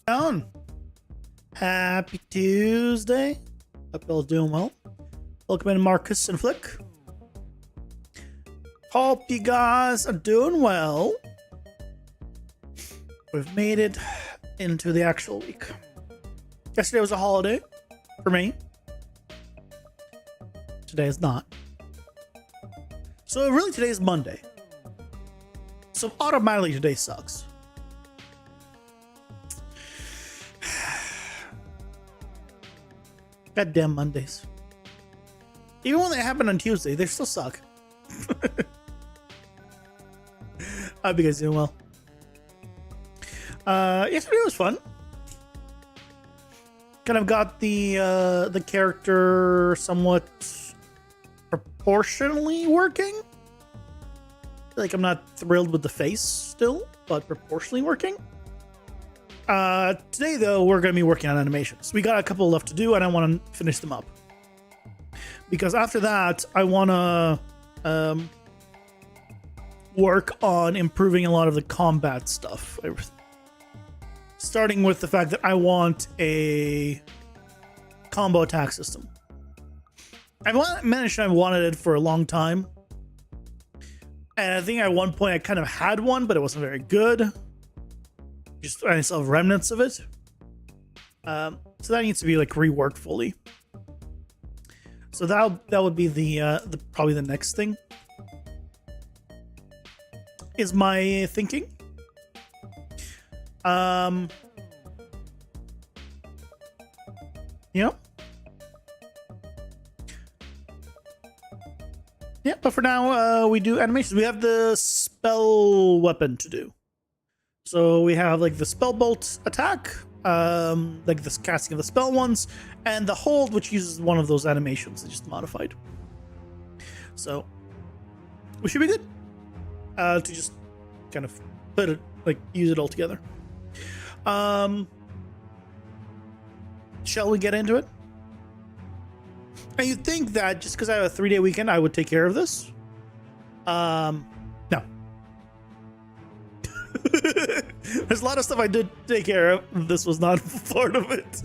Down. Happy Tuesday. Hope y'all doing well. Welcome in, Marcus and Flick. Hope you guys are doing well. We've made it into the actual week. Yesterday was a holiday for me. Today is not. So really today is Monday. So automatically today sucks. Goddamn Mondays. Even when they happen on Tuesday, they still suck. I hope you guys doing well. Yesterday was fun. Kind of got the character somewhat proportionally working. Like I'm not thrilled with the face still, but proportionally working. Today though, we're going to be working on animations. We got a couple left to do, and I want to finish them up. Because after that, I want to work on improving a lot of the combat stuff. Starting with the fact that I want a combo attack system. I've mentioned I wanted it for a long time. And I think at one point I kind of had one, but it wasn't very good. I still have remnants of it. So that needs to be like reworked fully. So that would be the probably the next thing. Is my thinking. Yeah. Yeah, but for now, we do animations. We have the spell weapon to do. So we have like the spell bolt attack, like the casting of the spell ones, and the hold, which uses one of those animations, it's just modified. So we should be good to just kind of put it, like use it all together. Shall we get into it? And you'd think that just because I have a 3-day weekend, I would take care of this. No. There's a lot of stuff I did take care of. This was not part of it.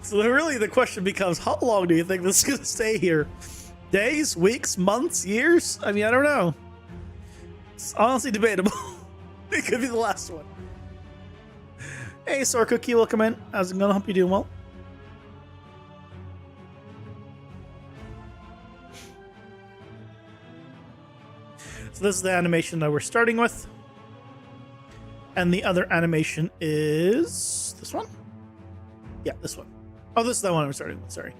So really the question becomes, how long do you think this is going to stay here? Days, weeks, months, years? I mean, I don't know. It's honestly debatable. It could be the last one. Hey, Sore Cookie, welcome in. How's it going? Hope you're doing well. So this is the animation that we're starting with. And the other animation is this one? Yeah, this one. Oh, this is the one I'm starting with, sorry.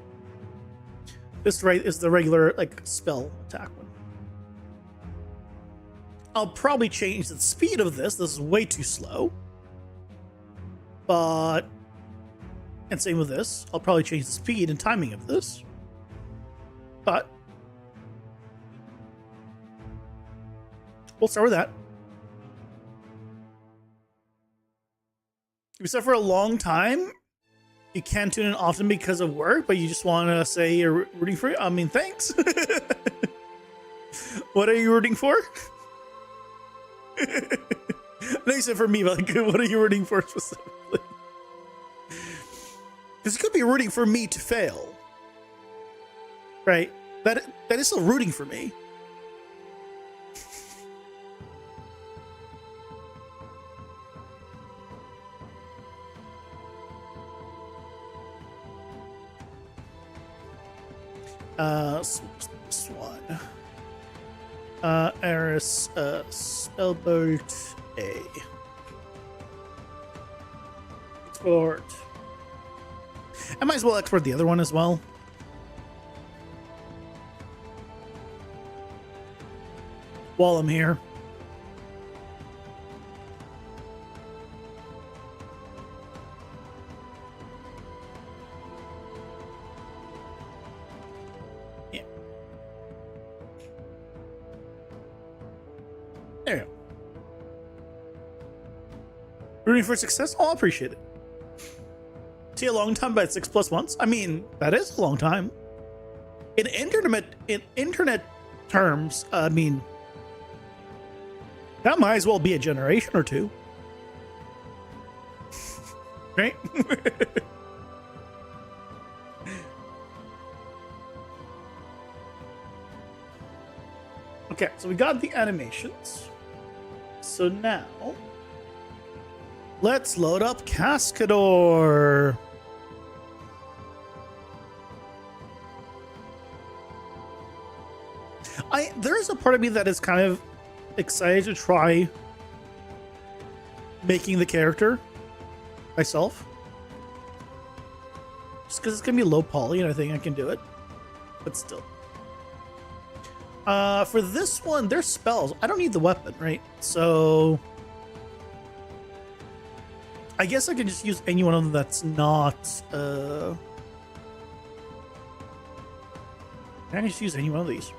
This right is the regular like spell attack one. I'll probably change the speed of this. This is way too slow. But, and same with this. I'll probably change the speed and timing of this. But we'll start with that. If you suffer a long time, you can't tune in often because of work, but you just want to say you're rooting for it. I mean, thanks. What are you rooting for? I know you said for me, but like, what are you rooting for specifically? Because you could be rooting for me to fail. Right? That is still rooting for me. Swan. Eris, Spellbolt A. Export. I might as well export the other one as well. While I'm here. There you go. Rooting for success? Oh, I appreciate it. See, a long time by 6+ months? I mean, that is a long time. In internet terms, I mean, that might as well be a generation or two. Right? Okay, so we got the animations. So now, let's load up Cascador. There's a part of me that is kind of excited to try making the character myself. Just because it's going to be low poly and I think I can do it. But still. For this one, there's spells. I don't need the weapon, right? So I guess I can just use any one of them that's not... I can just use any one of these.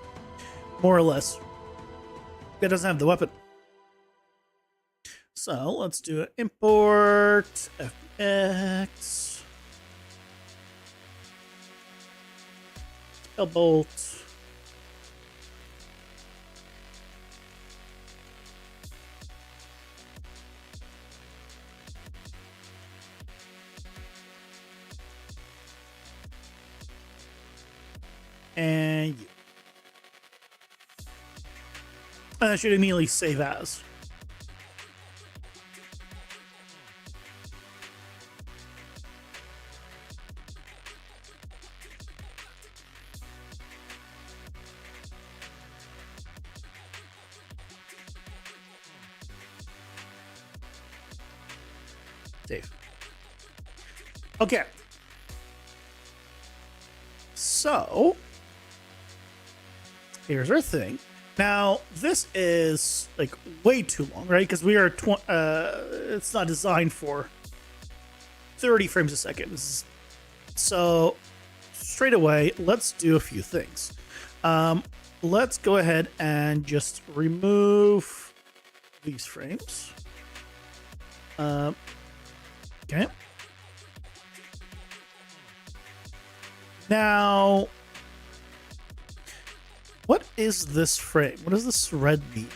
More or less. It doesn't have the weapon. So let's do an import FX Spellbolt. And you. And I should immediately save as. Save. Okay. So here's our thing. Now, this is like way too long, right? Because we are, it's not designed for 30 frames a second. So straight away, let's do a few things. Let's go ahead and just remove these frames. Okay. Now, what is this frame? What does this red mean?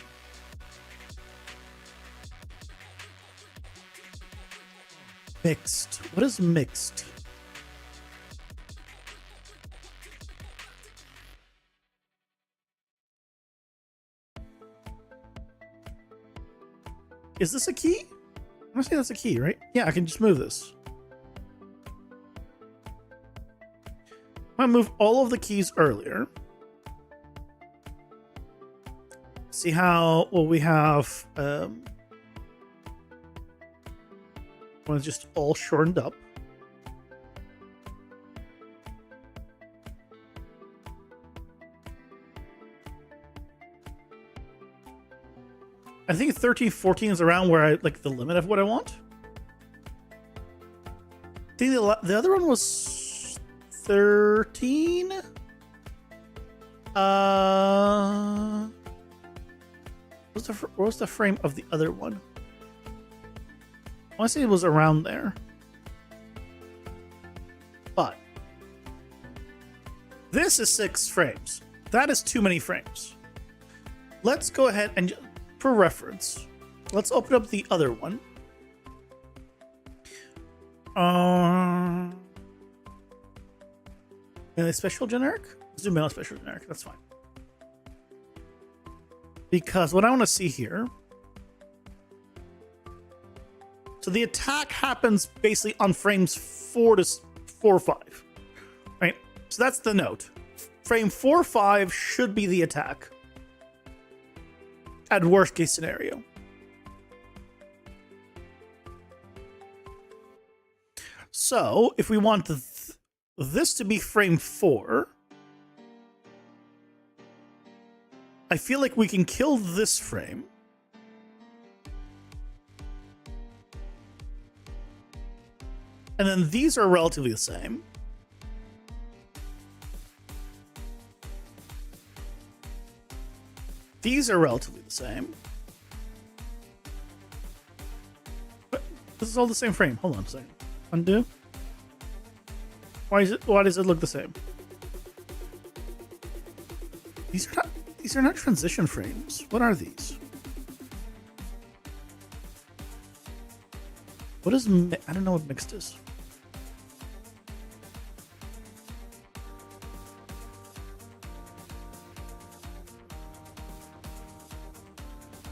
Mixed. What is mixed? Is this a key? I'm gonna say that's a key, right? Yeah, I can just move this. I'm gonna move all of the keys earlier. See how, well, we have one is just all shortened up. I think 13, 14 is around where I like the limit of what I want. I think the other one was 13. What was the frame of the other one? I want to say it was around there. But this is 6 frames. That is too many frames. Let's go ahead and, for reference, let's open up the other one. Melee special generic? Let's do melee special generic. That's fine. Because what I want to see here, so the attack happens basically on frames 4 or 5, right? So that's the note. Frame 4 or 5 should be the attack at worst case scenario. So if we want this to be frame 4, I feel like we can kill this frame. And then these are relatively the same. These are relatively the same. But this is all the same frame. Hold on a second. Undo. Why does it look the same? These are not transition frames. What are these? What is I don't know what mixed is.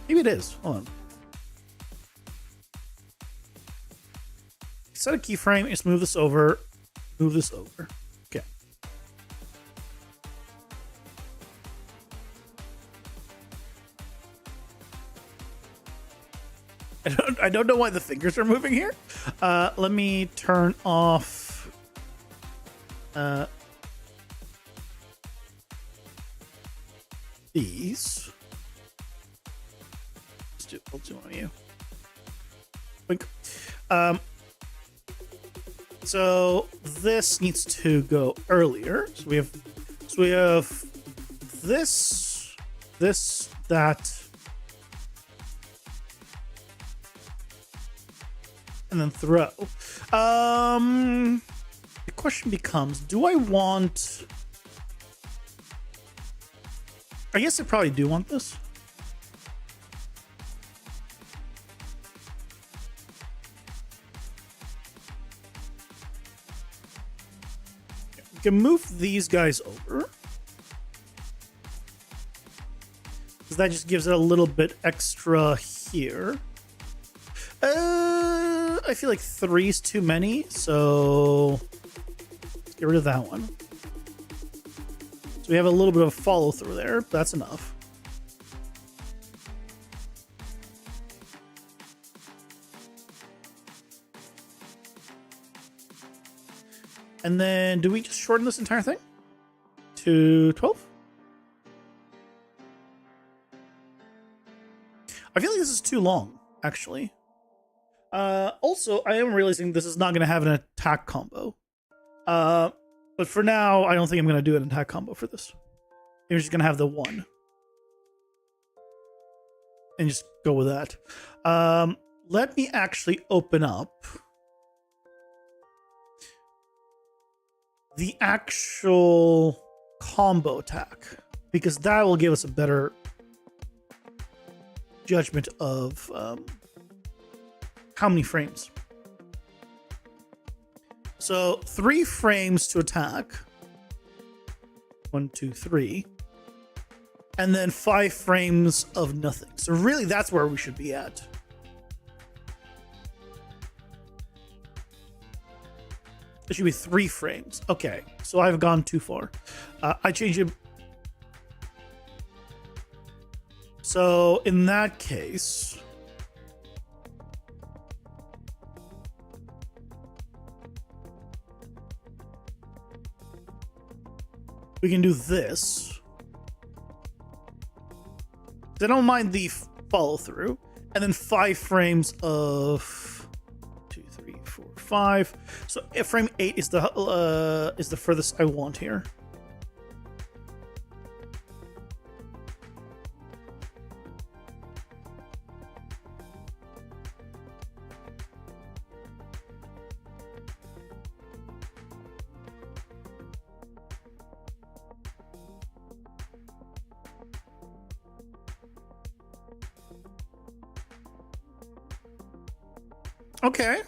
Maybe it is. Hold on. Set a keyframe. Just move this over. Move this over. Okay. I don't know why the fingers are moving here. Let me turn off. These. We'll do one of you. Blink. So this needs to go earlier. So we have this, that, and then throw. The question becomes, do I want? I guess I probably do want this. We can move these guys over, because that just gives it a little bit extra here. I feel like 3 is too many, so let's get rid of that one. So we have a little bit of follow through there, but that's enough. And then do we just shorten this entire thing to 12? I feel like this is too long, actually. Also, I am realizing this is not going to have an attack combo. But for now, I don't think I'm going to do an attack combo for this. I'm just going to have the one. And just go with that. Let me actually open up the actual combo attack, because that will give us a better judgment of how many frames. So 3 frames to attack. 1, 2, 3. And then 5 frames of nothing. So really, that's where we should be at. It should be 3 frames. Okay, so I've gone too far. I changed it. So in that case, we can do this. I don't mind the follow through, and then 5 frames of 2, 3, 4, 5. So frame 8 is the furthest I want here. Okay.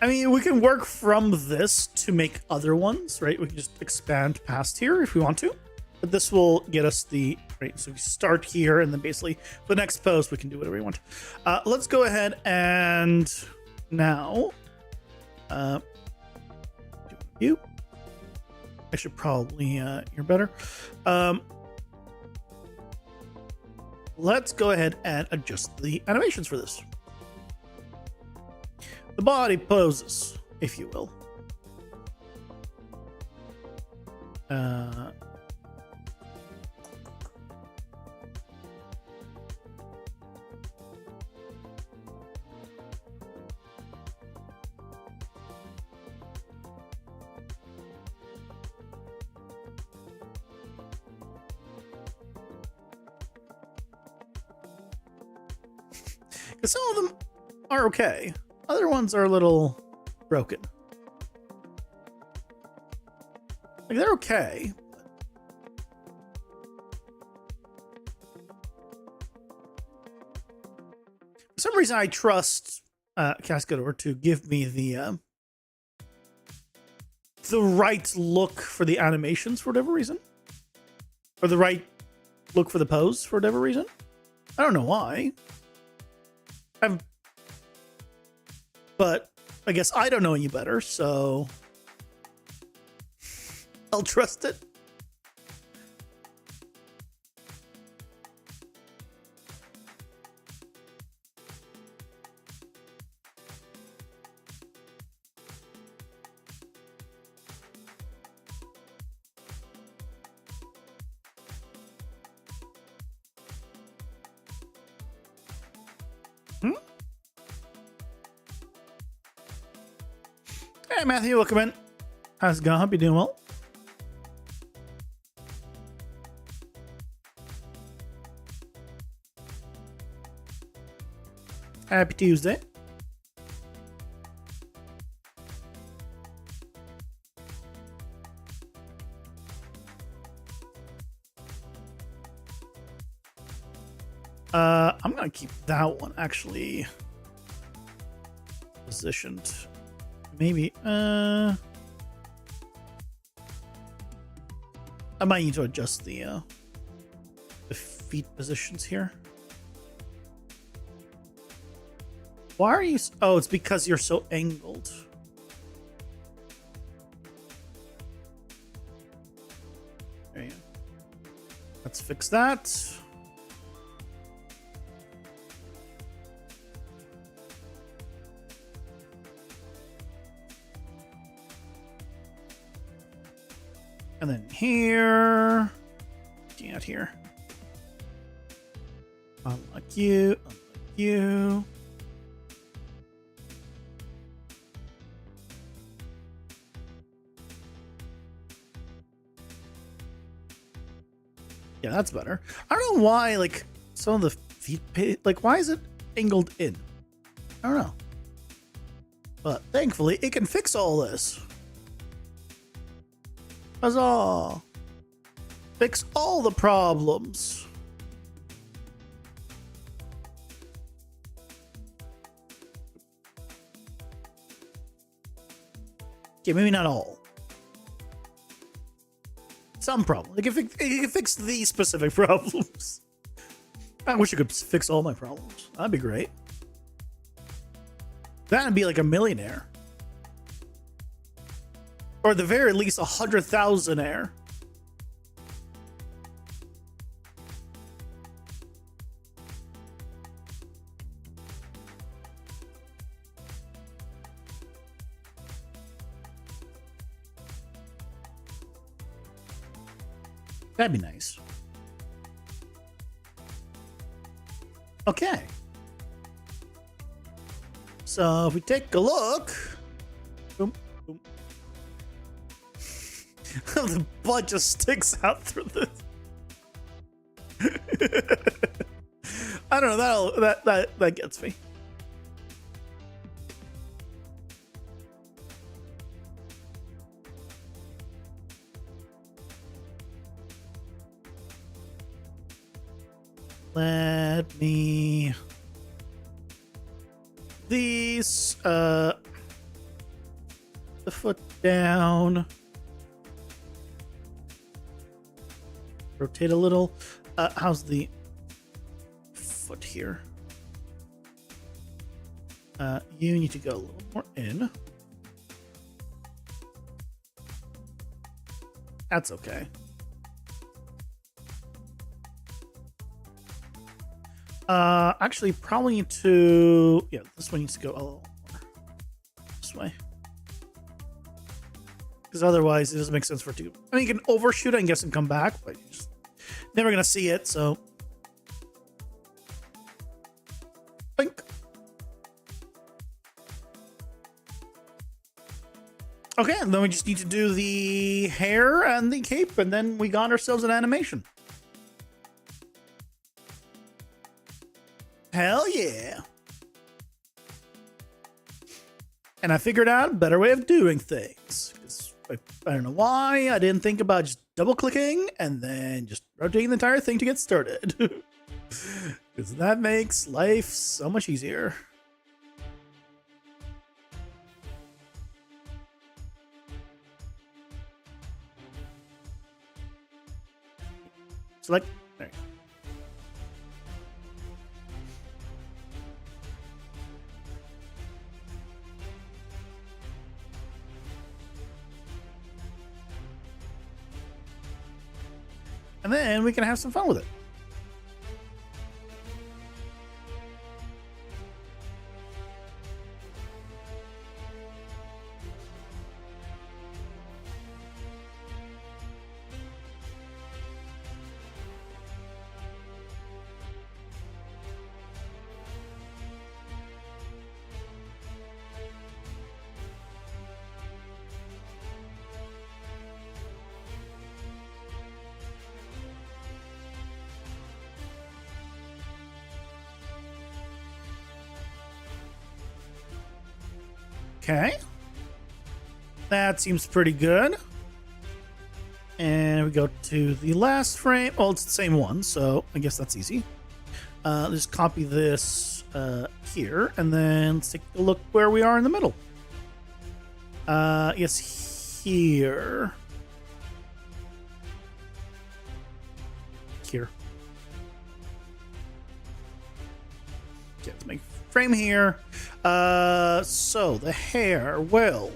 I mean, we can work from this to make other ones, right? We can just expand past here if we want to. But this will get us the, right, so we start here, and then basically for the next post, we can do whatever we want. Let's go ahead and now, you. I should probably, you're better. Let's go ahead and adjust the animations for this. The body poses, if you will. Because some of them are okay. Other ones are a little broken. Like, they're okay. But For some reason, I trust Cascador to give me the right look for the animations for whatever reason, or the right look for the pose for whatever reason. I don't know why. But I guess I don't know any better, so I'll trust it. Hey, Matthew, welcome in. How's it going? Hope you're doing well. Happy Tuesday. I'm gonna keep that one actually positioned. Maybe I might need to adjust the feet positions here. Why are you? Oh, it's because you're so angled. There you go. Let's fix that. And then here, out here. Unlike you, unlike you. Yeah, that's better. I don't know why, like, some of the feet, like, why is it angled in? I don't know. But thankfully, it can fix all this. Huzzah! Fix all the problems. Okay, maybe not all. Some problem. It can fix these specific problems. I wish it could fix all my problems. That'd be great. That'd be like a millionaire. Or at the very least, 100,000-aire. That'd be nice. Okay. So if we take a look, boom, boom. The blood just sticks out through this. I don't know. That gets me. Let me these the foot down. Rotate a little. How's the foot here? You need to go a little more in. That's okay. Actually, probably need to. Yeah, this one needs to go a little more this way. Because otherwise, it doesn't make sense for it to. I mean, you can overshoot, I guess, and come back, but you're just never gonna see it. So, think. Okay, and then we just need to do the hair and the cape, and then we got ourselves an animation. Hell yeah. And I figured out a better way of doing things. I don't know why I didn't think about just double clicking and then just rotating the entire thing to get started. Because that makes life so much easier. Select. There. And then we can have some fun with it. Okay. That seems pretty good. And we go to the last frame. Well, it's the same one, so I guess that's easy. Just copy this here, and then let's take a look where we are in the middle. Yes, here. Here. Okay, let's make frame here. So the hair will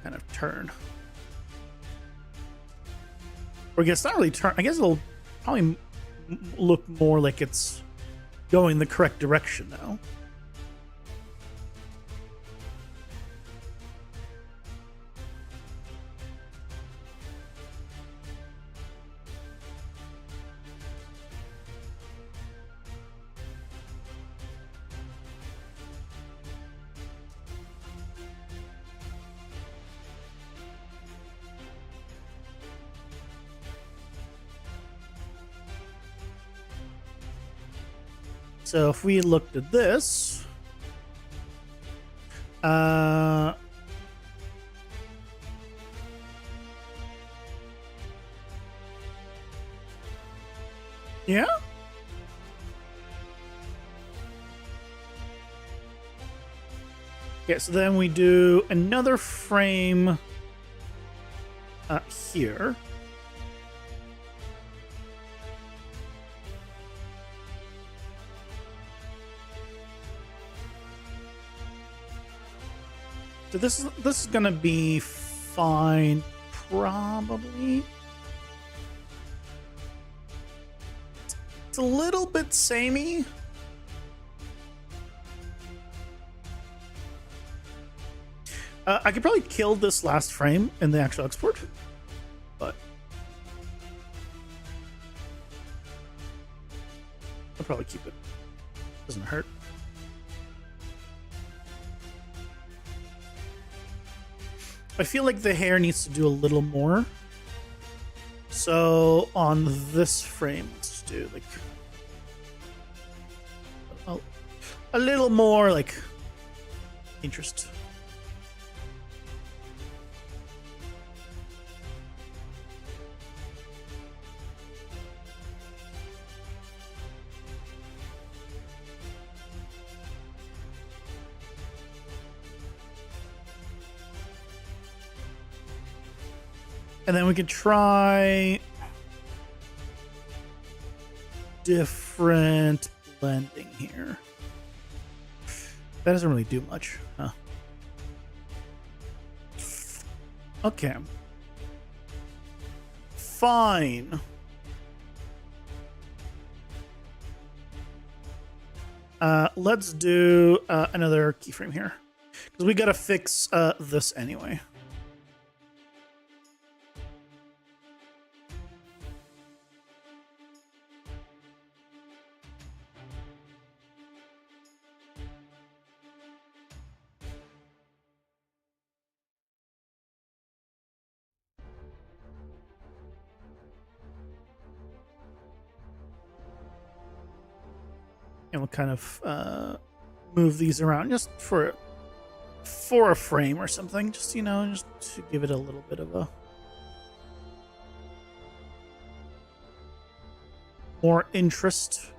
kind of turn. Or I guess not really turn. I guess it'll probably look more like it's going the correct direction now. So if we looked at this, yeah. Okay, so then we do another frame here. So this is gonna be fine, probably. It's a little bit samey. I could probably kill this last frame in the actual export, but I'll probably keep it. Doesn't hurt. I feel like the hair needs to do a little more. So on this frame, let's just do like a little more like interest. And then we could try different blending here. That doesn't really do much, huh? Okay. Fine. Let's do another keyframe here, because we gotta fix this anyway. And we'll kind of move these around just for a frame or something, just, you know, just to give it a little bit of a more interest.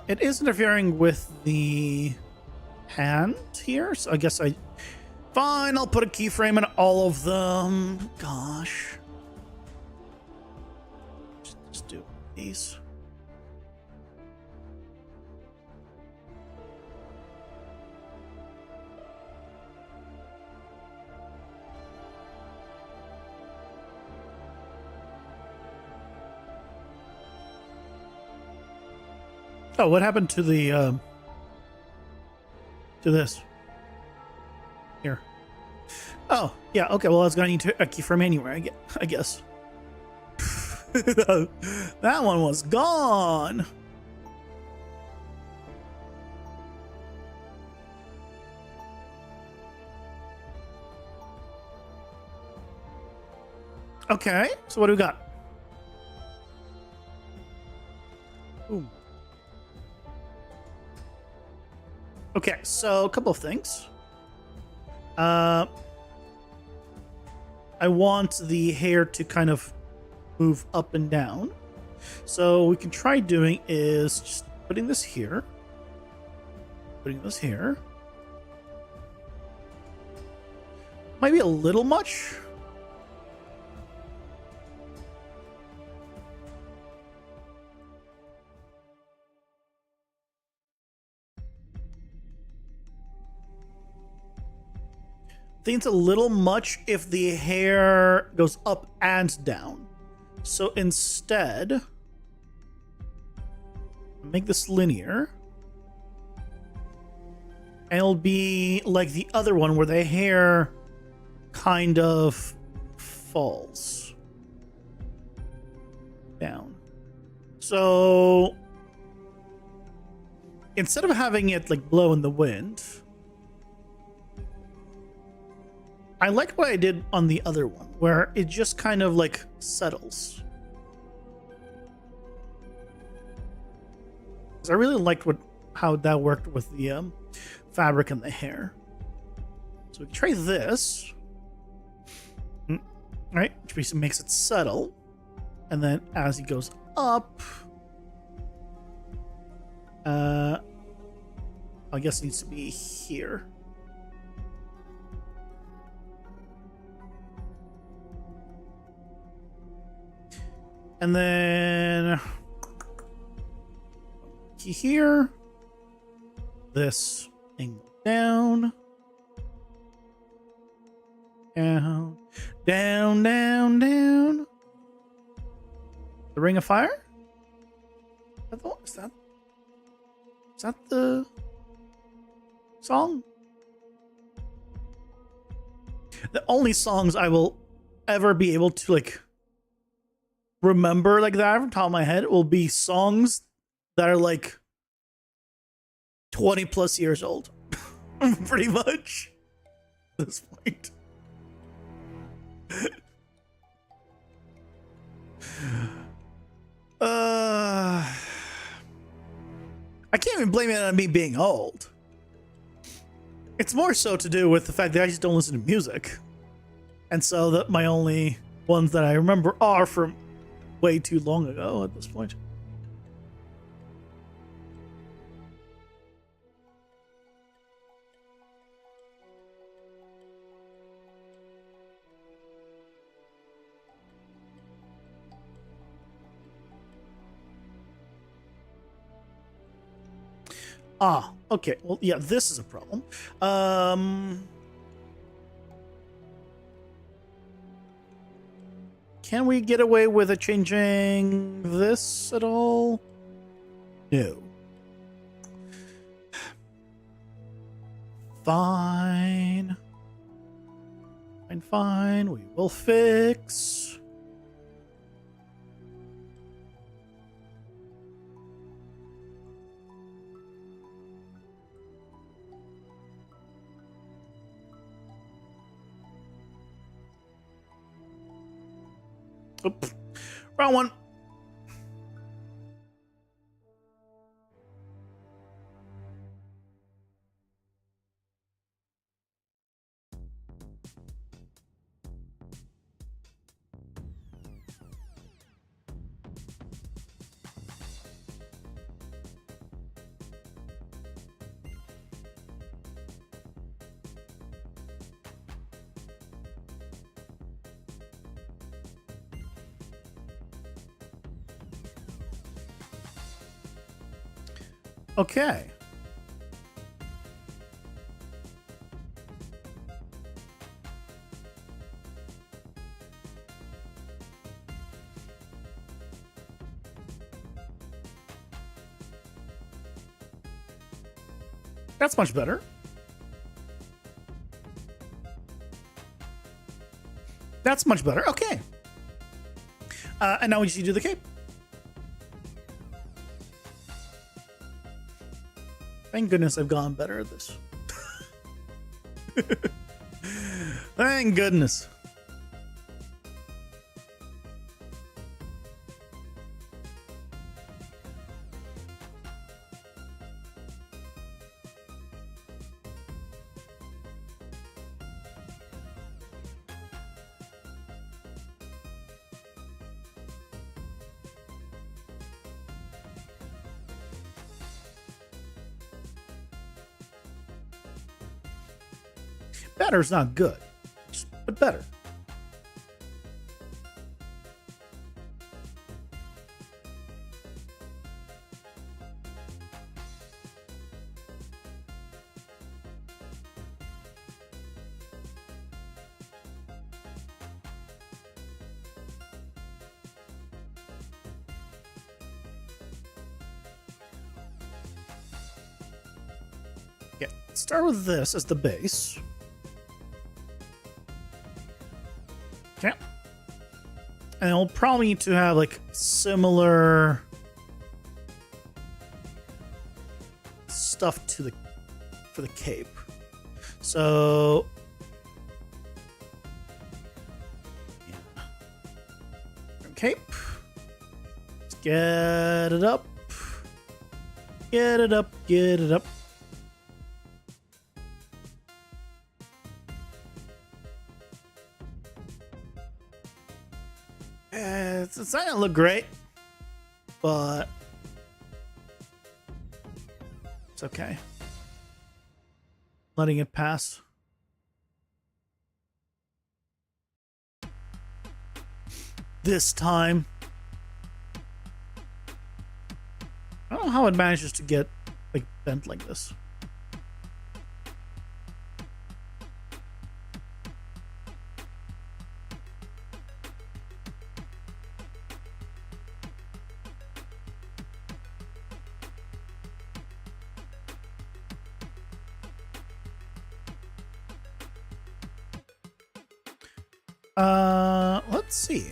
It is interfering with the hand here, so I guess fine, I'll put a keyframe in all of them. Gosh. Just do these. Oh, what happened to the to this? Here. Oh, yeah, okay, well I was gonna need a keyframe anyway, I guess. That one was gone. Okay, so what do we got? Ooh. Okay, so a couple of things. I want the hair to kind of move up and down. So what we can try doing is just putting this here. Putting this here. Might be a little much. I think it's a little much if the hair goes up and down. So instead, make this linear. And it'll be like the other one where the hair kind of falls down. So instead of having it like blow in the wind, I liked what I did on the other one, where it just kind of like settles. I really liked how that worked with the fabric and the hair. So we can try this, right? Which basically makes it settle, and then as he goes up, I guess it needs to be here. And then here, this angle down, down, down, down, down. The Ring of Fire? Is that the song? The only songs I will ever be able to like remember like that from the top of my head will be songs that are like 20 plus years old. Pretty much at this point. I can't even blame it on me being old. It's more so to do with the fact that I just don't listen to music. And so that my only ones that I remember are from way too long ago at this point. Ah, okay. Well, yeah, this is a problem. Can we get away with it changing this at all? No. Fine. Fine. We will fix. Oop. Wrong one. Okay. That's much better. That's much better. Okay. And now we just do the cape. Thank goodness I've gotten better at this. Thank goodness. Better's not good, but better. Okay, let's start with this as the base. Okay. And we'll probably need to have like similar stuff to for the cape. So yeah. Cape. Let's get it up. Get it up, get it up. It's not gonna look great, but it's okay. Letting it pass. This time. I don't know how it manages to get like bent like this. Let's see.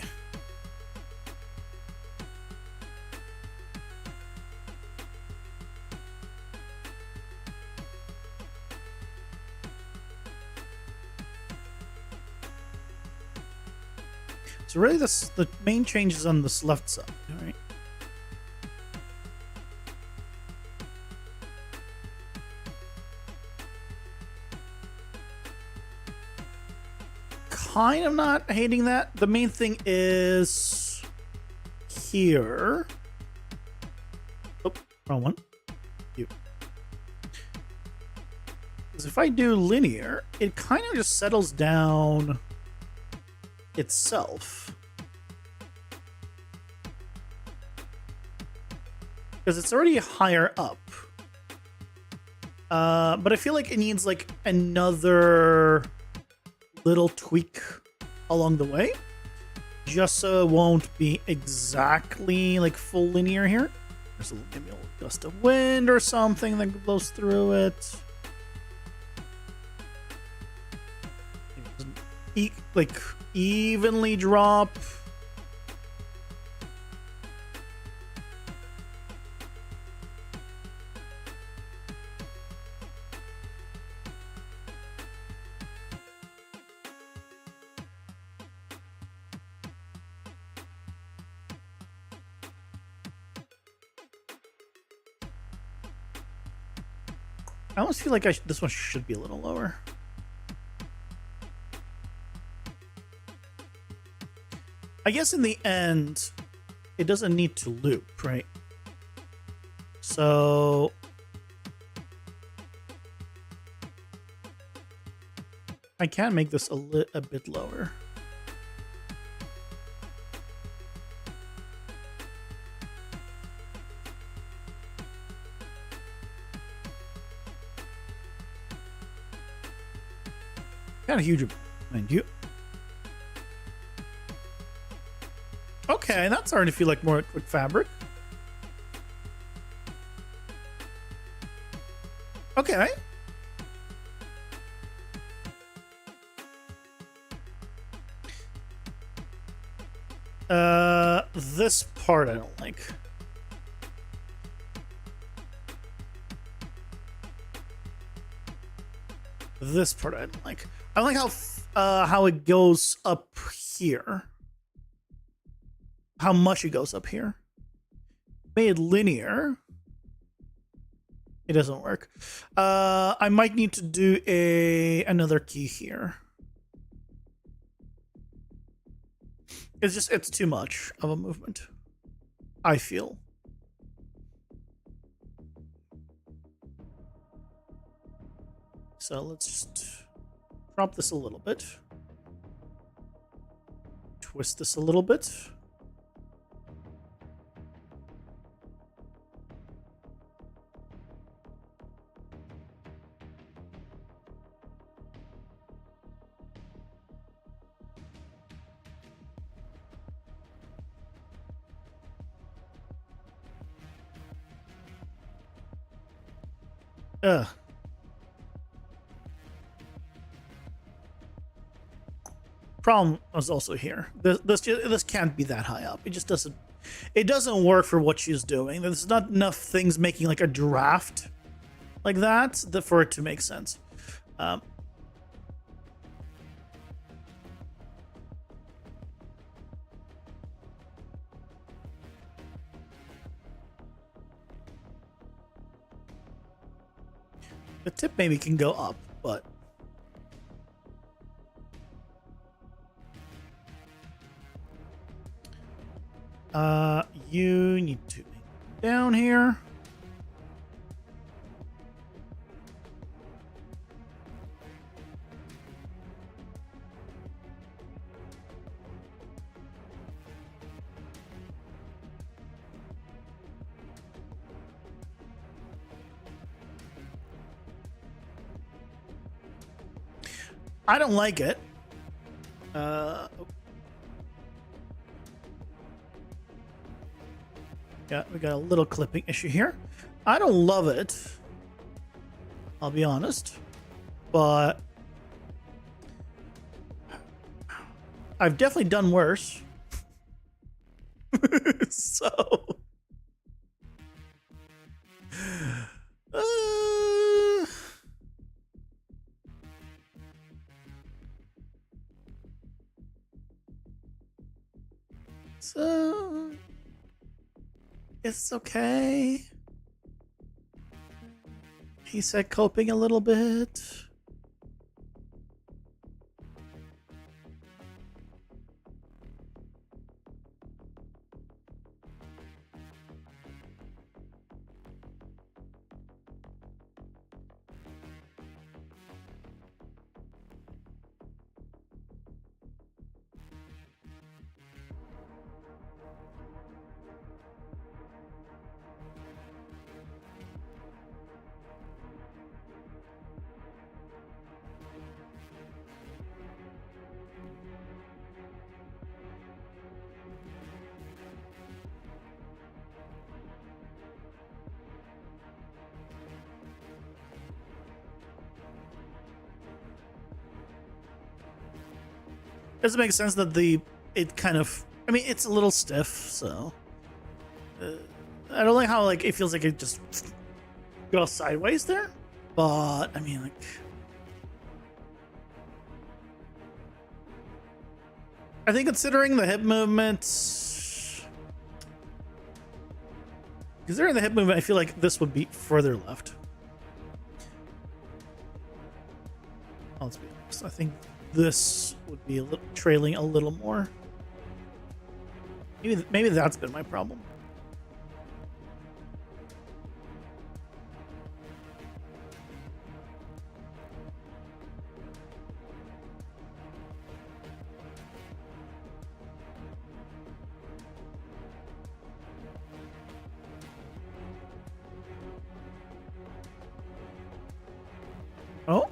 So really the main change is on this left side, all right? Kind of not hating that. The main thing is here. Oh, wrong one. You. Because if I do linear, it kind of just settles down itself. Because it's already higher up. But I feel like it needs like another little tweak along the way, just so it won't be exactly like full linear here. There's maybe a little gust of wind or something that blows through it. Like evenly drop. I almost feel like this one should be a little lower. I guess in the end, it doesn't need to loop, right? So I can make this a bit lower. Kind of huge, mind you. Okay, that's starting to feel like more quick fabric. Okay. This part I don't like. This part I don't like. I don't like how it goes up here. How much it goes up here. Made linear. It doesn't work. I might need to do another key here. It's too much of a movement, I feel. So let's just drop this a little bit. Twist this a little bit. Problem was also here. This can't be that high up. It just doesn't. It doesn't work for what she's doing. There's not enough things making like a draft like that for it to make sense. The tip maybe can go up, but you need to make it down here. I don't like it. Yeah, we got a little clipping issue here. I don't love it. I'll be honest. But I've definitely done worse. So so it's okay. He said coping a little bit. Doesn't make sense that it kind of, I mean, it's a little stiff, so I don't like how like it feels like it just goes sideways there, but I mean, like, I think considering the hip movements, considering the hip movement, I feel like this would be further left. let's be honest. I think this would be trailing a little more. Maybe that's been my problem. Oh.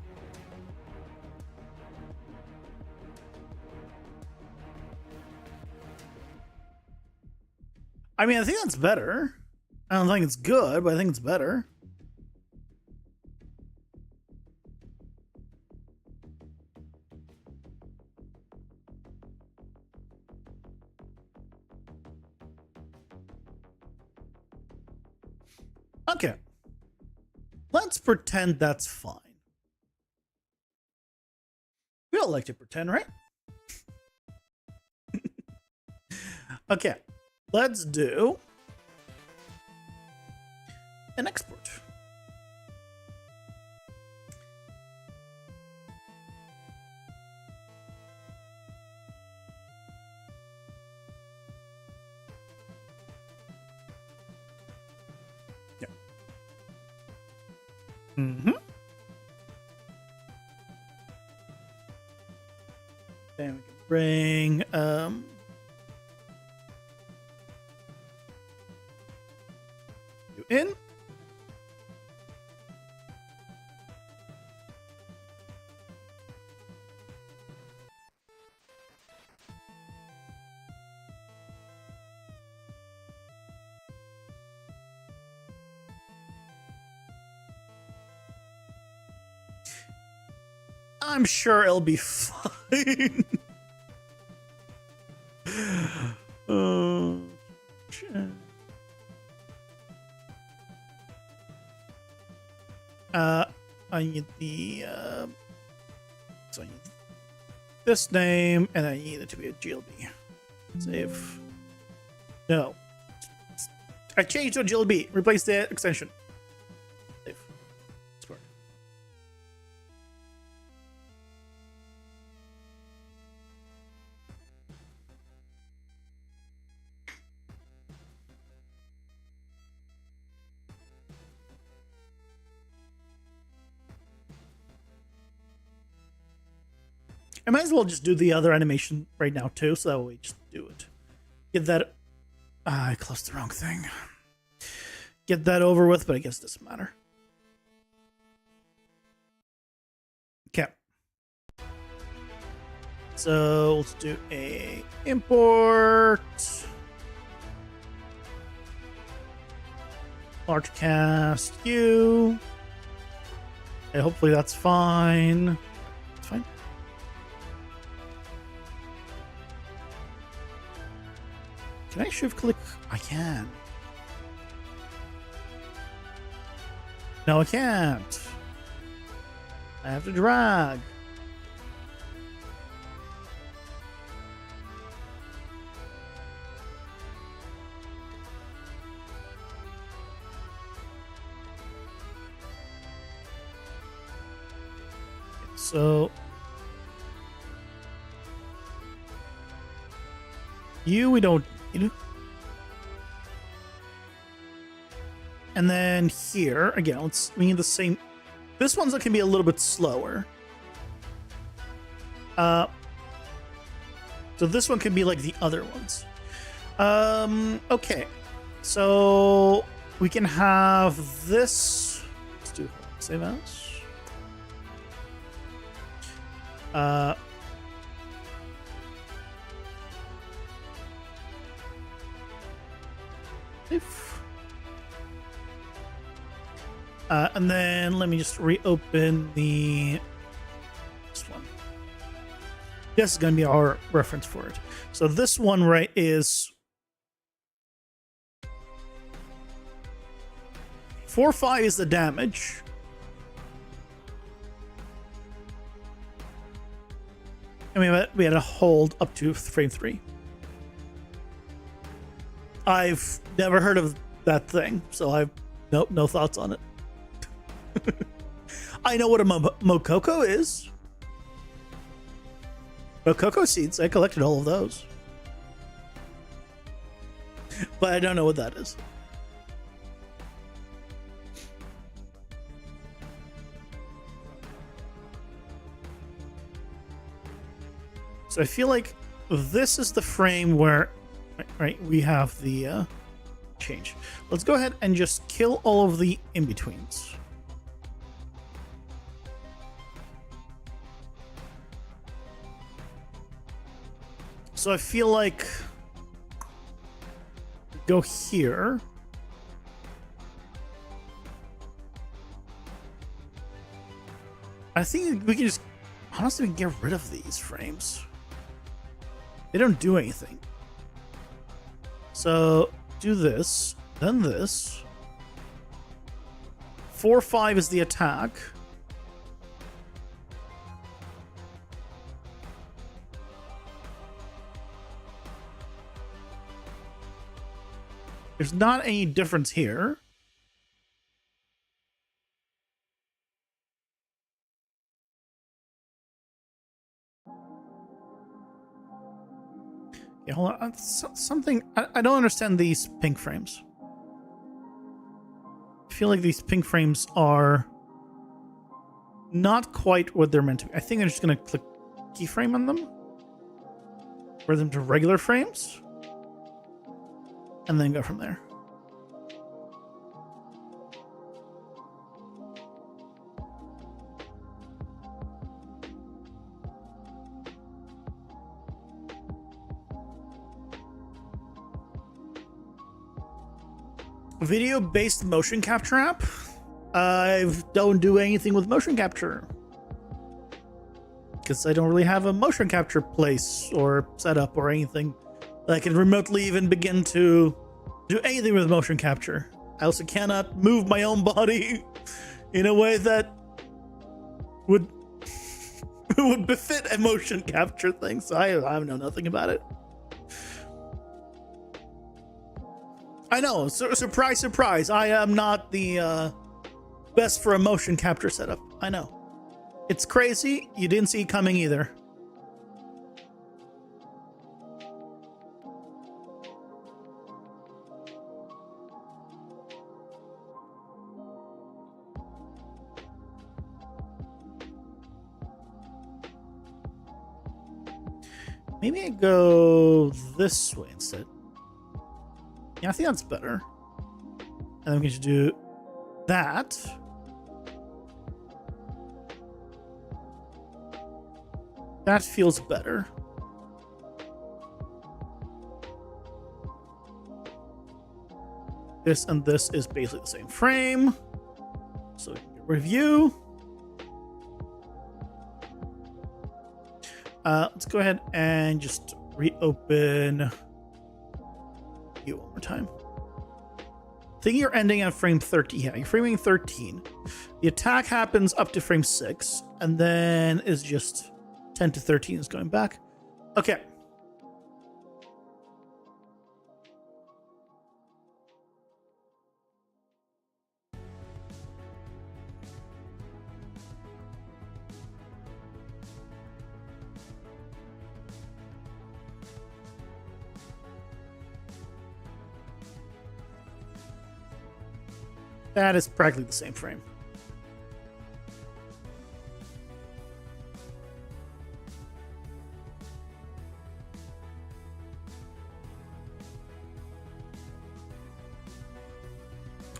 I mean, I think that's better. I don't think it's good, but I think it's better. Okay. Let's pretend that's fine. We all like to pretend, right? Okay. Let's do an export. Yeah. Mm-hmm. Then we can bring you in. I'm sure it'll be fine. I need the so I need this name, and I need it to be a GLB. Save. No, I changed to a GLB. Replace the extension. Save. Export. I might as well just do the other animation right now too, so that way we just do it. Get that. I closed the wrong thing. Get that over with, but I guess it doesn't matter. Okay. So let's do a import. Large cast U. Okay, hopefully that's fine. It's fine. Can I shift click? I can. No, I can't. I have to drag. So we don't need. And then here again, we need the same. This one's can be a little bit slower. So this one can be like the other ones. Okay, so we can have this. Let's do save as. And then let me just reopen this one. This is going to be our reference for it. So this one, right, is 4-5 is the damage. And we had a hold up to frame 3. I've never heard of that thing, so I've no thoughts on it. I know what a Mokoko is. Well, cocoa seeds, I collected all of those. But I don't know what that is. So I feel like this is the frame where, right, we have the change. Let's go ahead and just kill all of the in-betweens. So I feel like go here. I think we can just honestly get rid of these frames. They don't do anything. So do this, then this. 4-5 is the attack. There's not any difference here. Yeah, hold on. Something I don't understand these pink frames. I feel like these pink frames are not quite what they're meant to be. I think I'm just gonna click keyframe on them, bring them to regular frames, and then go from there. Video-based motion capture app? I don't do anything with motion capture because I don't really have a motion capture place or setup or anything that I can remotely even begin to do anything with motion capture. I also cannot move my own body in a way that would would befit a motion capture thing, so I know nothing about it. I know, surprise, surprise. I am not the best for a motion capture setup. I know. It's crazy. You didn't see it coming either. Maybe I go this way instead. Yeah, I think that's better. And I'm going to do that. That feels better. This and this is basically the same frame. So review. Let's go ahead and just reopen you one more time. I think you're ending at frame 13. Yeah, you're framing 13. The attack happens up to frame 6, and then is just 10 to 13 is going back. Okay. That is practically the same frame.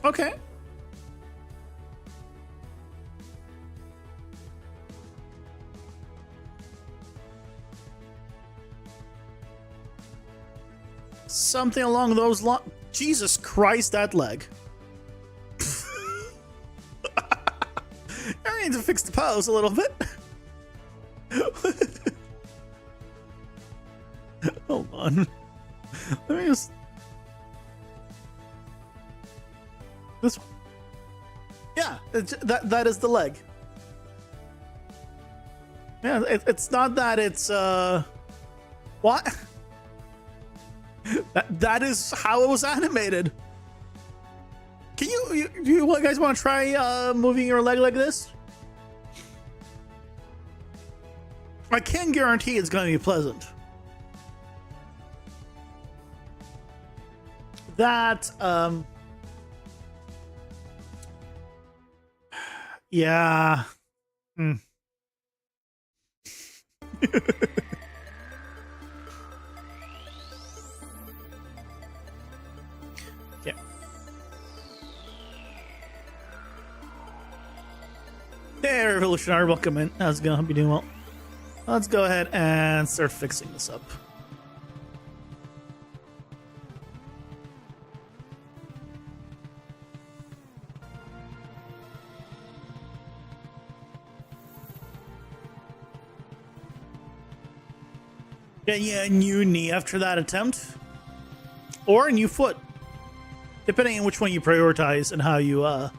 Okay. Something along those lines. Jesus Christ, that leg. I need to fix the pose a little bit. Hold on. Let me just... This one. Yeah, that is the leg. Yeah, it's not that it's what? that is how it was animated. Can you guys want to try moving your leg like this? I can guarantee it's going to be pleasant. That, yeah. Hmm. Yeah. Hey, Revolutionary, welcome in. How's it going? Hope you're doing well. Let's go ahead and start fixing this up. Yeah, a new knee after that attempt. Or a new foot. Depending on which one you prioritize and how you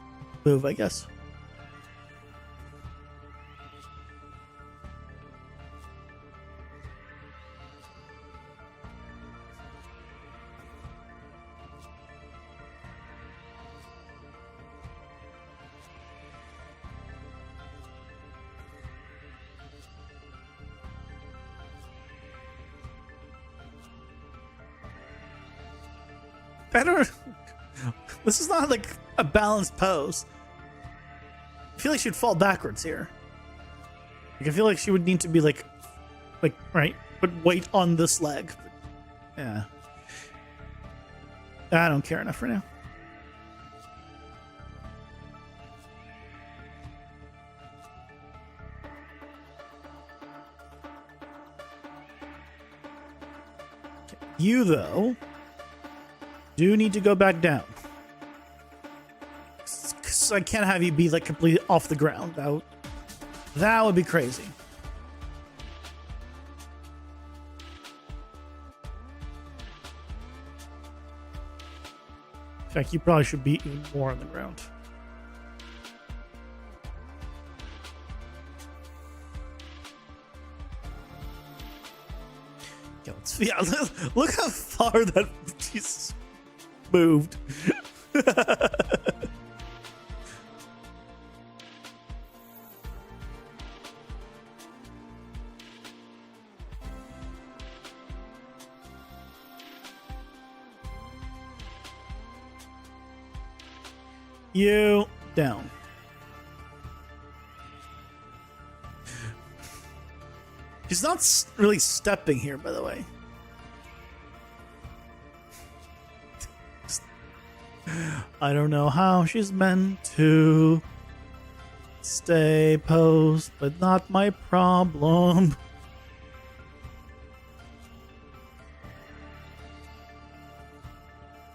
move, I guess. Better. This is not like a balanced pose. I feel like she'd fall backwards here. Like I feel like she would need to be like right, but weight on this leg. Yeah. I don't care enough for now. Okay. You though do need to go back down. Cause I can't have you be like completely off the ground. That would be crazy. In fact, you probably should be even more on the ground. Yeah, look how far that Jesus moved. You down. She's not really stepping here, by the way. I don't know how she's meant to stay posed, but not my problem.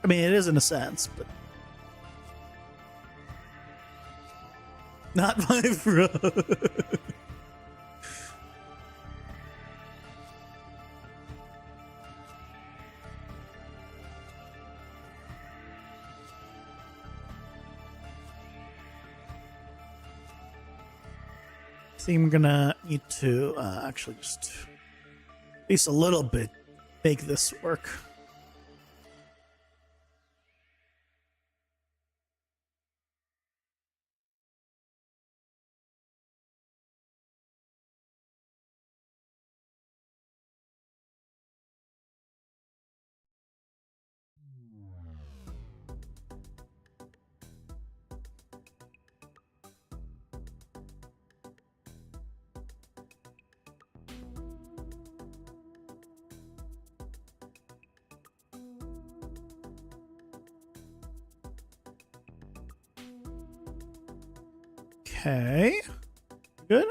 I mean, it is in a sense, but not my problem. I think I'm gonna need to actually just at least a little bit make this work. Okay. Good.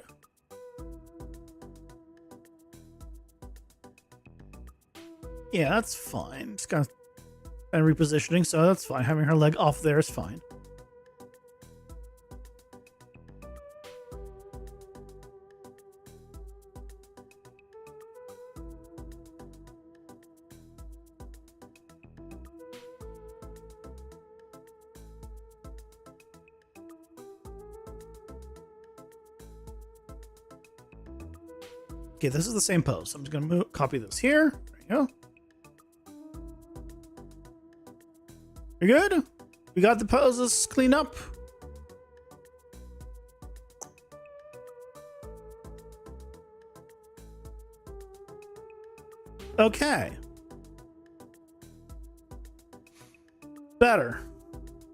Yeah, that's fine. Just kind of repositioning, so that's fine. Having her leg off there is fine. Okay, this is the same pose. I'm just gonna copy this here. There you go. You're good? We got the poses cleaned up. Okay. Better.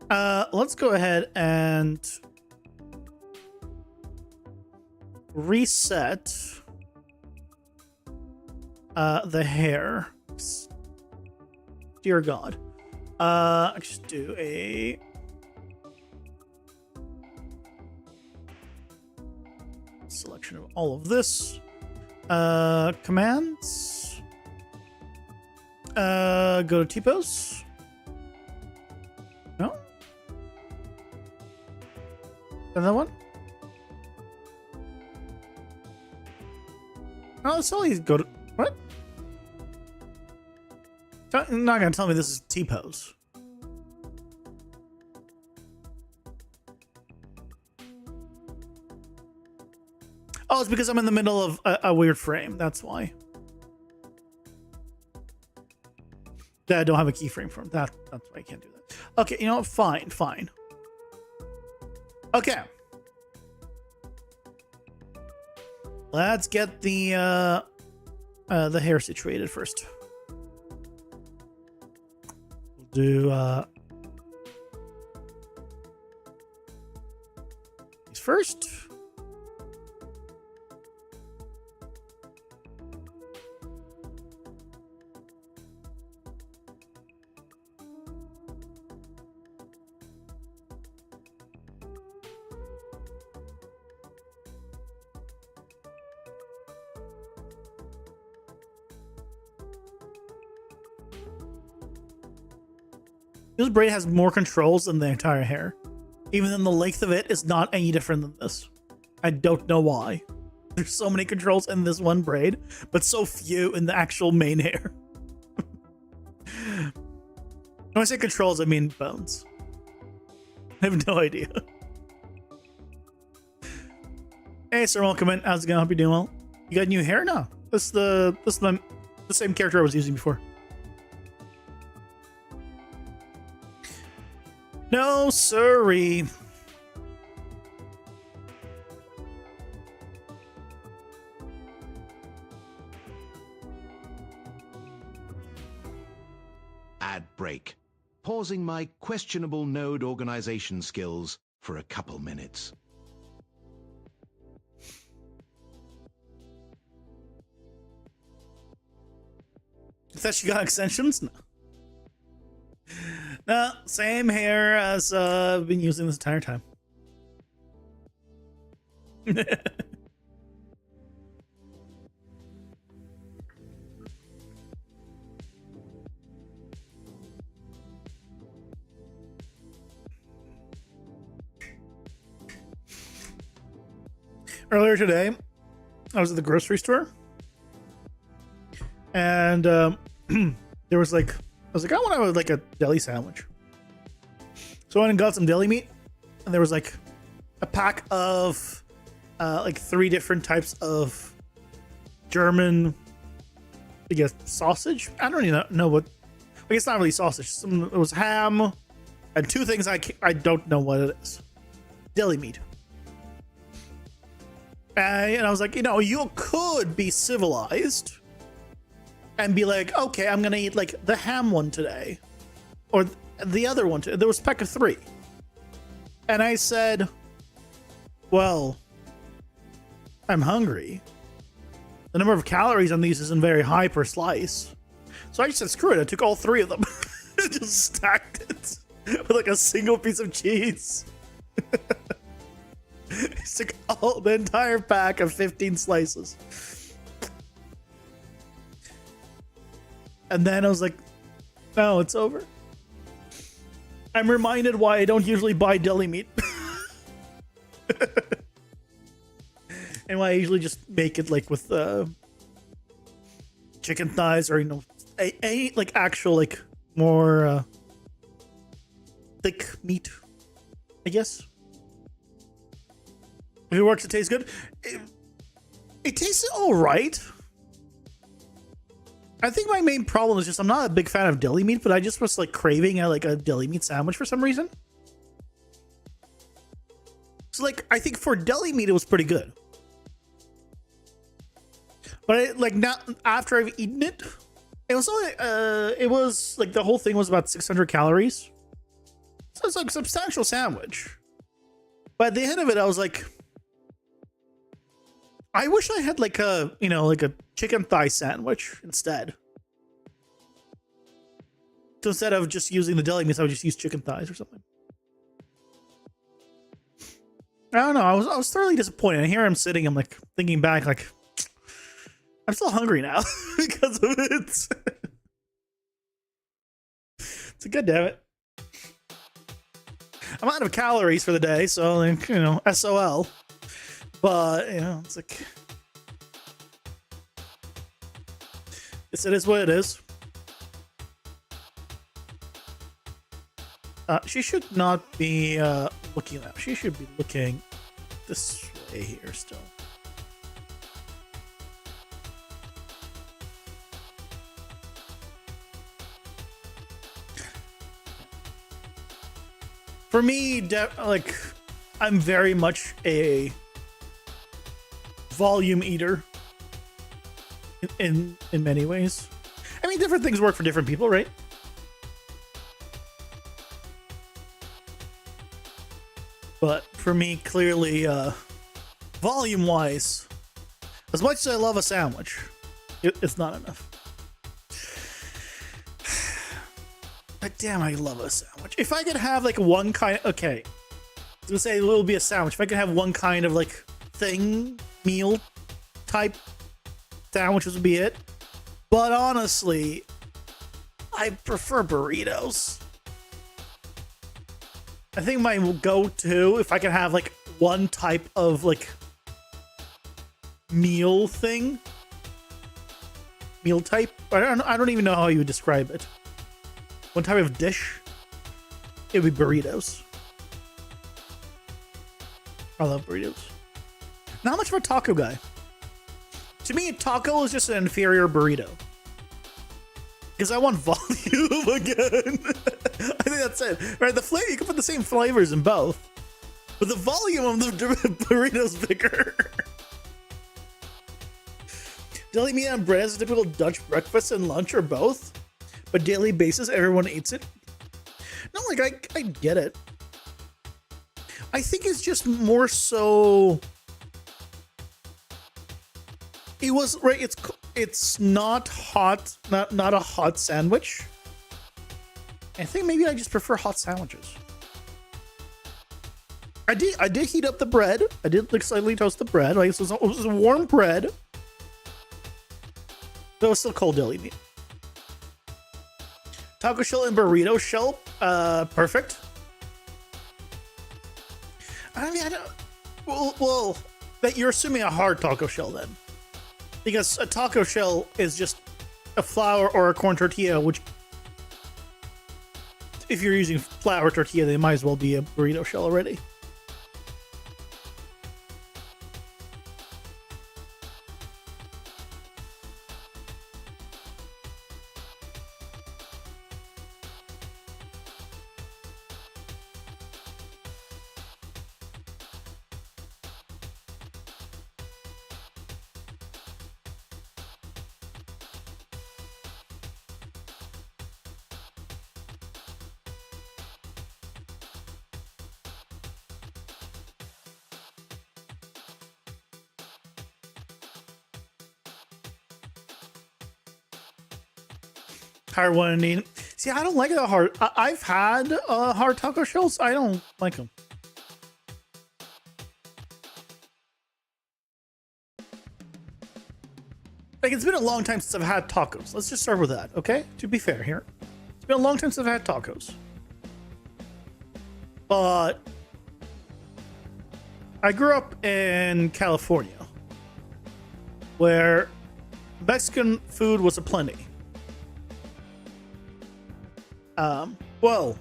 Let's go ahead and reset the hair. Dear God. I just do a selection of all of this. Commands. Go to T-pose. No? Another one? Oh, it's only go to what? You're not gonna tell me this is T-pose. Oh, it's because I'm in the middle of a weird frame. That's why. That I don't have a keyframe from. That's why I can't do that. Okay, you know what? Fine, fine. Okay. Let's get the hair situated first. We'll do these first. This braid has more controls than the entire hair. Even then the length of it is not any different than this. I don't know why. There's so many controls in this one braid, but so few in the actual main hair. When I say controls, I mean bones. I have no idea. Hey, sir, welcome in. How's it going? Hope you're doing well. You got new hair? No. This is the same character I was using before. No, sorry. Ad break. Pausing my questionable node organization skills for a couple minutes. I thought she got extensions? No. No, same hair as I've been using this entire time. Earlier today, I was at the grocery store, and there was like, I was like, I want like a deli sandwich. So I went and got some deli meat, and there was like a pack of like 3 different types of German, I guess, sausage. I don't even know what. I guess not really sausage. It was ham, and 2 things I don't know what it is. Deli meat. And I was like, you know, you could be civilized and be like, okay, I'm gonna eat like the ham one today, or the other one today. There was a pack of 3, and I said, well, I'm hungry. The number of calories on these isn't very high per slice, so I just said, screw it. I took all 3 of them, just stacked it with like a single piece of cheese. I took the entire pack of 15 slices. And then I was like, no, it's over. I'm reminded why I don't usually buy deli meat. And why I usually just make it like with chicken thighs, or, you know, a like actual like more thick meat, I guess. If it works, it tastes good. It tastes all right. I think my main problem is just I'm not a big fan of deli meat, but I just was like craving like a deli meat sandwich for some reason. So like, I think for deli meat, it was pretty good. But like now, after I've eaten it, It was only, it was like the whole thing was about 600 calories. So it's like a substantial sandwich. But at the end of it, I was like, I wish I had like a, you know, like a chicken thigh sandwich instead. So instead of just using the deli meats, I would just use chicken thighs or something. I don't know. I was thoroughly disappointed. And here I'm sitting, I'm like thinking back, like, I'm still hungry now because of it. It's a good damn it. I'm out of calories for the day, so like, you know, SOL. But you know, it's like, it is what it is. She should not be looking at that. She should be looking this way here still. For me, like, I'm very much a volume eater in many ways. I mean, different things work for different people, right? But for me, clearly, volume-wise, as much as I love a sandwich, it's not enough. But damn, I love a sandwich. If I could have like one kind, okay, I was gonna say it will be a sandwich. If I could have one kind of like thing, meal type sandwiches would be it. But honestly, I prefer burritos. I think my go-to, if I could have like one type of like meal thing, meal type, I don't even know how you would describe it. One type of dish, it would be burritos. I love burritos. Not much of a taco guy. To me, a taco is just an inferior burrito. Because I want volume again. I think that's it. Right, the flavor, you can put the same flavors in both. But the volume of the burrito's bigger. Deli meat on bread is a typical Dutch breakfast and lunch or both. But daily basis, everyone eats it. No, like I get it. I think it's just more so. It was right. It's not hot. Not a hot sandwich. I think maybe I just prefer hot sandwiches. I did heat up the bread. I did like slightly toast the bread. Like it was warm bread. But it was still cold deli meat. Taco shell and burrito shell, perfect. I mean, I don't. Well, that you're assuming a hard taco shell then, because a taco shell is just a flour or a corn tortilla. Which, if you're using flour tortilla, they might as well be a burrito shell already. Hard one, Indeed. See, I don't like the hard. I've had hard taco shells. I don't like them. Like, it's been a long time since I've had tacos. Let's just start with that, okay? To be fair here. It's been a long time since I've had tacos. But I grew up in California, where Mexican food was aplenty. Well,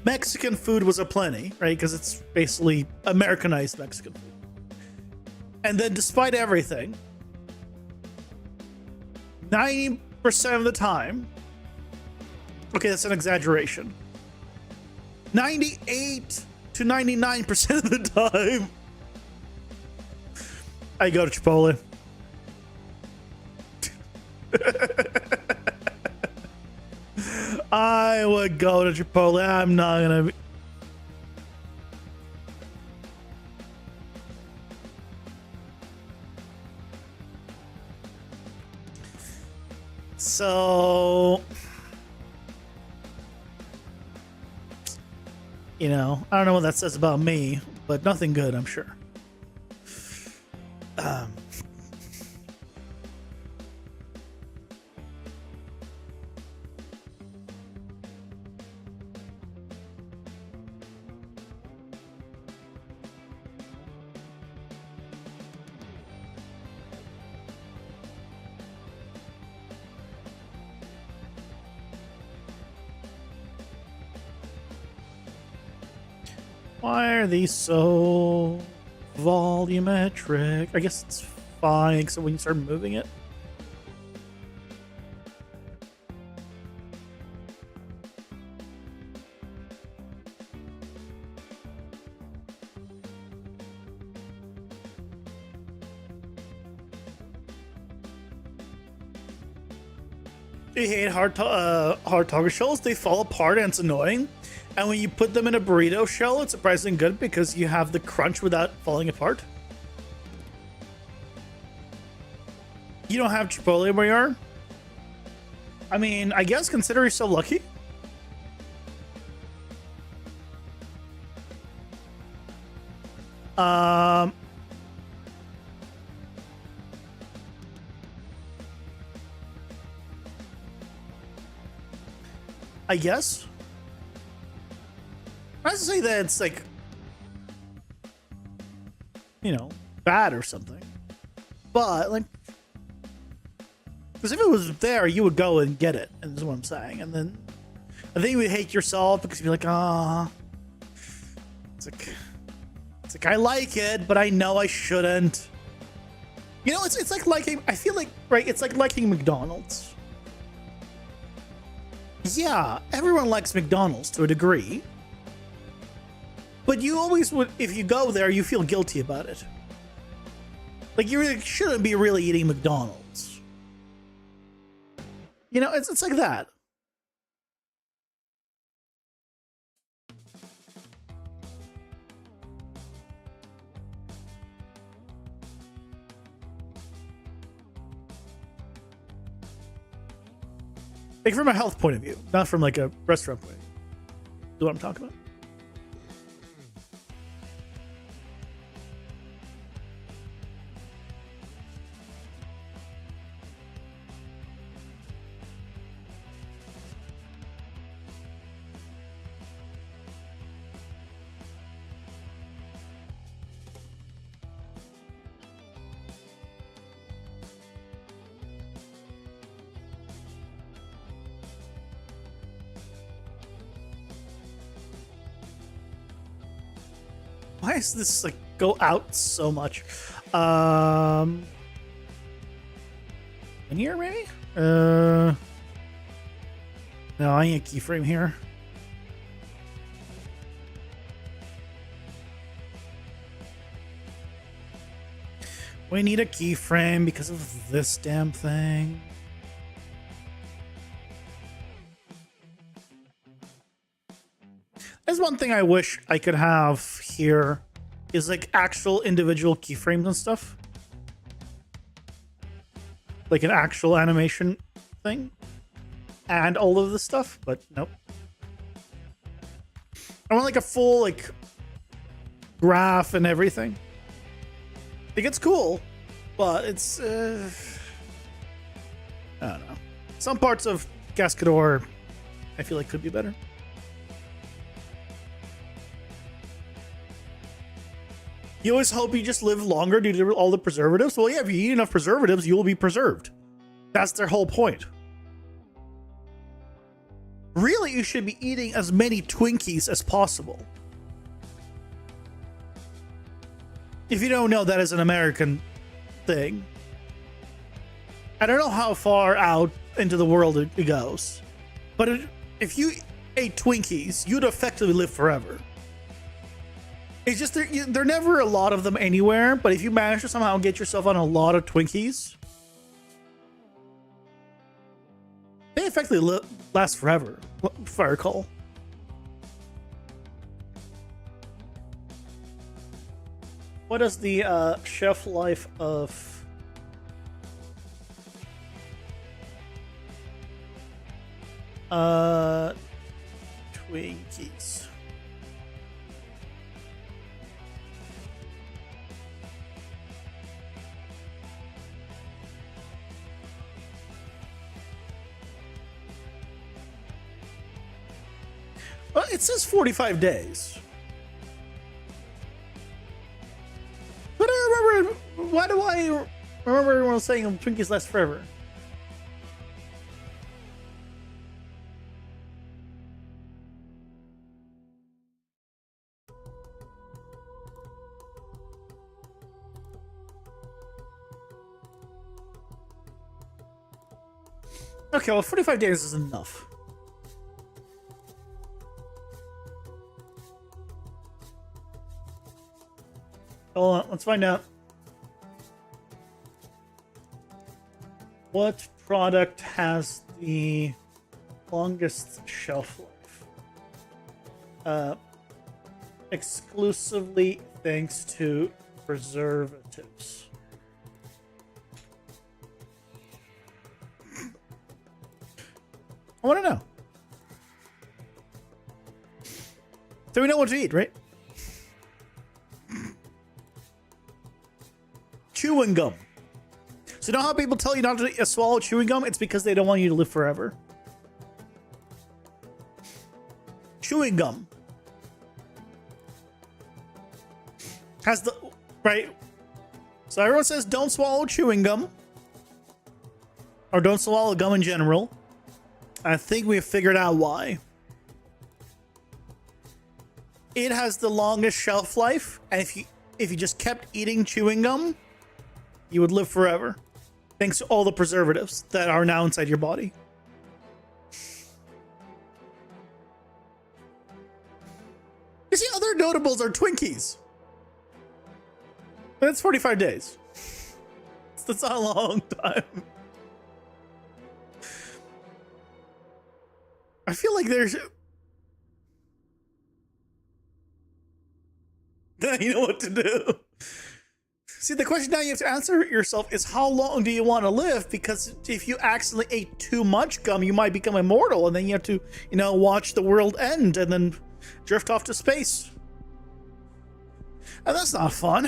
Mexican food was aplenty, right? Because it's basically Americanized Mexican food. And then, despite everything, 90% of the time, okay, that's an exaggeration. 98 to 99% of the time, I go to Chipotle. I would go to Chipotle. I'm not gonna be. So, you know, I don't know what that says about me, but nothing good, I'm sure. Why are these so volumetric? I guess it's fine, except when you start moving it. I hate hard target shells. They fall apart and it's annoying. And when you put them in a burrito shell, it's surprisingly good because you have the crunch without falling apart. You don't have Chipotle where you are? I mean, I guess consider yourself lucky. I guess. Not to say that it's like, you know, bad or something, but like, because if it was there, you would go and get it, and that's what I'm saying. And then I think you would hate yourself because you'd be like, ah, it's like I like it, but I know I shouldn't. You know, it's like liking. I feel like, right? It's like liking McDonald's. Yeah, everyone likes McDonald's to a degree. But you always would, if you go there, you feel guilty about it. Like, you really shouldn't be really eating McDonald's. You know, it's like that. Like, from a health point of view, not from like a restaurant point of view. Do what I'm talking about? Why does this like go out so much? In here maybe? No, I need a keyframe here. We need a keyframe because of this damn thing. There's one thing I wish I could have here is like actual individual keyframes and stuff. Like an actual animation thing. And all of this stuff, but nope. I want like a full like graph and everything. I think it's cool, but it's I don't know. Some parts of Cascador I feel like could be better. You always hope you just live longer due to all the preservatives. Well, yeah, if you eat enough preservatives, you will be preserved. That's their whole point. Really, you should be eating as many Twinkies as possible. If you don't know, that is an American thing. I don't know how far out into the world it goes. But if you ate Twinkies, you'd effectively live forever. It's just there are never a lot of them anywhere, but if you manage to somehow get yourself on a lot of Twinkies, They effectively last forever, if I recall. What is the shelf life of Twinkies? Well, it says 45 days. But I remember, why do I remember everyone saying Twinkies last forever? Okay, well, 45 days is enough. Hold on, let's find out. What product has the longest shelf life? Exclusively thanks to preservatives. I want to know. So we know what to eat, right? Chewing gum. So you know how people tell you not to swallow chewing gum? It's because they don't want you to live forever. Chewing gum has the right. So everyone says don't swallow chewing gum, or don't swallow gum in general. I think we've figured out why. It has the longest shelf life, and if you just kept eating chewing gum, you would live forever, thanks to all the preservatives that are now inside your body. You see, other notables are Twinkies. That's 45 days. That's not a long time. I feel like there's... Now you know what to do. See, the question now you have to answer yourself is how long do you want to live? Because if you accidentally ate too much gum, you might become immortal, and then you have to, you know, watch the world end and then drift off to space. And that's not fun.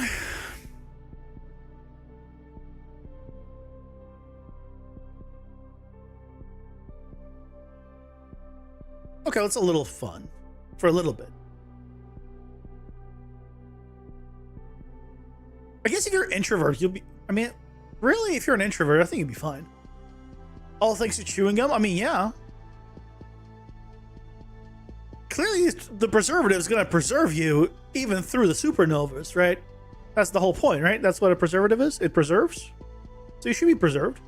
Okay, it's a little fun for a little bit. I guess if you're an introvert, you'll be... I mean, really, if you're an introvert, I think you'd be fine. All thanks to chewing gum? I mean, yeah. Clearly, the preservative is going to preserve you even through the supernovas, right? That's the whole point, right? That's what a preservative is. It preserves. So you should be preserved.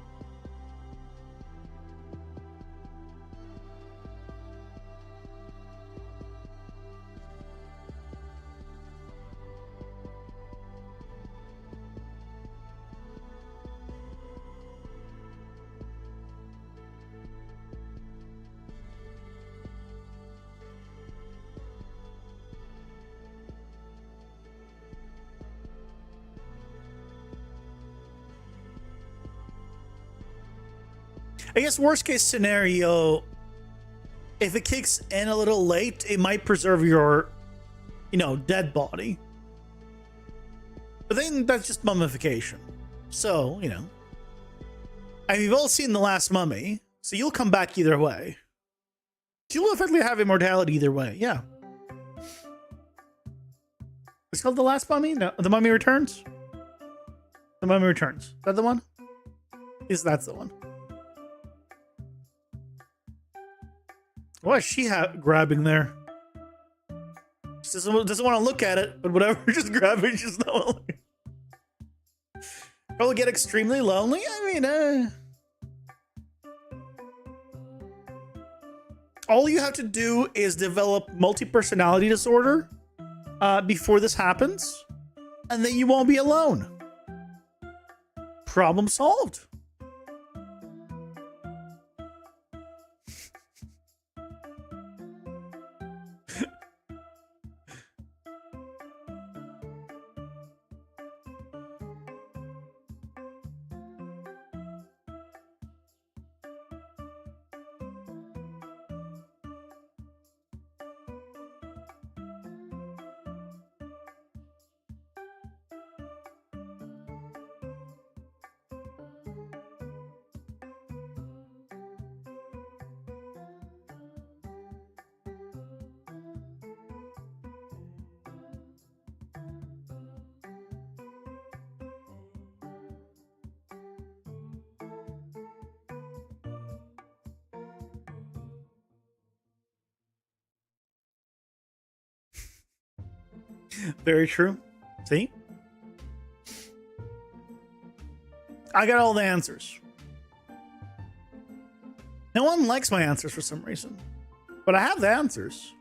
I guess worst case scenario, if it kicks in a little late, it might preserve your, you know, dead body. But then that's just mummification. So, you know. I mean, you've all seen The Last Mummy, so you'll come back either way. You'll effectively have immortality either way, yeah. It's called The Last Mummy? No, The Mummy Returns? The Mummy Returns. Is that the one? Yes, that's the one. What is she grabbing there? She doesn't want to look at it, but whatever, just grab it. She's not. Probably get extremely lonely. I mean, all you have to do is develop multi-personality disorder before this happens, and then you won't be alone. Problem solved. Very true. See? I got all the answers. No one likes my answers for some reason. But I have the answers.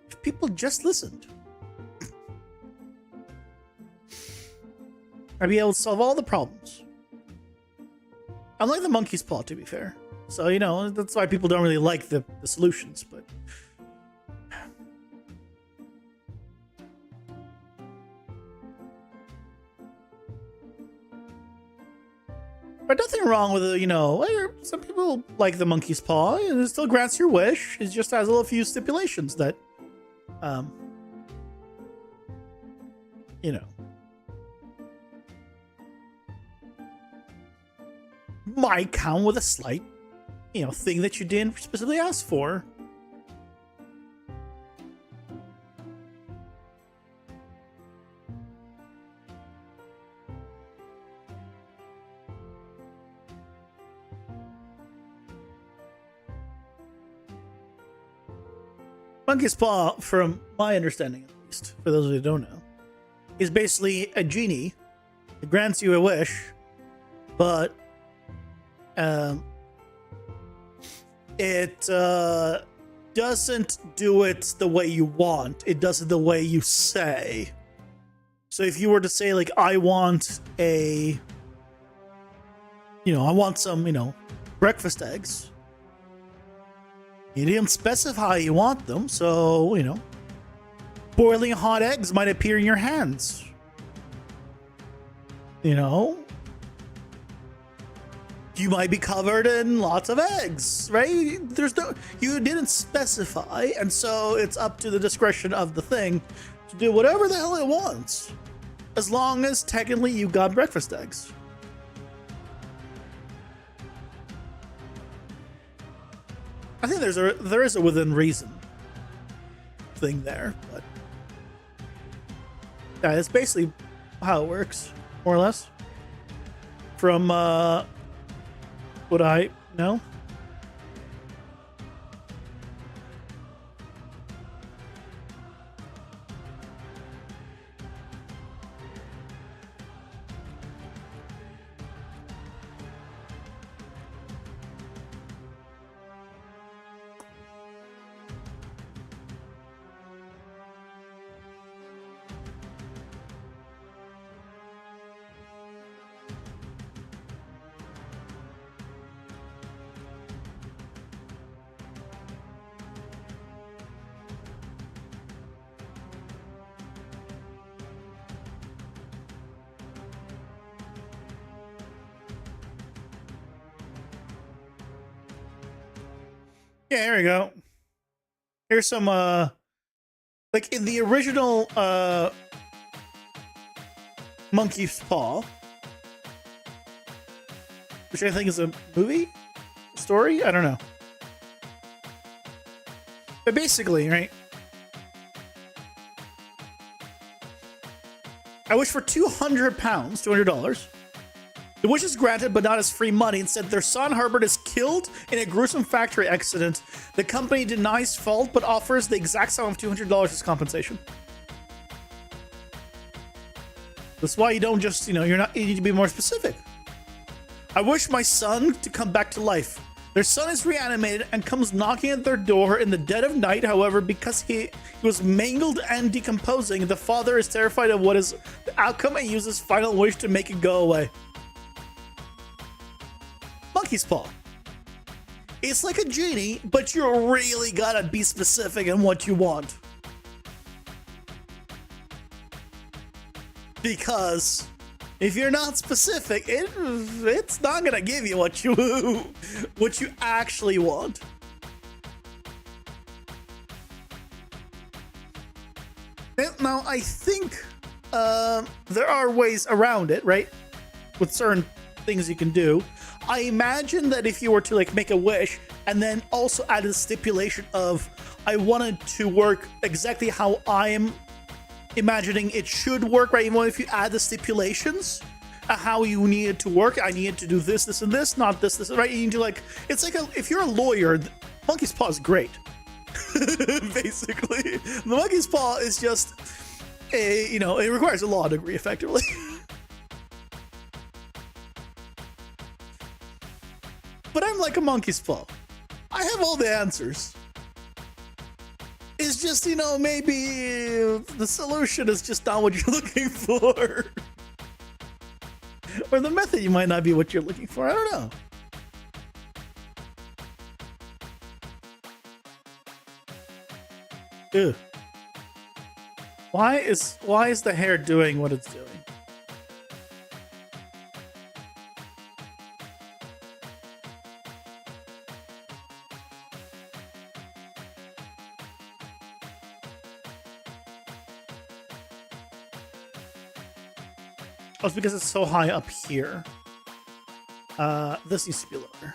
If people just listened, I'd be able to solve all the problems. Unlike the monkey's paw, to be fair. So, you know, that's why people don't really like the solutions, but... But nothing wrong with it, you know. Some people like the monkey's paw. It still grants your wish. It just has a little few stipulations that, you know, might count with a slight, you know, thing that you didn't specifically ask for. Monkey's paw, from my understanding at least, for those of you who don't know, is basically a genie that grants you a wish, but it doesn't do it the way you want. It does it the way you say. So if you were to say, like, I want a, you know, I want some, you know, breakfast eggs. You didn't specify you want them, so, you know, boiling hot eggs might appear in your hands. You know? You might be covered in lots of eggs, right? There's no, you didn't specify, and so it's up to the discretion of the thing to do whatever the hell it wants, as long as technically you got breakfast eggs. I think there is a within reason thing there, but yeah, that's basically how it works, more or less. From what I know. Yeah, here we go. Here's some like in the original Monkey's Paw, which I think is a movie story, I don't know. But basically, right? I wish for £200, $200. The wish is granted, but not as free money. Instead, their son Herbert is killed in a gruesome factory accident. The company denies fault, but offers the exact sum of $200 as compensation. That's why you don't just, you know, you need to be more specific. I wish my son to come back to life. Their son is reanimated and comes knocking at their door in the dead of night. However, because he was mangled and decomposing, the father is terrified of what is the outcome and uses final wish to make it go away. Monkey's Paw. It's like a genie, but you really gotta be specific in what you want. Because if you're not specific, it's not gonna give you what you actually want. Now, I think there are ways around it, right? With certain things you can do. I imagine that if you were to like make a wish and then also add a stipulation of I wanted to work exactly how I'm imagining it should work, right? Even if you add the stipulations how you need it to work, I needed to do this, this, and this, not this, this, right? You need to like, it's like if you're a lawyer, Monkey's Paw is great. Basically, the Monkey's Paw is just it requires a law degree effectively. But I'm like a monkey's paw. I have all the answers. It's just, maybe the solution is just not what you're looking for. Or the method you might not be what you're looking for. I don't know. Ew. Why is the hair doing what it's doing? Oh, it's because it's so high up here. This needs to be lower.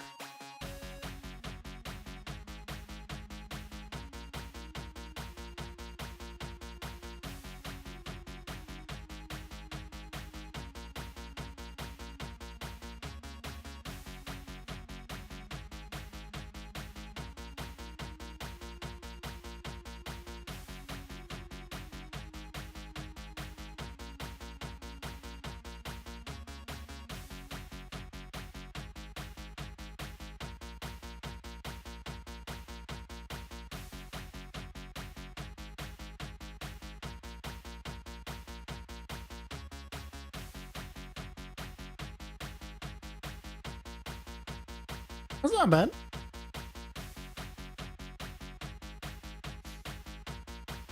That's not bad.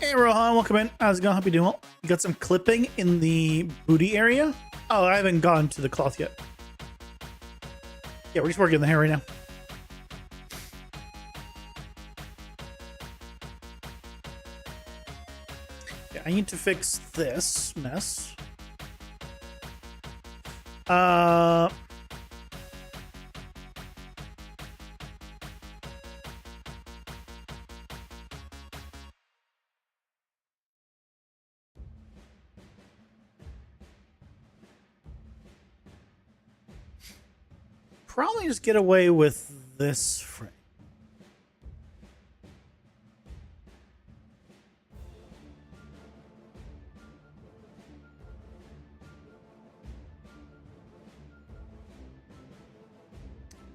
Hey Rohan, welcome in. How's it going? Hope you're doing well. You got some clipping in the booty area? Oh, I haven't gone to the cloth yet. Yeah, we're just working on the hair right now. Yeah, I need to fix this mess. Probably just get away with this frame.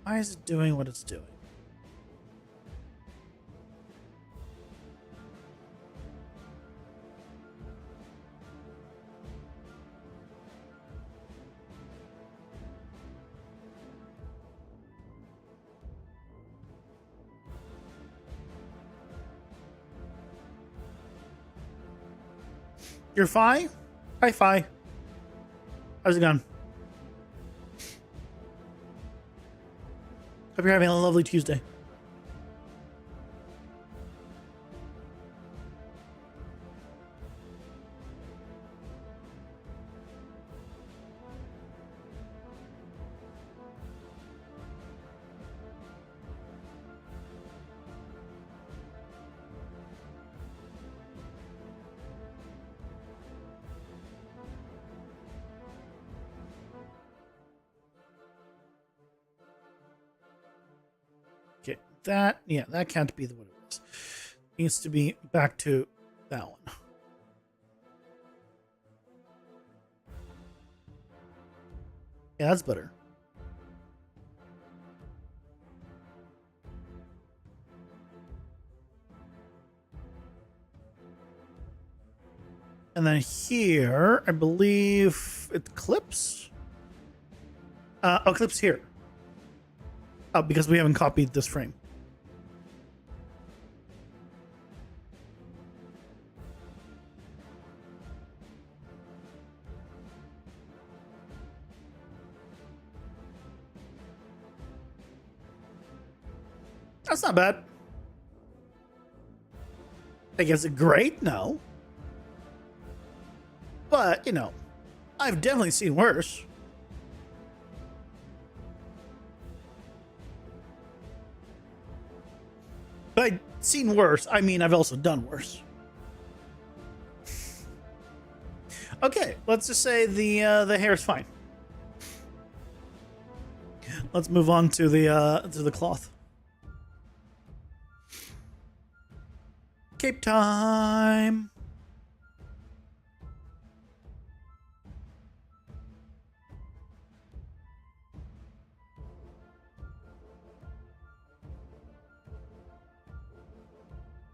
Why is it doing what it's doing? You're Fi? Hi, Fi. How's it going? Hope you're having a lovely Tuesday. Okay, that can't be what it was. It needs to be back to that one. Yeah, that's better. And then here, I believe it clips. Oh, clips here. Oh, because we haven't copied this frame. That's not bad. Like, is it great? No. But, I've definitely seen worse. By seen worse, I mean I've also done worse. Okay, let's just say the hair is fine. Let's move on to the cloth. Cape time.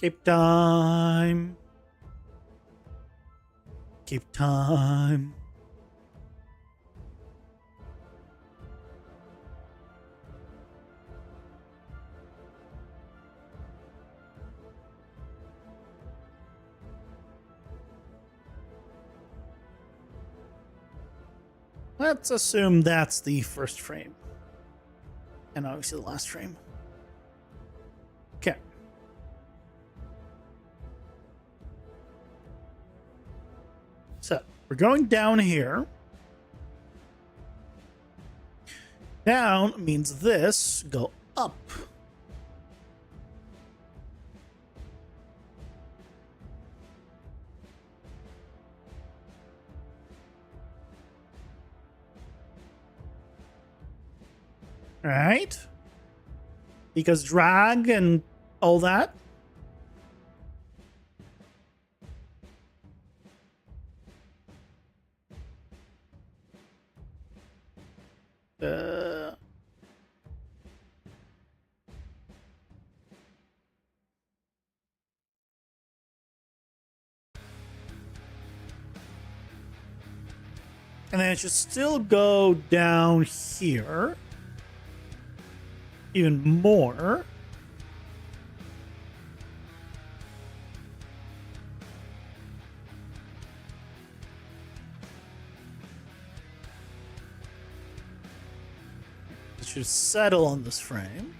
Keep time. Keep time. Let's assume that's the first frame. And obviously the last frame. Okay. So, we're going down here. Down means this. Go up. Right? Because drag and all that. And then it should still go down here. Even more. It should settle on this frame.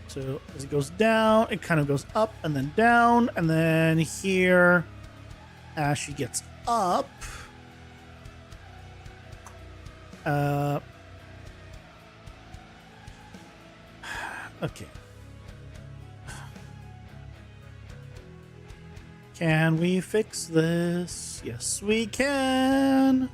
So as it goes down, it kind of goes up and then down, and then here, as she gets up, okay. Can we fix this? Yes, we can.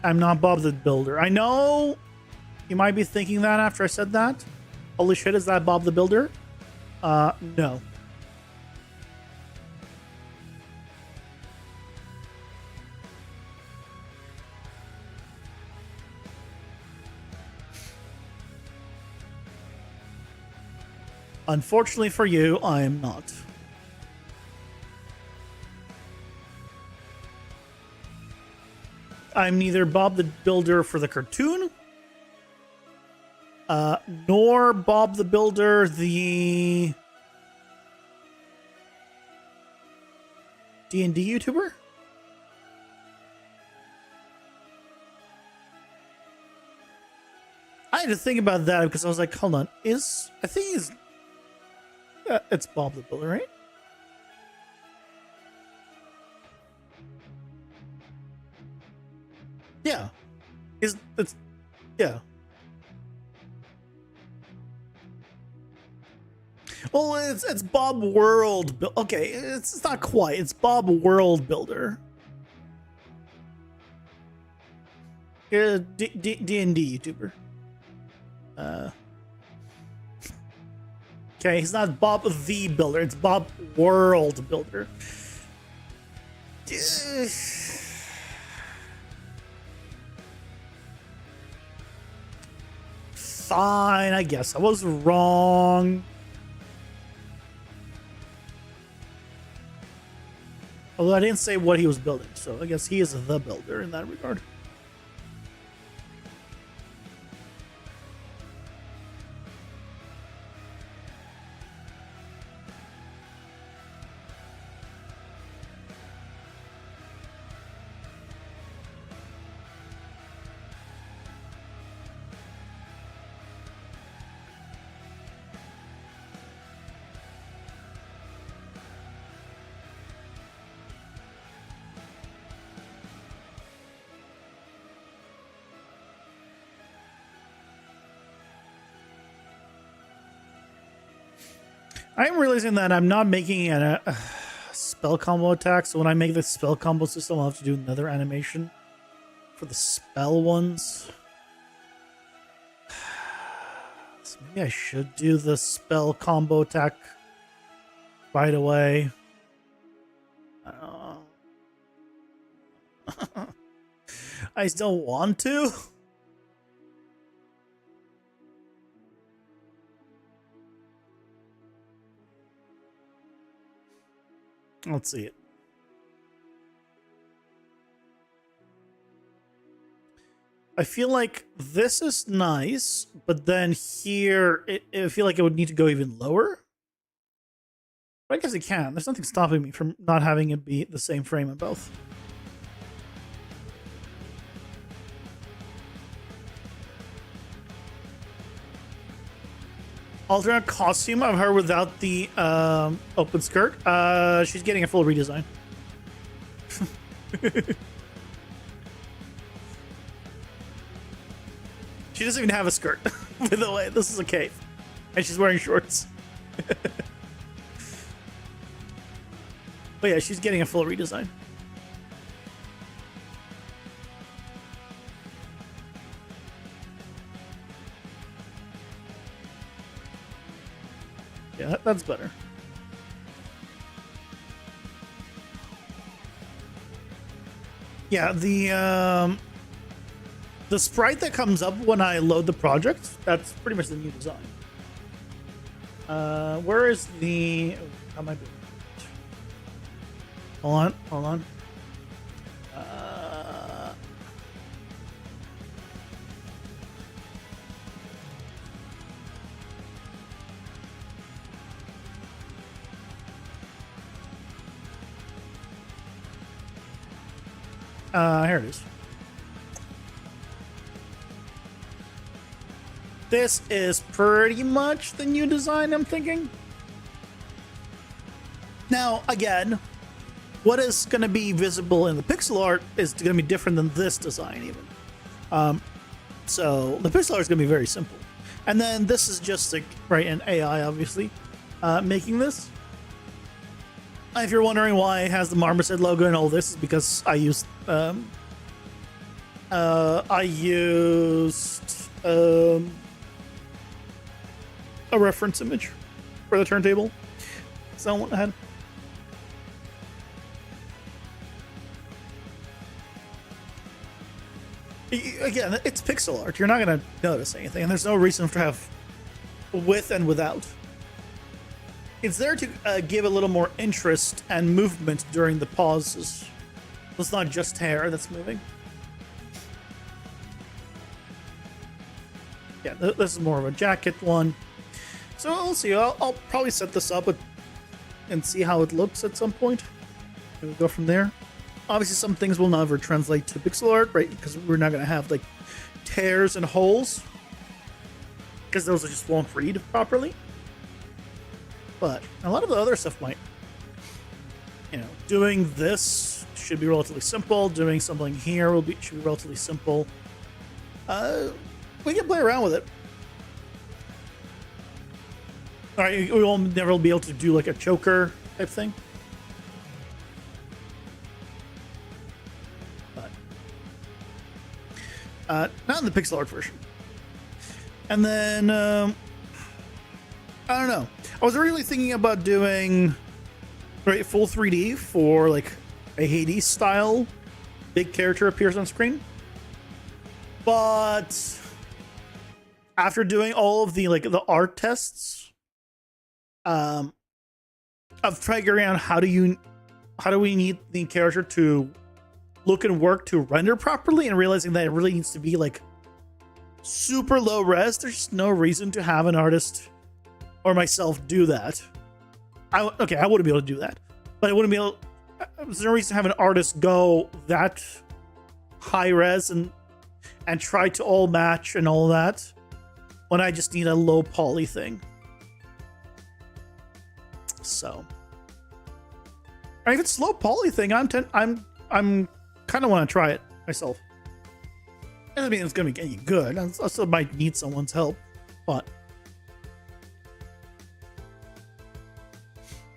I'm not Bob the Builder. I know you might be thinking that after I said that. Holy shit, is that Bob the Builder? No. Unfortunately for you, I am not. I'm neither Bob the Builder for the cartoon, nor Bob the Builder the D&D YouTuber. I had to think about that because I was like, hold on, I think it's Bob the Builder, right? Yeah. Yeah. Well, it's Bob World. Okay, it's not quite. It's Bob World Builder. D&D YouTuber. Okay, he's not Bob the Builder. It's Bob World Builder. Fine, I guess I was wrong. Although I didn't say what he was building, so I guess he is the builder in that regard. I'm realizing that I'm not making a spell combo attack, so when I make the spell combo system, I'll have to do another animation for the spell ones. So maybe I should do the spell combo attack right away. I still want to. Let's see it. I feel like this is nice, but then here, I feel like it would need to go even lower. But I guess it can. There's nothing stopping me from not having it be the same frame in both. Alternate costume of her without the open skirt. She's getting a full redesign. She doesn't even have a skirt. By the way, this is a cape. And she's wearing shorts. But yeah, she's getting a full redesign. Yeah, that's better. Yeah, the sprite that comes up when I load the project, that's pretty much the new design. Where is the... Oh, how am I doing? Hold on. Here it is. This is pretty much the new design, I'm thinking. Now, again, what is going to be visible in the pixel art is going to be different than this design, even. So the pixel art is going to be very simple. And then this is just like, right, an AI, obviously, making this. If you're wondering why it has the Marmoset logo and all this, is because I used a reference image for the turntable. So I went ahead. Again, it's pixel art. You're not going to notice anything, and there's no reason to have with and without. It's there to give a little more interest and movement during the pauses. It's not just hair that's moving. Yeah, this is more of a jacket one. So we'll see. I'll probably set this up and see how it looks at some point. And we'll go from there. Obviously, some things will never translate to pixel art, right? Because we're not going to have like tears and holes. Because those just won't read properly. But a lot of the other stuff might. You know, doing this should be relatively simple. Doing something here should be relatively simple. We can play around with it. All right, we will never be able to do like a choker type thing. But not in the pixel art version. And then I don't know. I was really thinking about doing full 3D for like a Hades style big character appears on screen. But after doing all of the the art tests, of figuring out how do we need the character to look and work to render properly, and realizing that it really needs to be like super low res, there's just no reason to have an artist or myself do that. I wouldn't be able to do that, but I wouldn't be able. There's no reason to have an artist go that high res and try to all match and all that when I just need a low poly thing. So, if it's low poly thing, I'm kind of want to try it myself. It doesn't mean it's gonna be any good. I still might need someone's help, but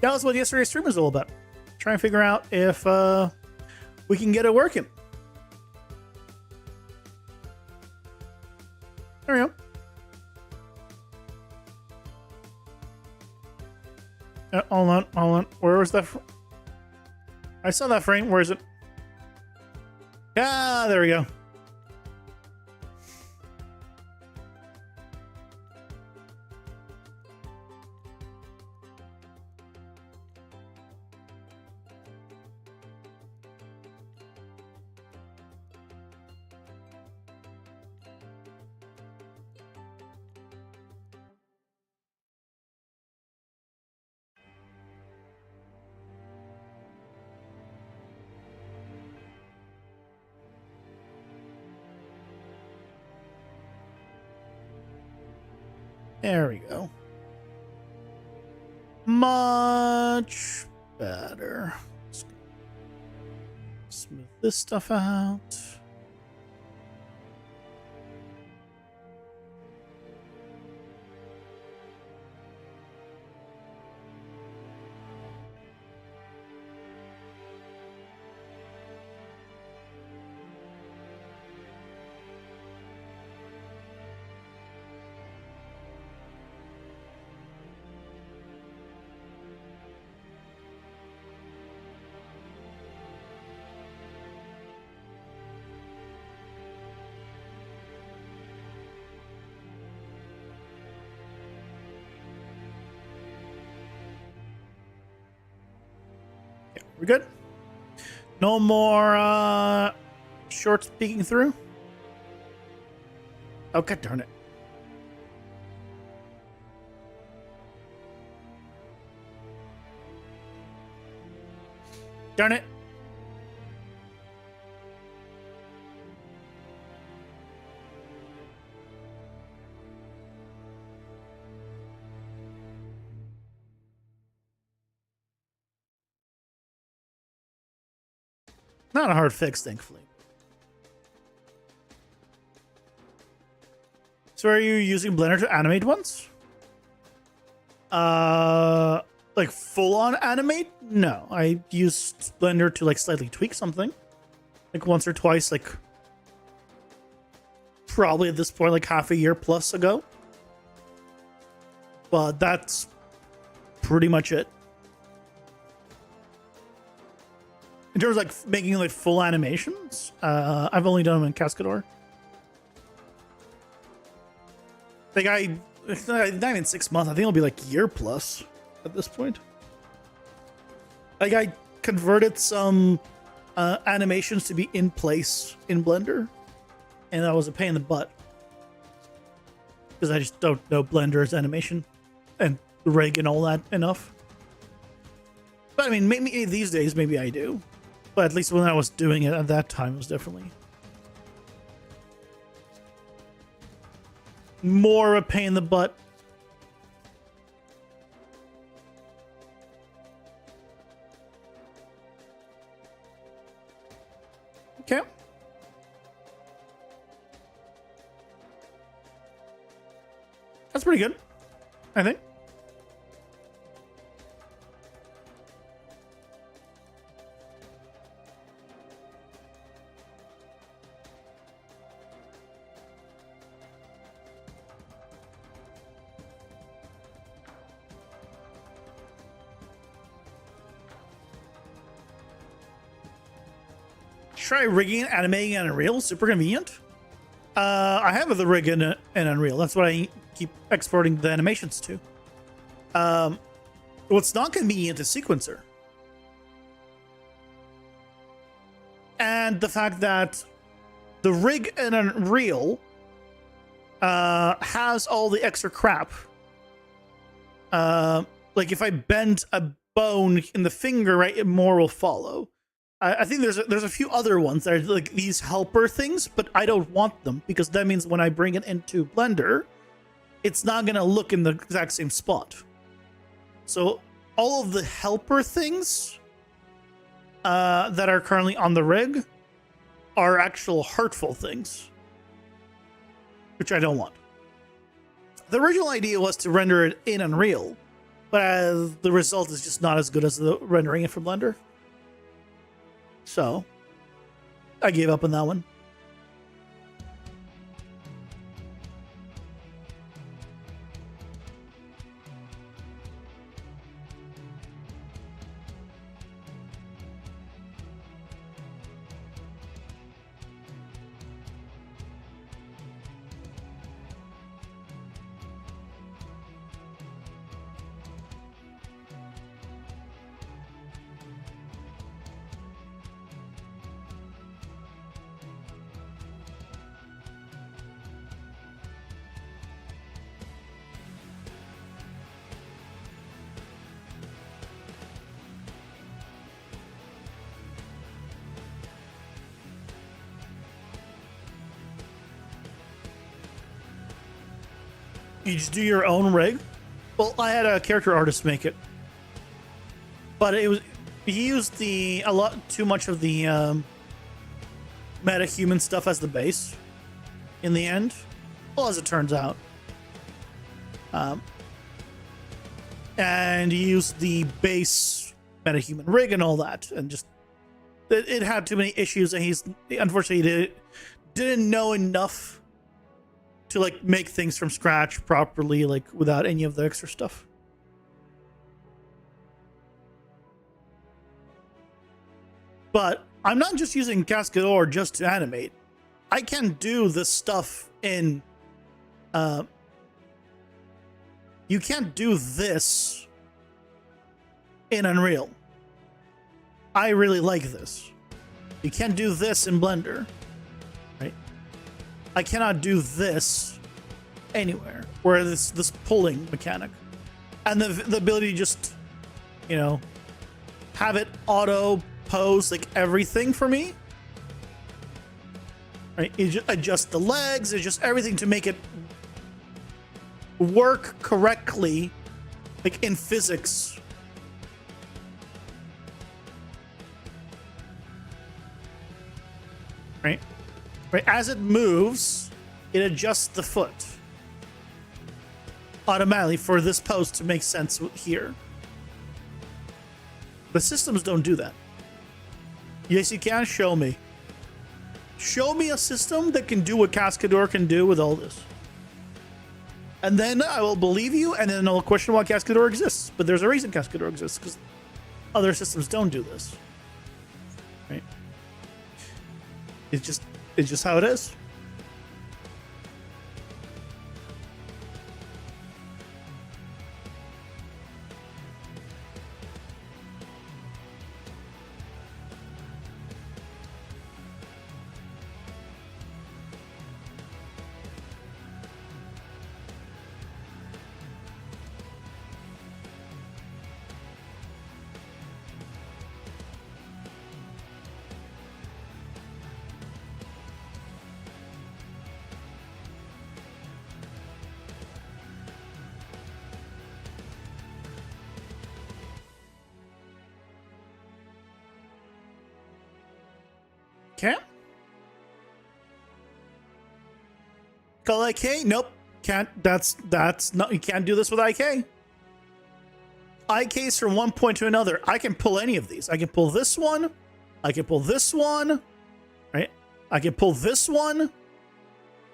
that was what yesterday's stream was all about. Try and figure out if we can get it working. Hold on, hold on. Where was that? I saw that frame. Where is it? Ah, there we go. There we go. Much better. Smooth this stuff out. We're good. No more shorts peeking through. Oh, god darn it. Darn it. Not a hard fix, thankfully. So are you using Blender to animate ones? Like full on animate? No, I used Blender to like slightly tweak something. Like once or twice, like probably at this point, like half a year plus ago. But that's pretty much it. In terms of like making like full animations, I've only done them in Cascador. Like not even 6 months. I think it'll be like year plus at this point. Like I converted some animations to be in place in Blender, and that was a pain in the butt because I just don't know Blender's animation and rig and all that enough. But I mean, maybe these days, maybe I do. But at least when I was doing it at that time, it was definitely more of a pain in the butt. Okay. That's pretty good, I think. Try rigging and animating in Unreal. Super convenient. I have the rig in Unreal. That's what I keep exporting the animations to. What's not convenient is Sequencer. And the fact that the rig in Unreal has all the extra crap. Like if I bend a bone in the finger, right, more will follow. I think there's a few other ones that are like these helper things, but I don't want them because that means when I bring it into Blender, it's not going to look in the exact same spot. So all of the helper things that are currently on the rig are actual hurtful things, which I don't want. The original idea was to render it in Unreal, but the result is just not as good as the rendering it from Blender. So, I gave up on that one. You just do your own rig. Well, I had a character artist make it, but he used a lot too much of the meta-human stuff as the base in the end. Well, as it turns out. And he used the base meta-human rig and all that, and just it had too many issues, and unfortunately didn't know enough to like make things from scratch properly, like without any of the extra stuff. But I'm not just using Cascador just to animate. I can do this stuff in you can't do this in Unreal. I really like this. You can't do this in Blender, right? I cannot do this anywhere where this pulling mechanic and the ability to just, you know, have it auto pose like everything for me, right? You just adjust the legs, adjust everything to make it work correctly, like in physics. Right? As it moves, it adjusts the foot automatically for this pose to make sense here. The systems don't do that. Yes, you can. Show me. Show me a system that can do what Cascador can do with all this. And then I will believe you, and then I'll question why Cascador exists. But there's a reason Cascador exists, because other systems don't do this. Right? It's just how it is. Okay. Call IK? Nope. Can't. That's not. You can't do this with IK. IK's from one point to another. I can pull any of these. I can pull this one. I can pull this one. Right? I can pull this one.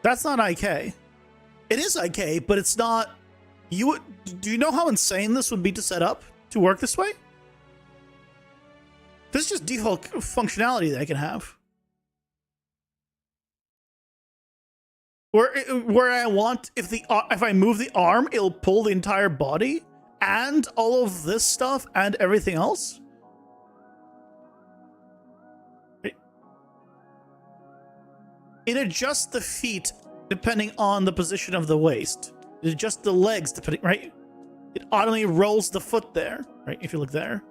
That's not IK. It is IK, but it's not. Do you know how insane this would be to set up to work this way? This is just default functionality that I can have. Where I want, if I move the arm, it'll pull the entire body and all of this stuff and everything else. It adjusts the feet depending on the position of the waist. It adjusts the legs depending, right? It automatically rolls the foot there, right? If you look there.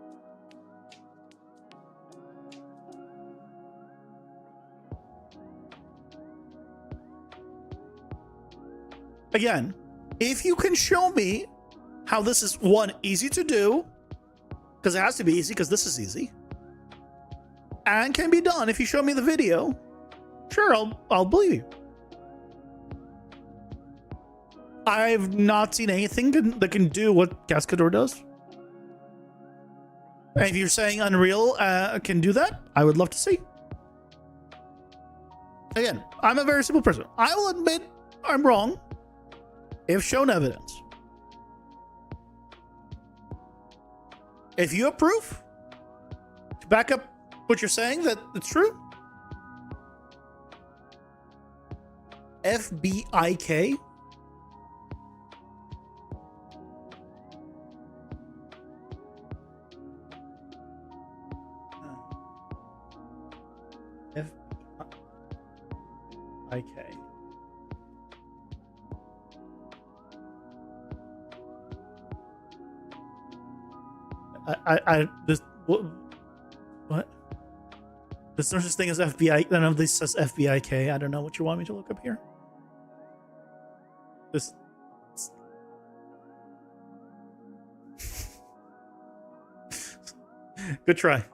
Again, if you can show me how this is, one, easy to do, because it has to be easy, because this is easy, and can be done if you show me the video, sure, I'll believe you. I've not seen anything that can do what Cascador does. And if you're saying Unreal can do that, I would love to see. Again, I'm a very simple person. I will admit I'm wrong if shown evidence. If you have proof to back up what you're saying that it's true, FBIK. FBIK. This what? There's no such thing as FBI. None of this says FBIK. I don't know what you want me to look up here. This Good try.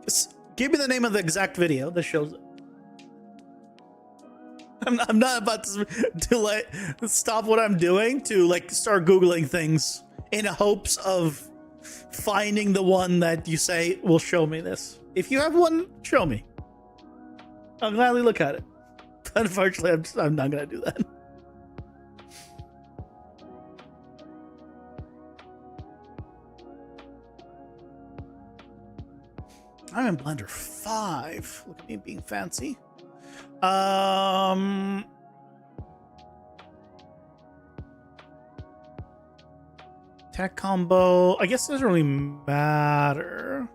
Just give me the name of the exact video that shows it. I'm not about to like stop what I'm doing to like start Googling things in hopes of finding the one that you say will show me this. If you have one, show me. I'll gladly look at it. But unfortunately, I'm not gonna do that. I'm in Blender 5. Look at me being fancy. Tech combo. I guess it doesn't really matter.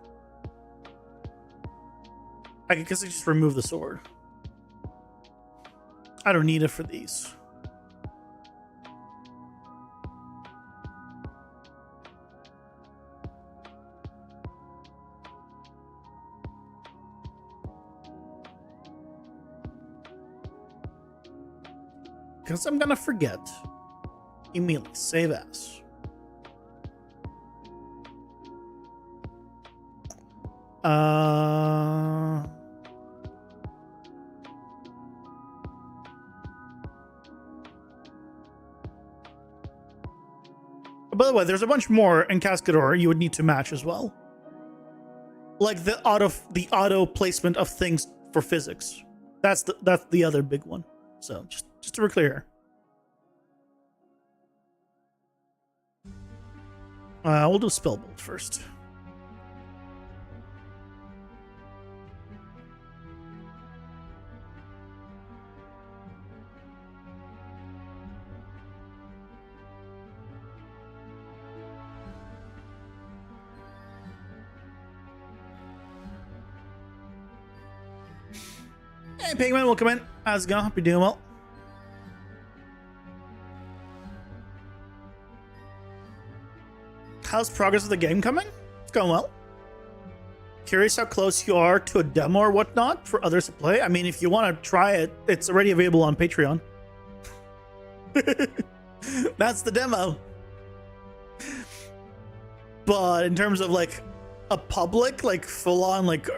I guess I just remove the sword. I don't need it for these. Because I'm gonna forget. Immediately save as. By the way, there's a bunch more in Cascador you would need to match as well. Like the auto placement of things for physics. That's the other big one. So just to be clear. We'll do Spellbolt first. Hey, Pigman, welcome in. How's it going? Hope you're doing well. How's progress of the game coming? It's going well. Curious how close you are to a demo or whatnot for others to play. I mean, if you want to try it, it's already available on Patreon. That's the demo. But in terms of like a public, like full on like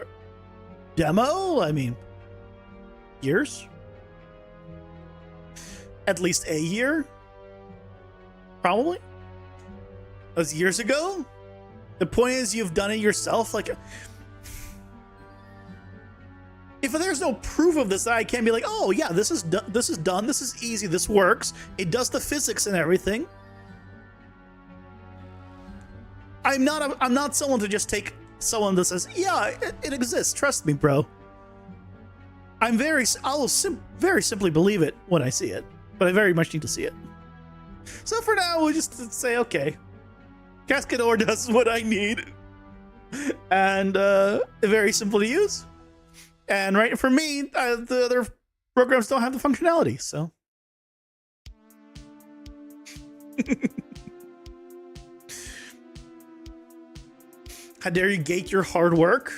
demo, I mean, years? At least a year? Probably? That was years ago? The point is you've done it yourself. Like, if there's no proof of this, I can't be like, oh yeah, this is done, this is easy, this works, it does the physics and everything. I'm not someone to just take someone that says, yeah, it exists, trust me, bro. I will very simply believe it when I see it, but I very much need to see it. So for now, we'll just say, okay, Cascador does what I need, and very simple to use. And right for me, the other programs don't have the functionality, so. How dare you gate your hard work?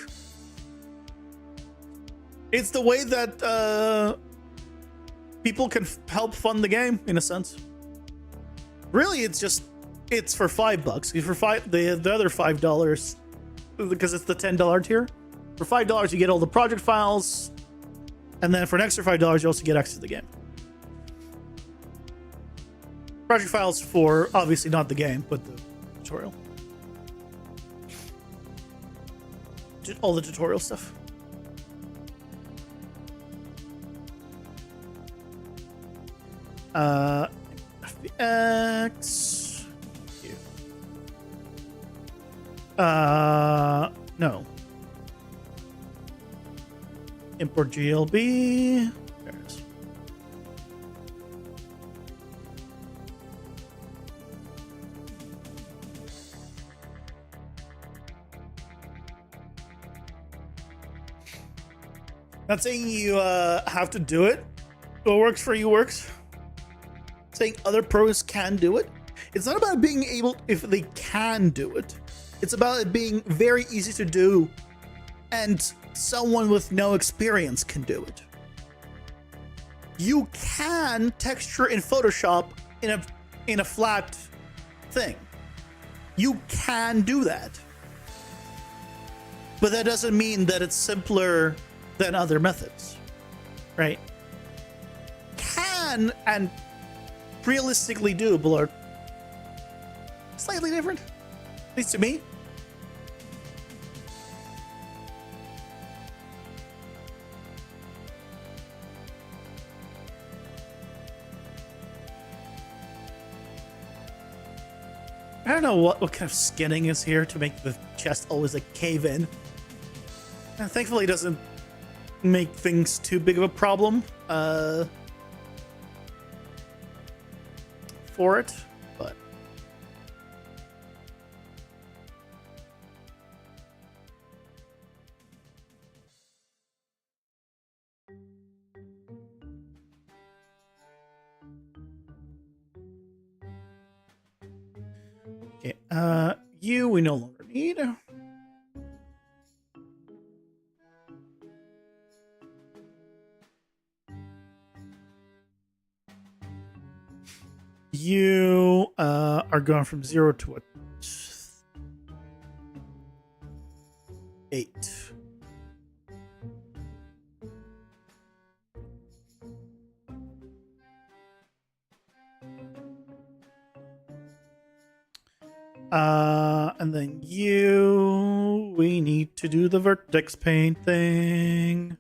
It's the way that people can help fund the game, in a sense. Really, it's for $5. For the other $5, because it's the $10 tier. For $5, you get all the project files, and then for an extra $5, you also get access to the game. Project files for obviously not the game, but the tutorial. All the tutorial stuff. FBX. No. Import GLB. There it is. Not saying you have to do it. What works for you works. Saying other pros can do it. It's not about being able if they can do it. It's about it being very easy to do, and someone with no experience can do it. You can texture in Photoshop in a in a flat thing. You can do that. But that doesn't mean that it's simpler than other methods, right? Can and realistically doable are slightly different, at least to me. I don't know what kind of skinning is here to make the chest always like cave in. And thankfully it doesn't make things too big of a problem for it, but okay, you we no longer need. You are going from 0 to a 8. And then we need to do the vertex paint thing.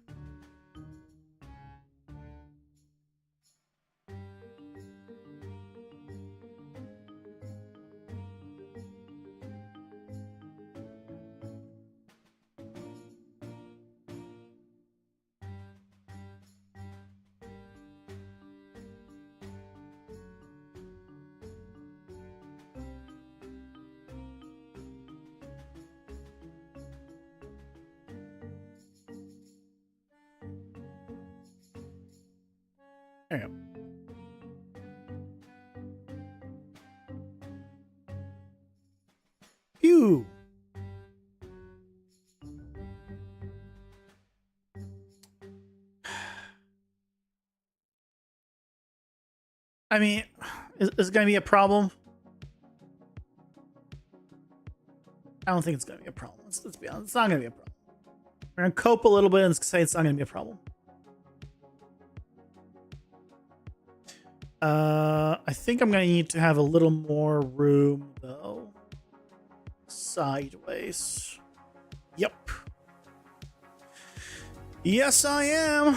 There you go. Phew. I mean, is it going to be a problem? I don't think it's going to be a problem. Let's be honest. It's not going to be a problem. We're going to cope a little bit and say it's not going to be a problem. I think I'm going to need to have a little more room, though. Sideways. Yep. Yes, I am.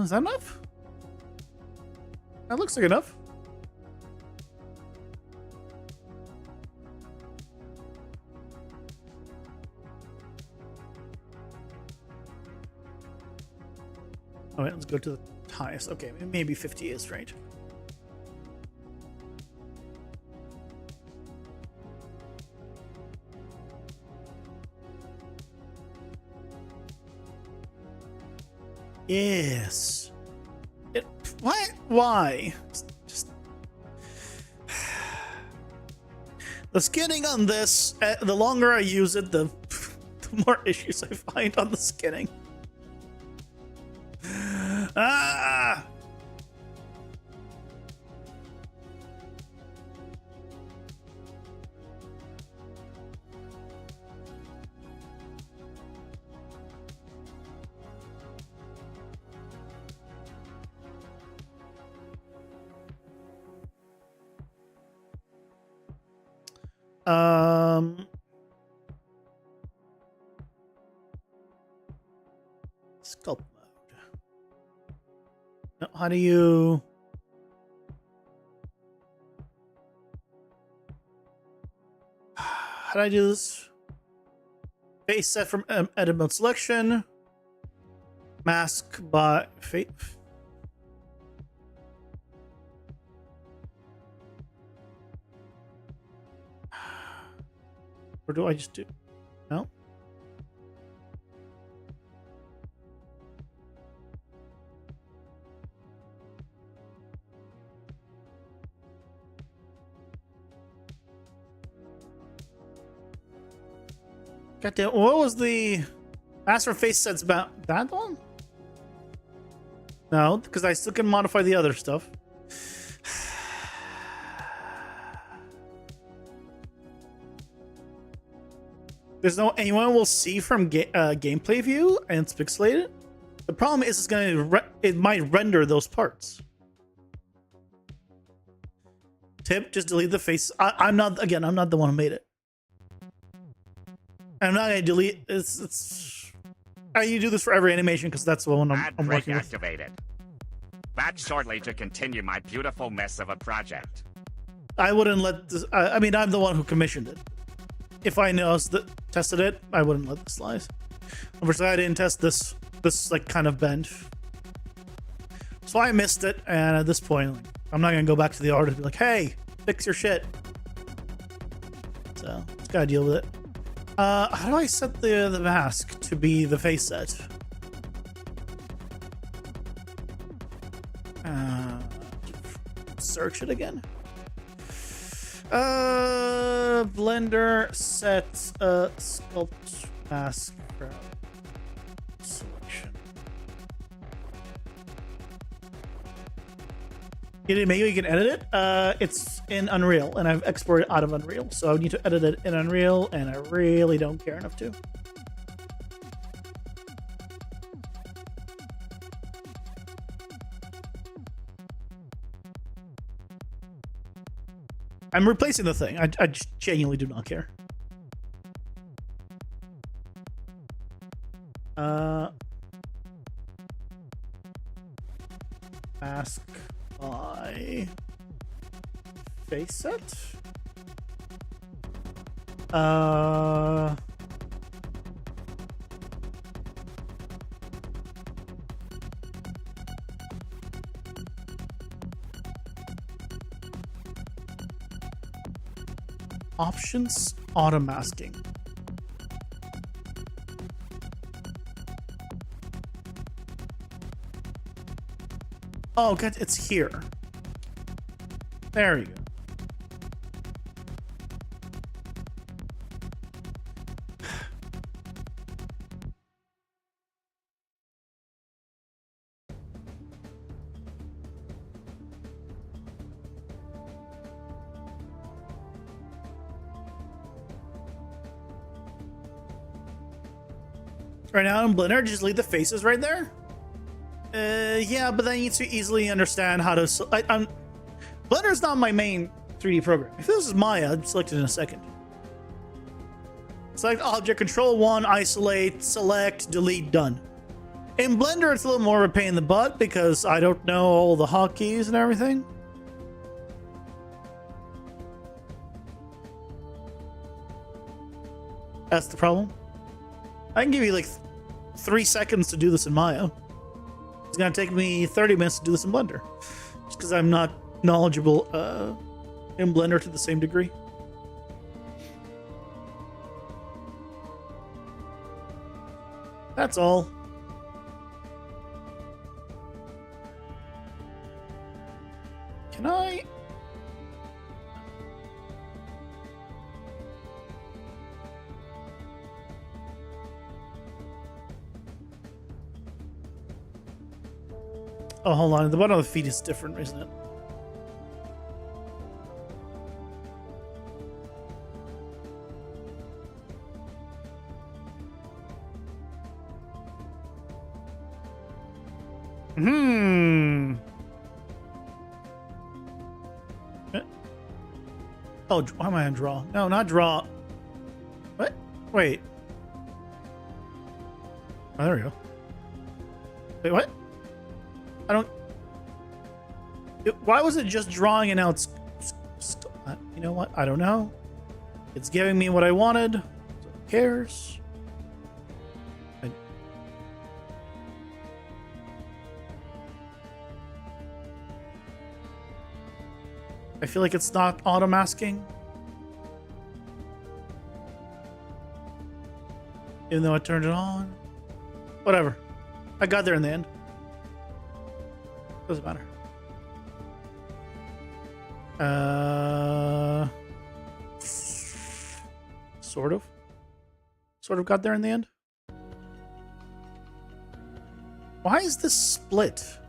Is that enough? That looks like enough. All right, let's go to the highest. Okay, maybe 50 is right. Yes. What? Why? Just the skinning on this. The longer I use it, the more issues I find on the skinning. Ah! Sculpt mode. Now, how do you... How do I do this? Face set from edit mode selection. Mask by fate. Or do I just do? No. Goddamn, what was the master face sets about that one? No, because I still can modify the other stuff. There's no anyone will see from gameplay view, and it's pixelated. The problem is it's gonna it might render those parts. Tip: just delete the face. I'm not the one who made it. I'm not gonna delete. It's. You do this for every animation because that's the one I'm working with. Activated. Back shortly to continue my beautiful mess of a project. I wouldn't let this. I mean, I'm the one who commissioned it. If I tested it, I wouldn't let this slide. Unfortunately, I didn't test this like kind of bend, so I missed it. And at this point, like, I'm not gonna go back to the artist and be like, "Hey, fix your shit." So just gotta deal with it. How do I set the mask to be the face set? Search it again. Blender set sculpt mask selection. Maybe we can edit it. It's in Unreal, and I've exported out of Unreal, so I need to edit it in Unreal, and I really don't care enough to. I'm replacing the thing. I genuinely do not care. Mask by face set. Options, auto masking. Oh, God, it's here. There you go. Right now in Blender, just leave the faces right there. Yeah, but that needs to easily understand how to. Blender's not my main 3D program. If this is Maya, I'd select it in a second. Select object, control 1, isolate, select, delete, done. In Blender, it's a little more of a pain in the butt because I don't know all the hotkeys and everything. That's the problem. I can give you like 3 seconds to do this in Maya. It's gonna take me 30 minutes to do this in Blender, just because I'm not knowledgeable in Blender to the same degree. That's all. Can I? Oh, hold on. The bottom of the feet is different, isn't it? Oh, why am I on draw? No, not draw. What? Wait. Oh, there we go. Wait, what? I don't. Why was it just drawing and now it's. You know what? I don't know. It's giving me what I wanted. So who cares? I feel like it's not auto masking. Even though I turned it on. Whatever. I got there in the end. Doesn't matter. Sort of. Sort of got there in the end. Why is this split?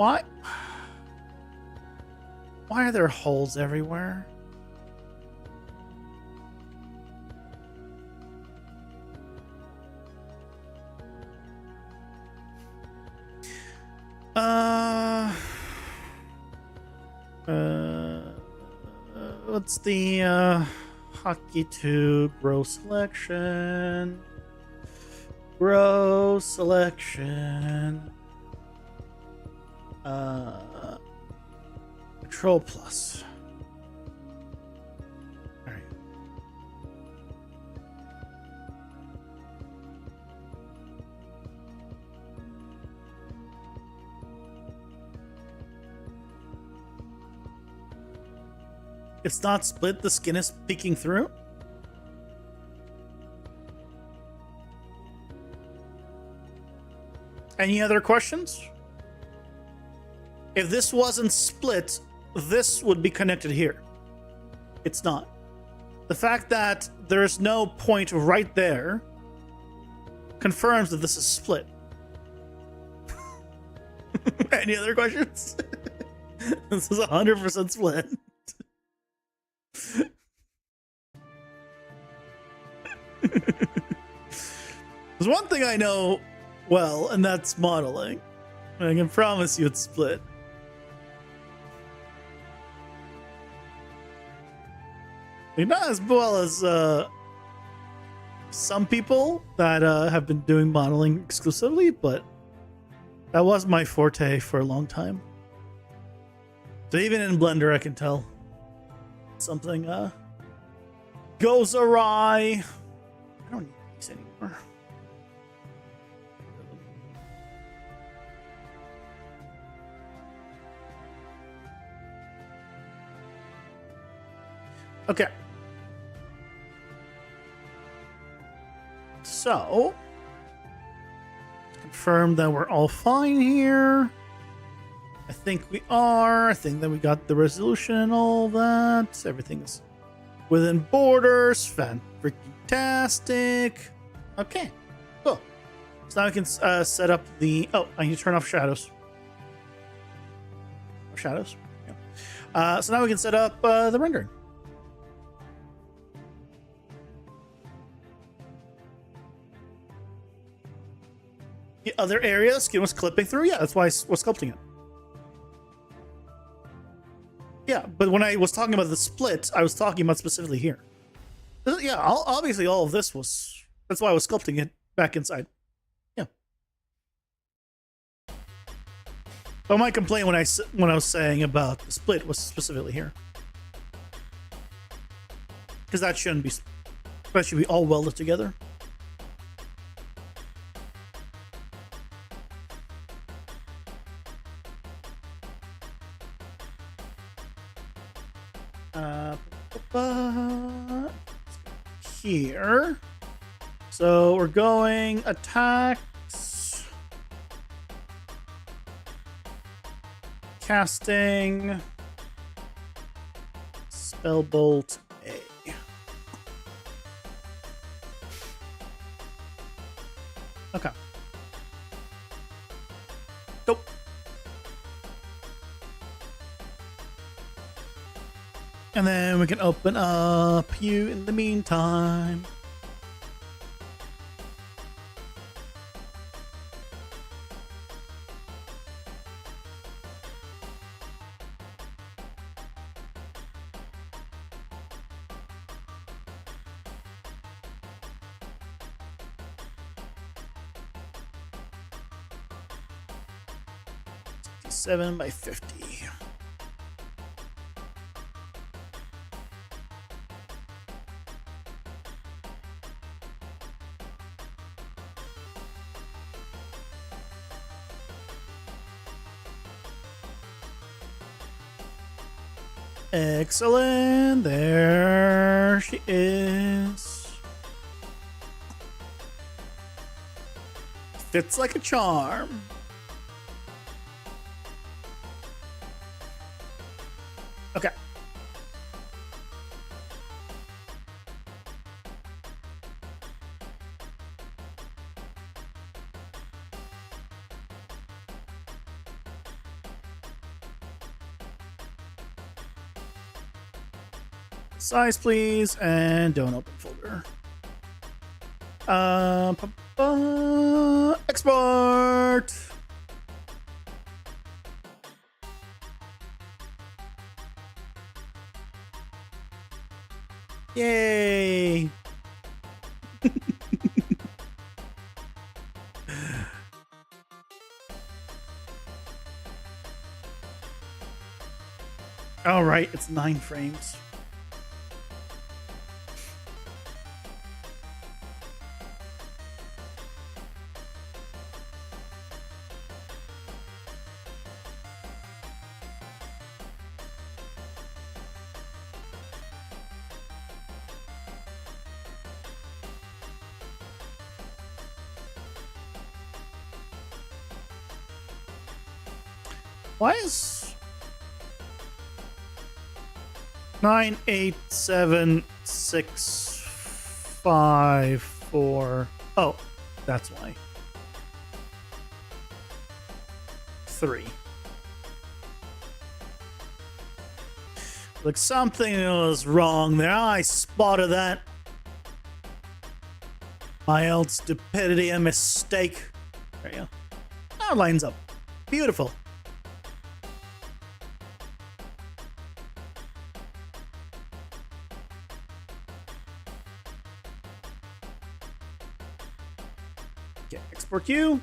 Why? Why are there holes everywhere? What's the hotkey to grow selection? Grow selection. Control plus. All right. It's not split, the skin is peeking through? Any other questions? If this wasn't split, this would be connected here. It's not. The fact that there's no point right there confirms that this is split. Any other questions? This is 100% split. There's one thing I know well, and that's modeling. I can promise you it's split. Not as well as some people that have been doing modeling exclusively, but that was my forte for a long time. So even in Blender, I can tell something goes awry. I don't need these anymore. Okay. So, confirm that we're all fine here. I think we are. I think that we got the resolution and all that. Everything's within borders. Fan-freaking-tastic. Okay, cool. So now I can set up the... Oh, I need to turn off shadows. Shadows. Yeah. So now we can set up the rendering. The other area, skin was clipping through. Yeah, that's why I was sculpting it. Yeah, but when I was talking about the split, I was talking about specifically here. Yeah, obviously all of this was... That's why I was sculpting it back inside. Yeah. But my complaint when I was saying about the split was specifically here. Because that shouldn't be... That should be all welded together. Here. So we're going attacks, casting, spellbolt A. Okay. Nope. And then we can open up you in the meantime. $7 by $50. Excellent. There she is. Fits like a charm. Okay. Size, please, and don't open folder. Export. Yay. All right, it's 9 frames. Why is 98765 Oh, that's why. 3. Like something was wrong there. I spotted that. My old stupidity and mistake. There you go. Now it lines up. Beautiful. Okay, export you.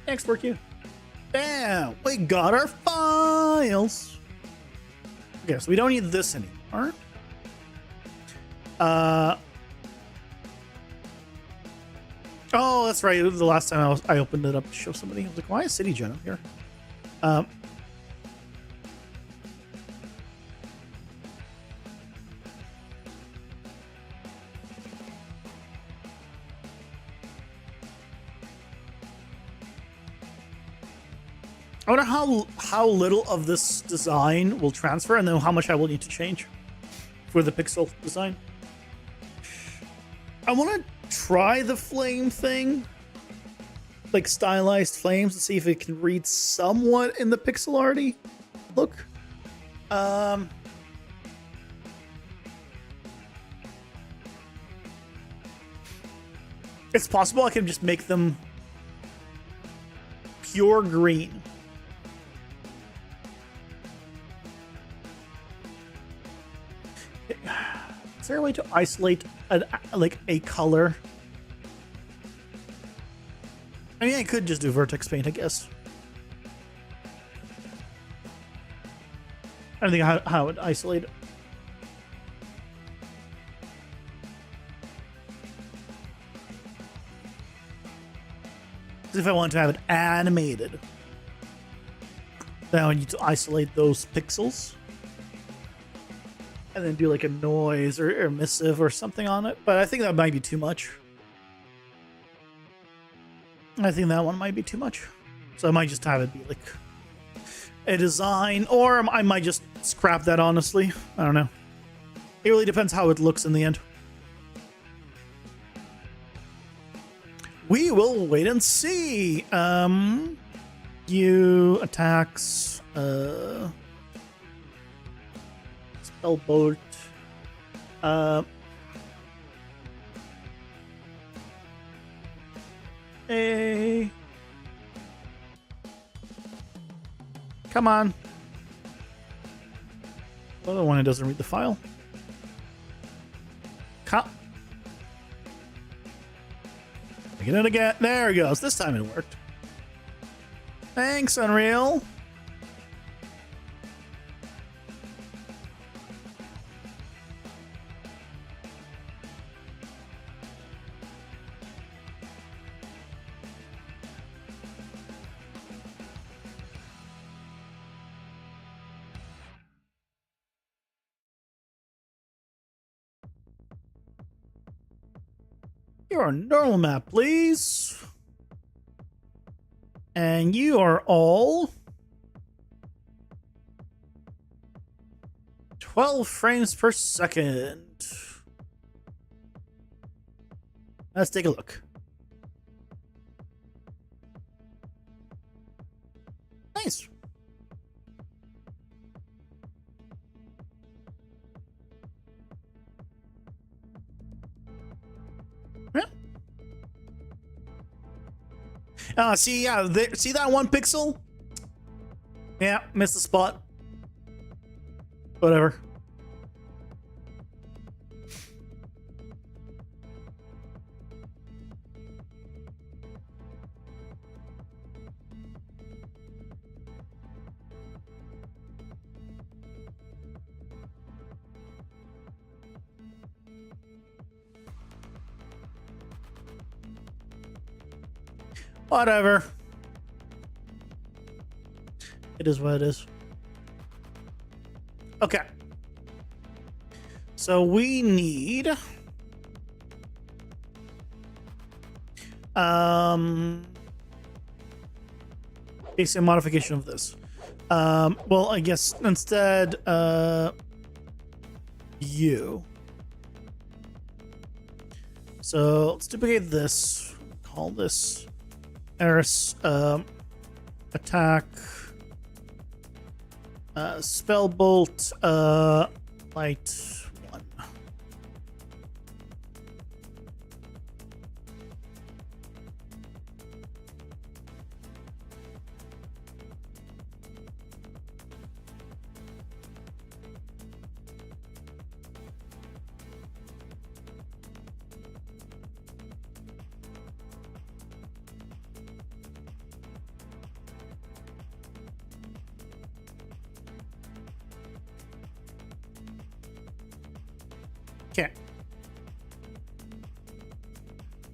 Export you. Bam! We got our files. Okay, so we don't need this anymore. Oh, that's right. The last time I opened it up to show somebody, I was like, "Why is City Gen up here?" I wonder how little of this design will transfer, and then how much I will need to change for the pixel design. I want to try the flame thing, like stylized flames, to see if it can read somewhat in the pixel arty look. It's possible I can just make them pure green. Is there a way to isolate a color? I mean, I could just do vertex paint, I guess. I don't think how it would isolate it. If I want to have it animated, then I would need to isolate those pixels. And then do like a noise or emissive or something on it. But I think that might be too much. I think that one might be too much. So I might just have it be like a design, or I might just scrap that, honestly. I don't know. It really depends how it looks in the end. We will wait and see. You attacks, Spellbolt. Hey. Come on. Another one that doesn't read the file. Come. Get it again. There it goes. This time it worked. Thanks, Unreal. Your normal map, please. And you are all 12 frames per second. Let's take a look. Nice. Yeah. See, yeah, see that 1 pixel? Yeah, missed the spot. Whatever. Whatever. It is what it is. Okay. So we need basic modification of this. Well, I guess instead you. So let's duplicate this. Call this Eris attack spell bolt light 1. Okay.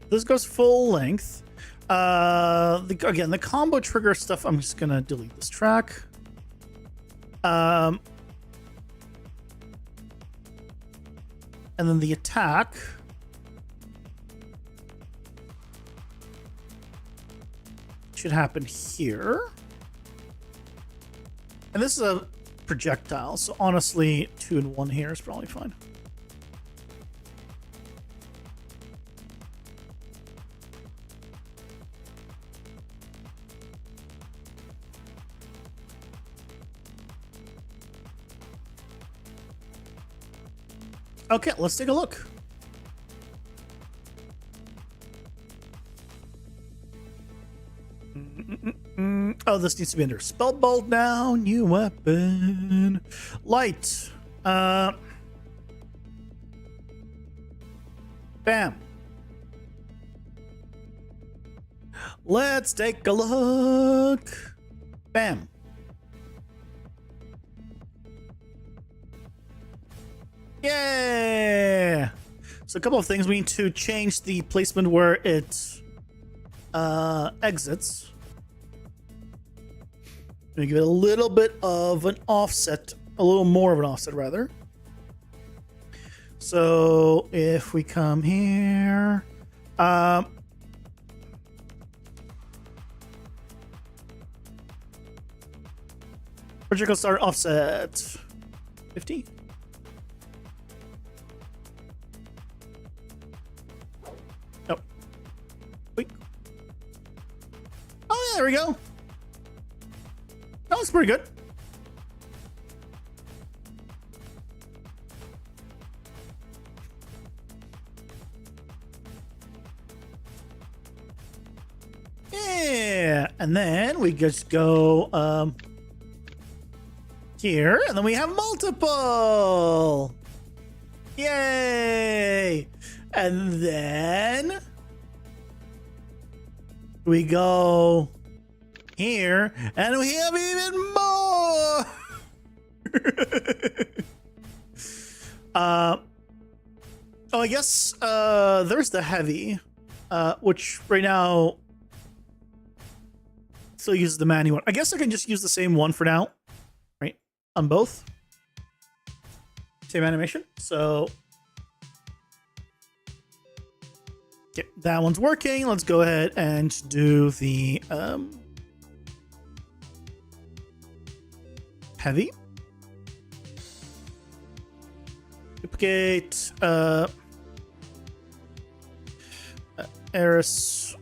This goes full length. Again, the combo trigger stuff, I'm just gonna delete this track. And then the attack. Should happen here. And this is a projectile, so honestly, 2 and 1 here is probably fine. Okay, let's take a look. Oh, this needs to be under spell bolt now. New weapon. Light. Bam. Let's take a look. Bam. Yeah. So a couple of things. We need to change the placement where it exits. We give it a little bit of an offset, a little more of an offset rather. So if we come here, project start offset 50. Oh, wait. Oh yeah, there we go. That looks pretty good. Yeah, and then we just go here, and then we have multiple. Yay! And then we go here, and we have even more. Oh, I guess there's the heavy, which right now still uses the manual one. I guess I can just use the same one for now, right? On both. Same animation. So okay, that one's working. Let's go ahead and do the heavy. Duplicate Eris.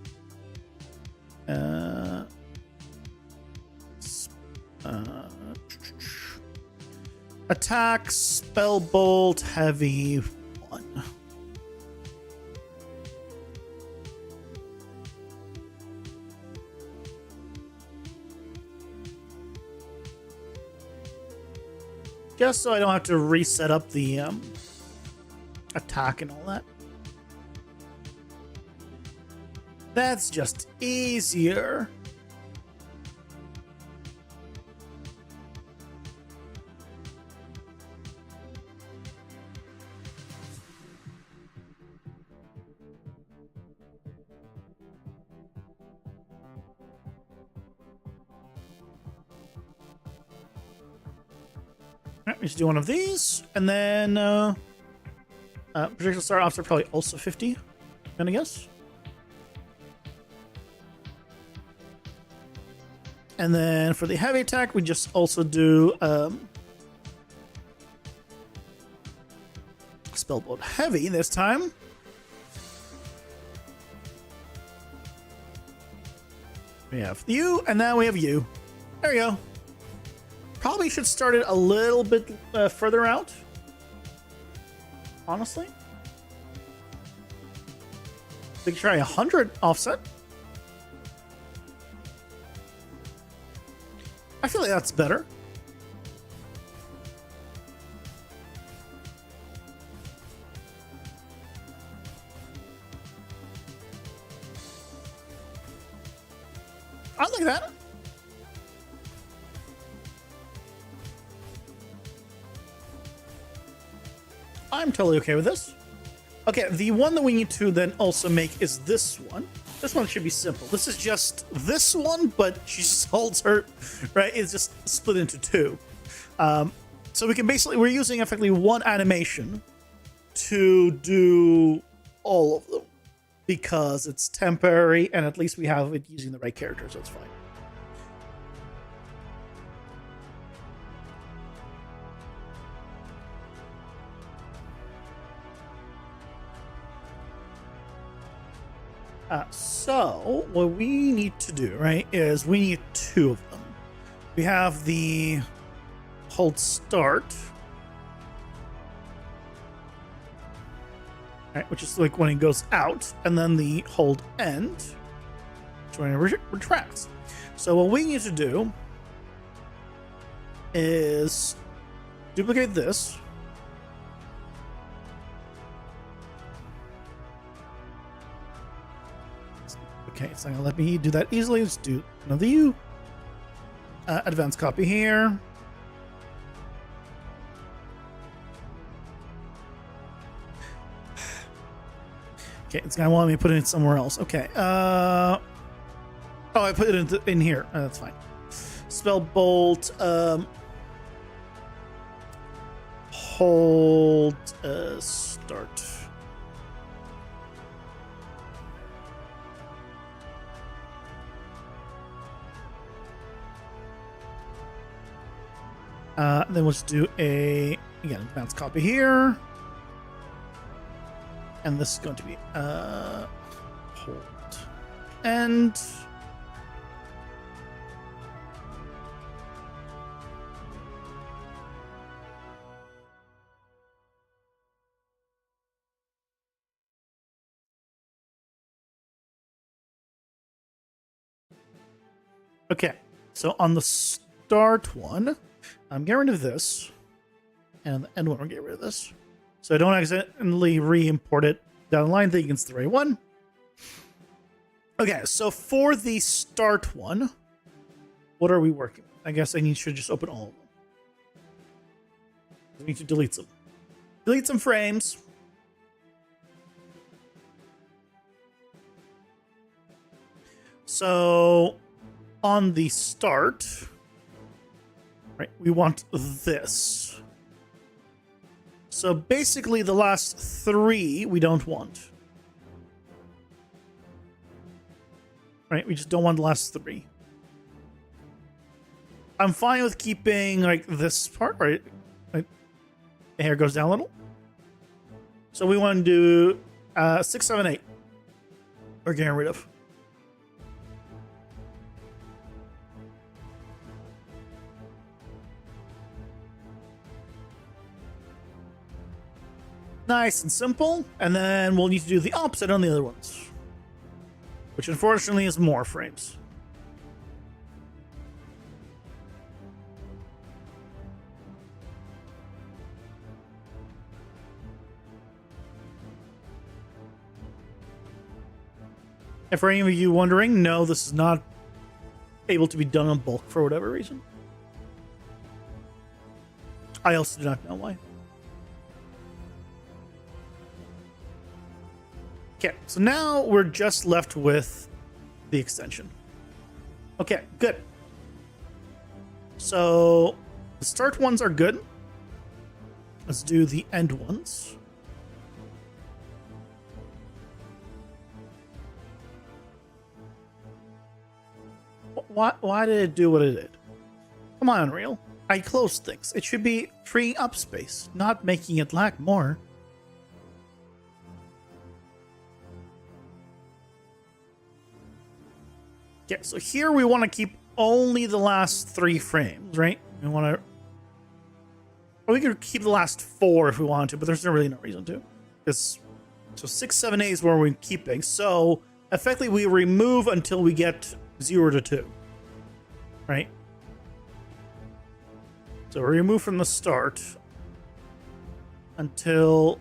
Attack, spell bolt, heavy 1. Just so I don't have to reset up the attack and all that. That's just easier. Alright, let's do one of these, and then projectile star offs are probably also 50, I'm gonna guess. And then for the heavy attack, we just also do spellbolt heavy this time. We have you, and now we have you. There we go. Probably should start it a little bit further out. Honestly. We could try 100 offset. I feel like that's better. I like that. I'm totally okay with this. Okay, the one that we need to then also make is this one. This one should be simple. This is just this one, but she just holds her, right? It's just split into 2. So we can basically, we're using effectively one animation to do all of them because it's temporary and at least we have it using the right character, so it's fine. So what we need to do, right, is we need 2 of them. We have the hold start, right, which is like when it goes out, and then the hold end, which when it retracts. So what we need to do is duplicate this. Okay, it's not gonna let me do that easily. Let's do another U. Advanced copy here. Okay, it's gonna want me to put it somewhere else. Okay. Oh, I put it in here. That's fine. Spell bolt. Hold. Start. Then let's do again, advanced copy here. And this is going to be hold. And okay, so on the start one, I'm getting rid of this, and the end one, we'll get rid of this. So I don't accidentally re-import it down the line, thinking it's the right one. Okay, so for the start one, what are we working with? I guess I should just open all of them. I need to delete some. Delete some frames. So on the start, right, we want this. So basically the last 3 we don't want. Right, we just don't want the last 3. I'm fine with keeping like this part, right? The hair goes down a little. So we want to do 6, 7, 8. We're getting rid of. Nice and simple. And then we'll need to do the opposite on the other ones, which unfortunately is more frames. And for any of you wondering, no, this is not able to be done on bulk for whatever reason. I also do not know why. Okay, so now we're just left with the extension. Okay, good. So the start ones are good. Let's do the end ones. Why did it do what it did? Come on, Unreal. I closed things. It should be freeing up space, not making it lag more. Okay, so here we want to keep only the last 3 frames, right? We want to... Well, we could keep the last 4 if we wanted to, but there's really no reason to. Because... So 6, 7, 8 is where we're keeping. So, effectively, we remove until we get 0 to 2. Right? So we remove from the start until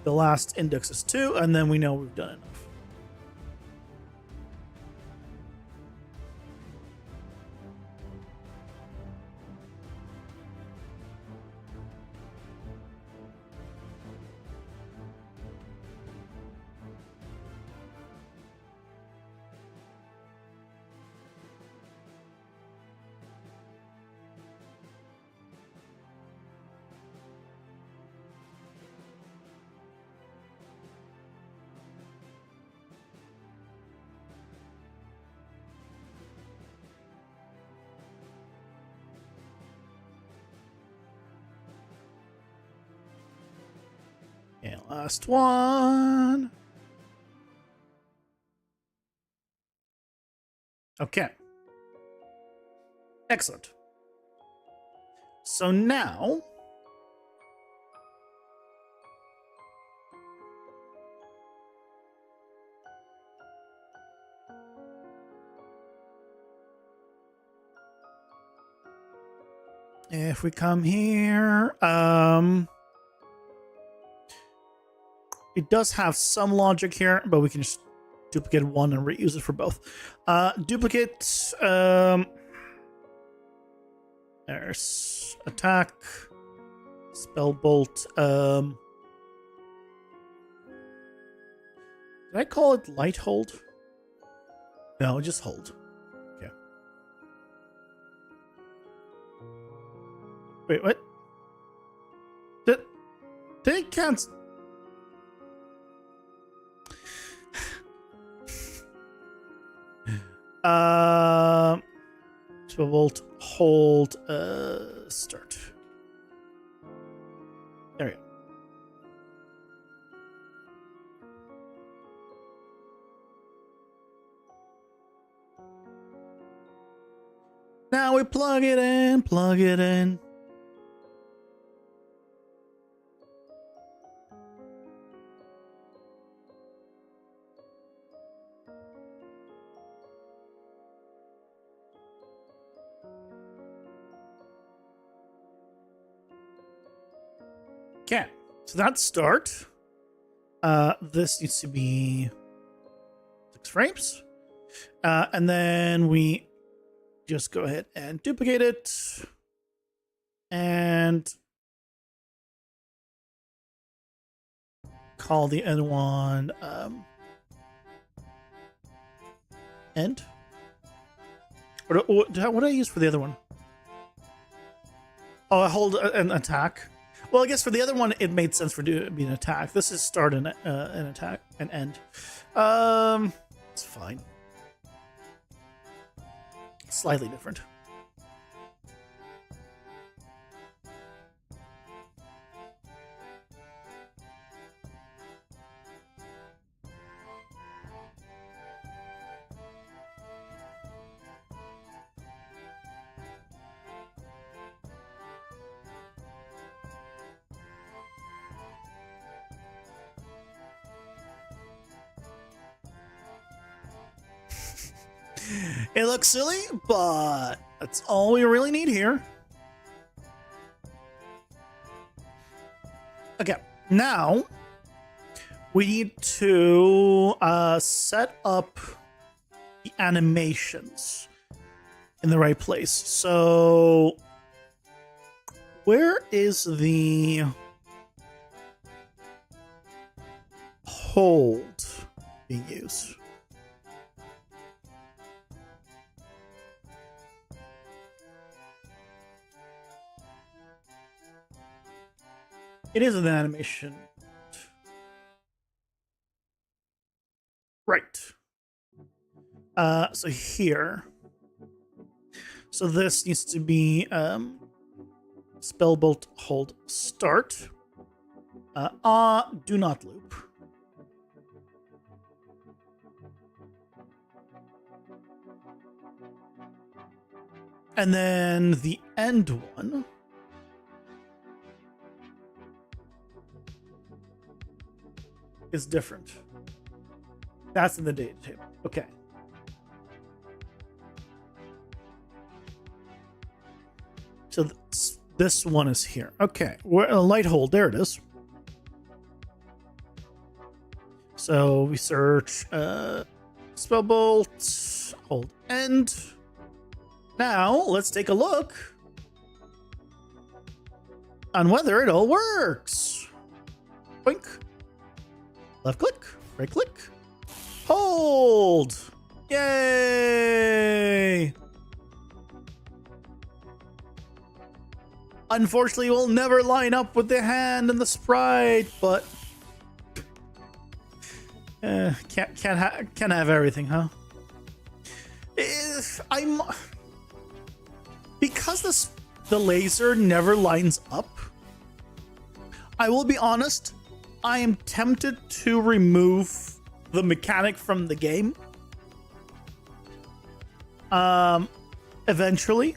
the last index is 2, and then we know we've done enough. And last one. Okay. Excellent. So now... if we come here... it does have some logic here, but we can just duplicate one and reuse it for both. Duplicate, there's attack, spell bolt. Did I call it light hold? No, just hold. Okay. Wait, what? Did it cancel? So volt hold start. There we go. Now we plug it in, plug it in. Okay, so that's start. This needs to be 6 frames. And then we just go ahead and duplicate it. And call the end one end. What did I use for the other one? Oh, I hold an attack. Well, I guess for the other one, it made sense for being an attack. This is start an attack, an end. It's fine. Slightly different. It looks silly, but that's all we really need here. Okay, now we need to set up the animations in the right place. So where is the hold being used? It is an animation. Right. So here. So this needs to be spellbolt hold start. Do not loop. And then the end one is different. That's in the data table. Okay. So this one is here. Okay. We're a light hold. There it is. So we search spellbolt hold end. Now let's take a look on whether it all works. Boink. Left click, right click, hold. Yay! Unfortunately, we'll never line up with the hand and the sprite, but can't have everything, huh? Because the laser never lines up. I will be honest. I am tempted to remove the mechanic from the game. Eventually.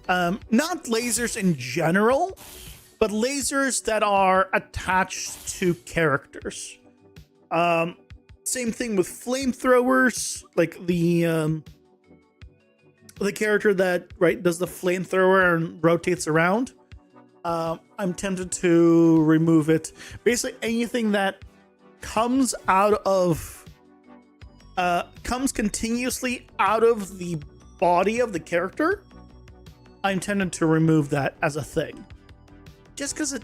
Not lasers in general, but lasers that are attached to characters. Same thing with flamethrowers, like the character that does the flamethrower and rotates around. I'm tempted to remove it. Basically, anything that comes continuously out of the body of the character, I'm tempted to remove that as a thing. Just because it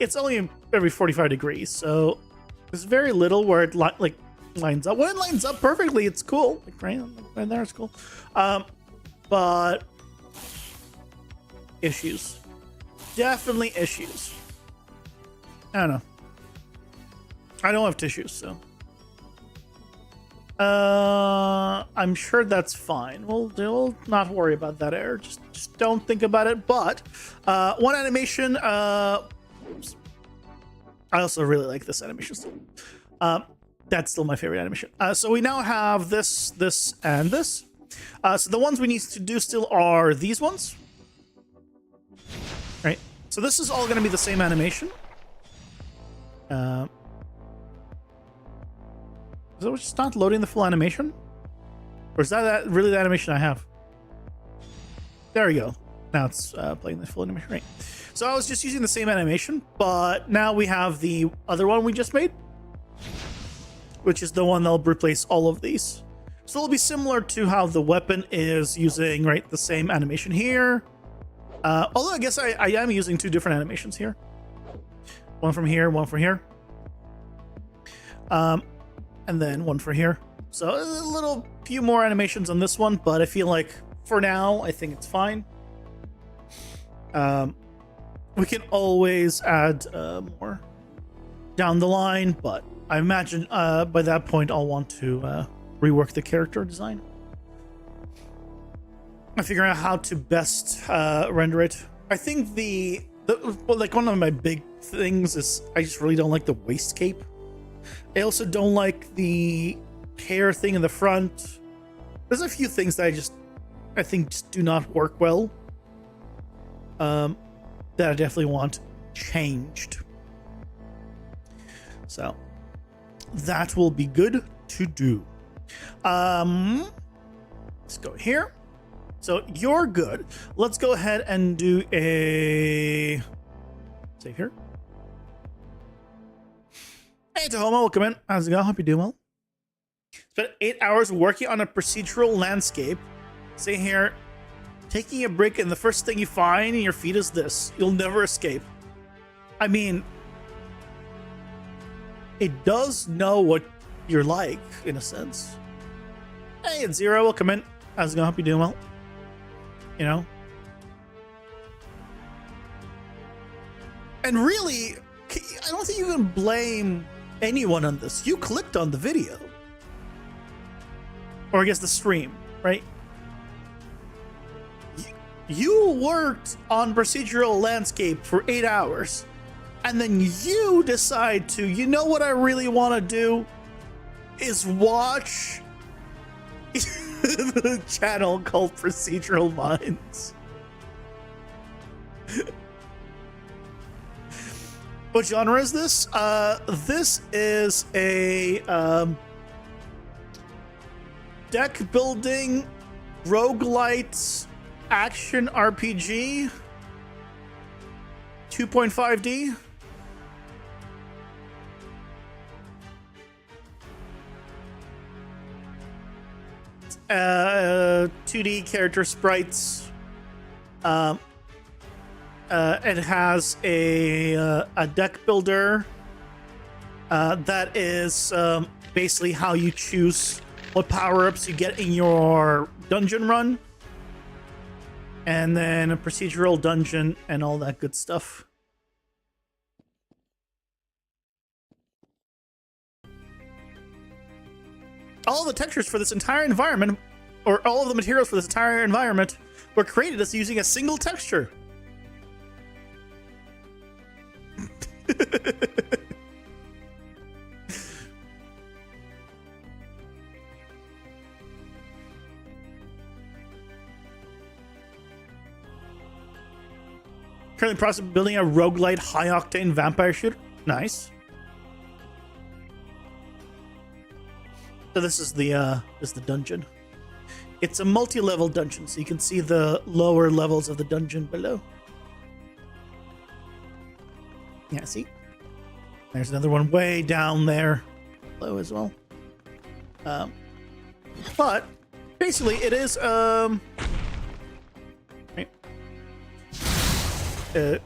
it's only every 45 degrees, so there's very little where it lines up. When it lines up perfectly, it's cool. Right there, it's cool. But issues, definitely issues. I don't know. I don't have tissues, so I'm sure that's fine. We'll not worry about that error. Just don't think about it. But one animation. Oops. I also really like this animation still. That's still my favorite animation. So we now have this, and this. So the ones we need to do still are these ones. Right. So this is all going to be the same animation. Is it just not loading the full animation? Or is that really the animation I have? There we go. Now it's playing the full animation. Right. So I was just using the same animation, but now we have the other one we just made, which is the one that'll replace all of these. So it'll be similar to how the weapon is using the same animation here. Although I guess I am using two different animations here. One from here, one from here. And then one for here. So a few more animations on this one, but I feel like for now, I think it's fine. We can always add more down the line, but I imagine by that point I'll want to rework the character design. I figure out how to best render it. I think one of my big things is I just really don't like the waist cape. I also don't like the hair thing in the front. There's a few things that I think just do not work well. That I definitely want changed. So that will be good to do. Let's go here. So you're good. Let's go ahead and do a save here. Hey, Tahoma, welcome in. How's it going? Hope you're doing well. Spent 8 hours working on a procedural landscape. Say here, taking a break, and the first thing you find in your feed is this. You'll never escape. I mean, it does know what you're like, in a sense. Hey, it's Zero. Welcome in. How's it going? Hope you're doing well. You know? And really, I don't think you can blame anyone on this. You clicked on the video. Or I guess the stream, right? You worked on procedural landscape for 8 hours. And then you decide to, you know what I really want to do? Is watch the channel called Procedural Minds. What genre is this? This is a deck building roguelite action RPG 2.5D. 2D character sprites. It has a deck builder that is basically how you choose what power-ups you get in your dungeon run, and then a procedural dungeon and all that good stuff. All the textures for this entire environment, or all of the materials for this entire environment, were created as using a single texture. Currently process building a roguelite high-octane vampire shooter. Nice. So this is the dungeon. It's a multi-level dungeon, so you can see the lower levels of the dungeon below. Yeah, see? There's another one way down there below as well. But basically it is right.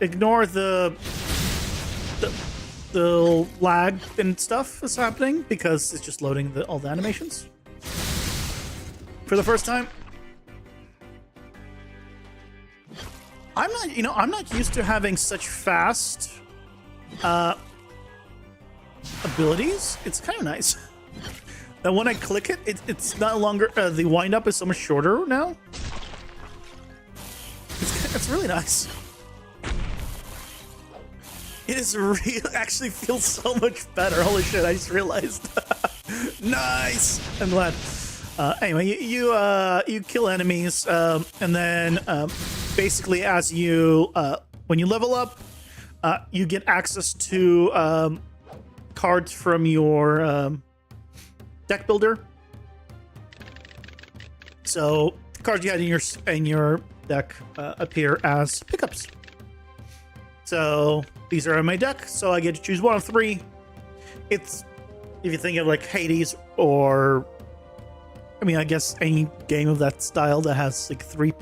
Ignore the lag and stuff that's happening because it's just loading all the animations for the first time. I'm not used to having such fast abilities. It's kind of nice that when I click it, it's no longer the wind up is so much shorter now. It's really nice. It is real. Actually feels so much better. Holy shit! I just realized. Nice. I'm glad. Anyway, you kill enemies, and then basically as you when you level up, you get access to cards from your deck builder. So cards you had in your deck appear as pickups. So these are in my deck, so I get to choose one of three. It's, if you think of like Hades, or I mean, I guess any game of that style that has like three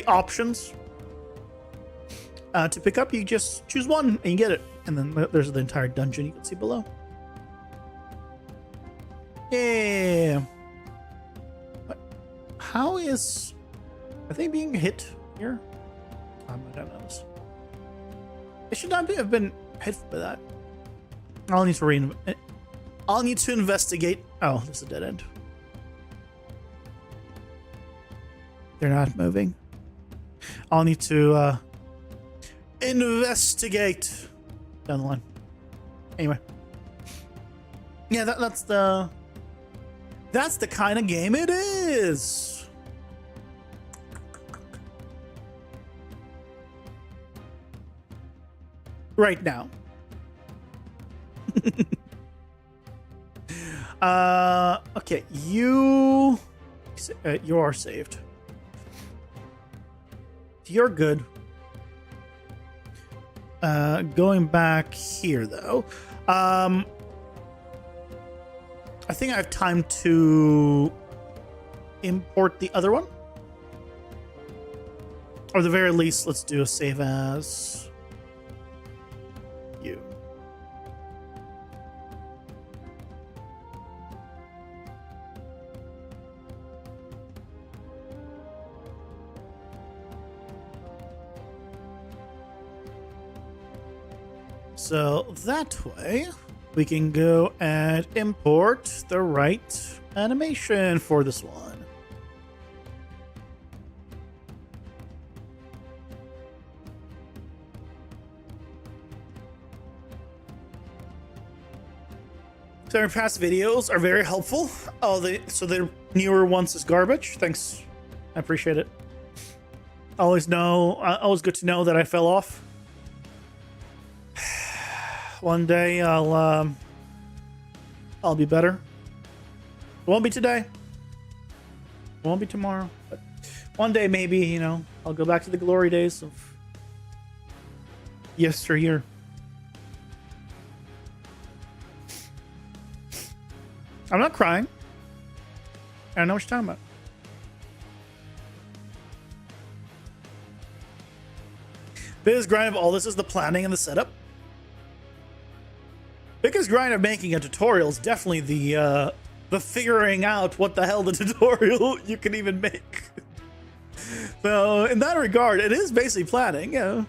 options to pick up, you just choose one and you get it. And then there's the entire dungeon you can see below. Yeah. How are they being hit here? I don't know this. They should not have been hit by that. I'll need to investigate. Oh, there's a dead end. They're not moving. I'll need to investigate down the line. Anyway. Yeah, that's the kind of game it is. right now. Okay, you are saved. You're good. Going back here though, I think I have time to import the other one, or at the very least, let's do a save as you. So that way, we can go and import the right animation for this one. So our past videos are very helpful. So the newer ones is garbage. Thanks, I appreciate it. Always good to know that I fell off. One day I'll be better. It won't be today. It won't be tomorrow. But one day maybe, you know, I'll go back to the glory days of yesteryear. I'm not crying. I know what you're talking about. Biggest grind of all this is the planning and the setup. Biggest grind of making a tutorial is definitely the figuring out what the hell the tutorial you can even make. So in that regard, it is basically planning, you know.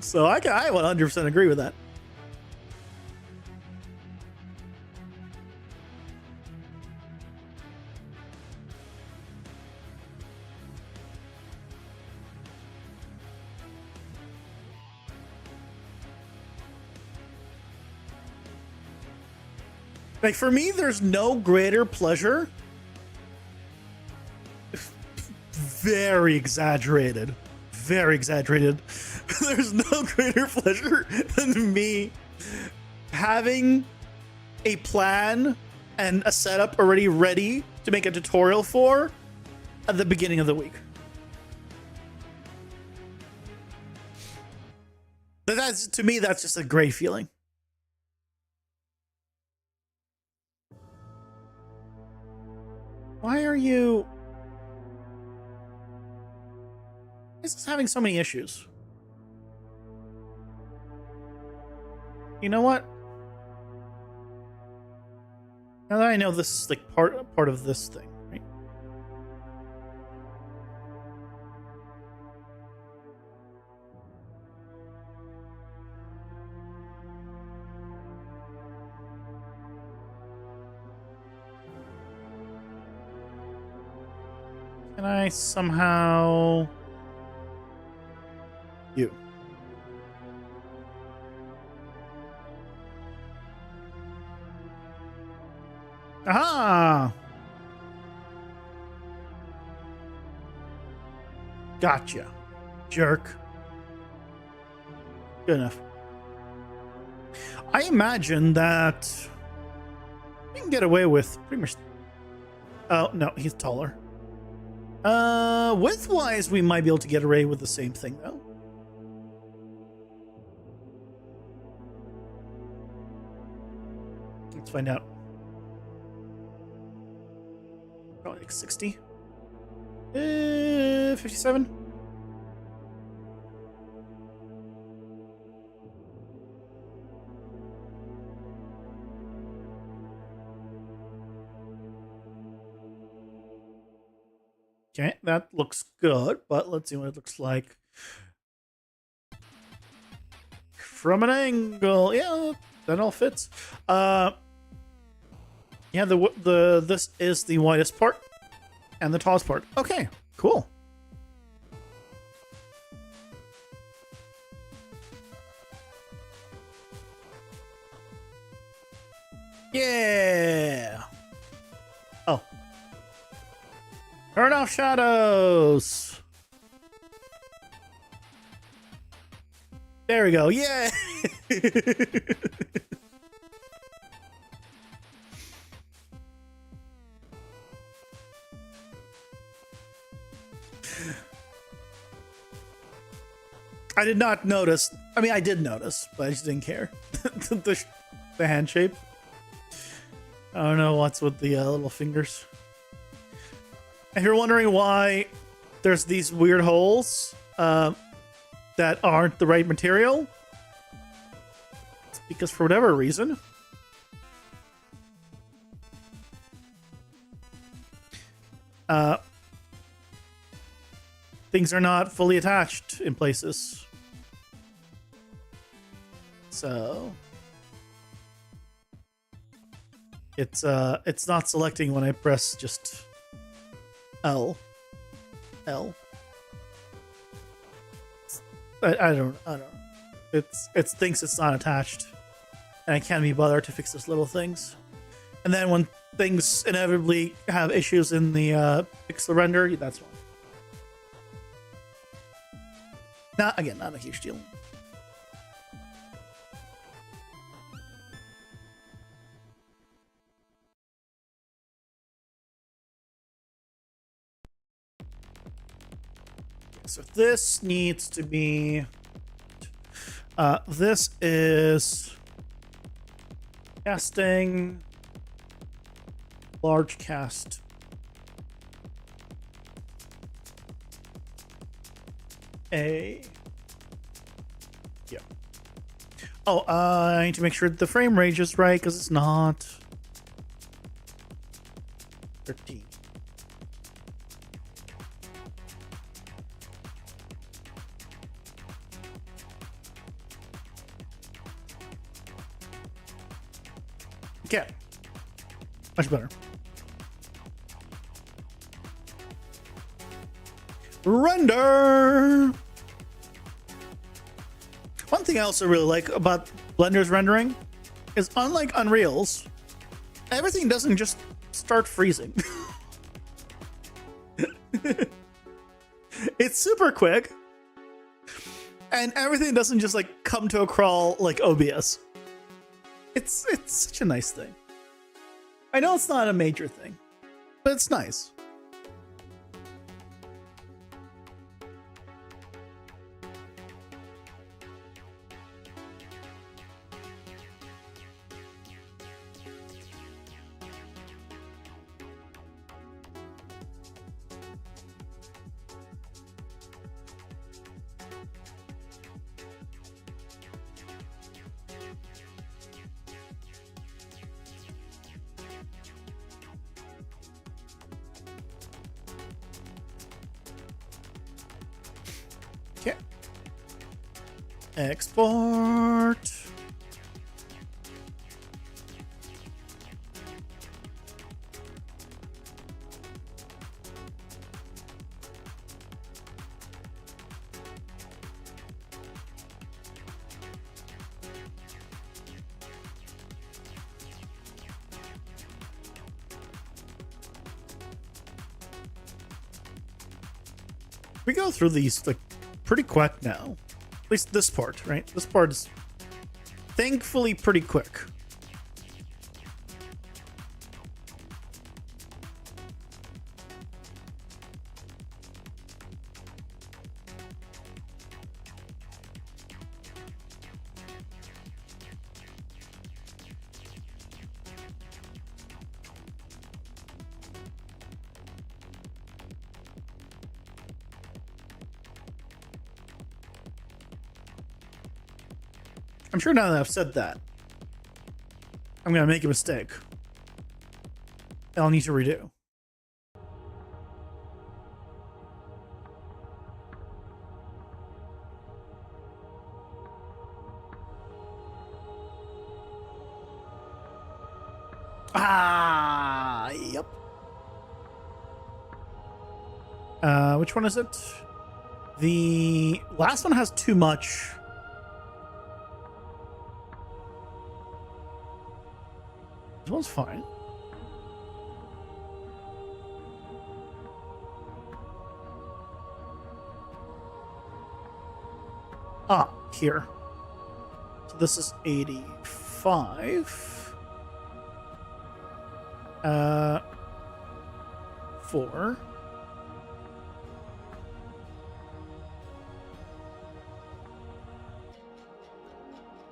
So I 100% agree with that. Like, for me, there's no greater pleasure. Very exaggerated. Very exaggerated. There's no greater pleasure than me having a plan and a setup already ready to make a tutorial for at the beginning of the week. That's, to me, that's just a great feeling. Why are you... This is having so many issues. You know what? Now that I know this is like part of this thing, right? Can I somehow... You. Aha! Gotcha. Jerk. Good enough. I imagine that we can get away with pretty much... Oh, no, he's taller. Width-wise, we might be able to get away with the same thing, though. Let's find out. Probably like 60. 57. Okay, that looks good, but let's see what it looks like from an angle. Yeah, that all fits. Yeah, this is the widest part and the tallest part. Okay, cool. Yeah. Oh. Turn off shadows. There we go. Yeah. I did not notice. I mean, I did notice, but I just didn't care. the hand shape. I don't know what's with the little fingers. If you're wondering why there's these weird holes that aren't the right material, it's because for whatever reason, things are not fully attached in places. So it's not selecting when I press just L. I don't know. It thinks it's not attached, and I can't be bothered to fix those little things. And then when things inevitably have issues in the pixel render, that's why. Not a huge deal. So this needs to be, this is casting, large cast. Yeah. Oh, I need to make sure the frame range is right because it's not 13. Okay. Much better. Render! One thing I also really like about Blender's rendering is, unlike Unreal's, everything doesn't just start freezing. It's super quick, and everything doesn't just like come to a crawl like OBS. It's such a nice thing. I know it's not a major thing, but it's nice. Okay. Export. We go through these like pretty quick now. At least this part, right? This part is thankfully pretty quick. I'm sure now that I've said that, I'm going to make a mistake. And I'll need to redo. Ah, yep. Which one is it? The last one has too much. This one's fine. Ah, here. this is 85. 4.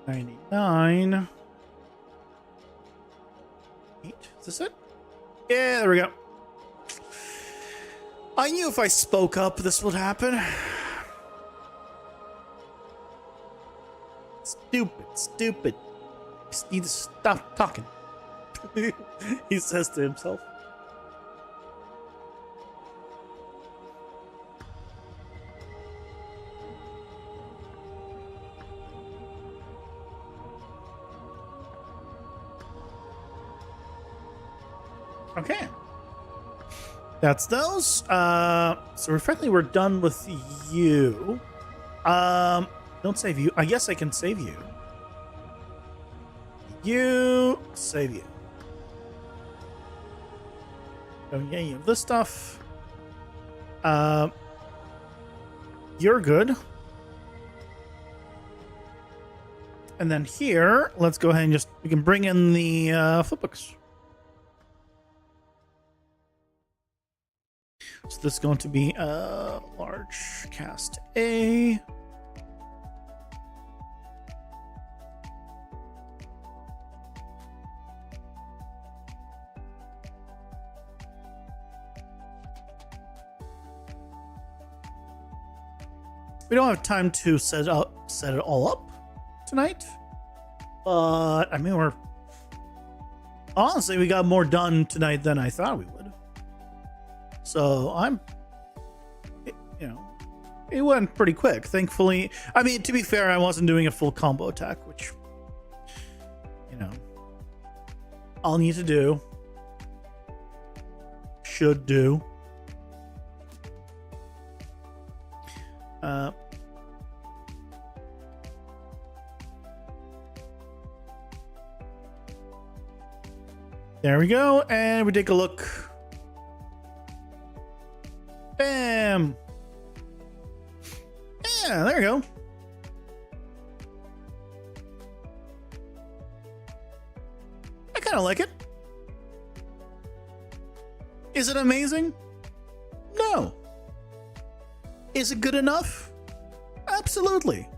99. 8. Is this it? Yeah, there we go. I knew if I spoke up, this would happen. Stupid. Just need to stop talking. He says to himself. Okay. That's those. So effectively we're done with you. Don't save you. I guess I can save you. You save you. Oh yeah, you have this stuff. You're good. And then here, let's go ahead and we can bring in the flipbooks. So this is going to be a large cast A. We don't have time to set it all up tonight, but I mean, honestly, we got more done tonight than I thought we would. So it went pretty quick, thankfully. I mean, to be fair, I wasn't doing a full combo attack, which, I'll need to do, should do. There we go, and we take a look. Bam! Yeah, there we go. I kind of like it. Is it amazing? No. Is it good enough? Absolutely.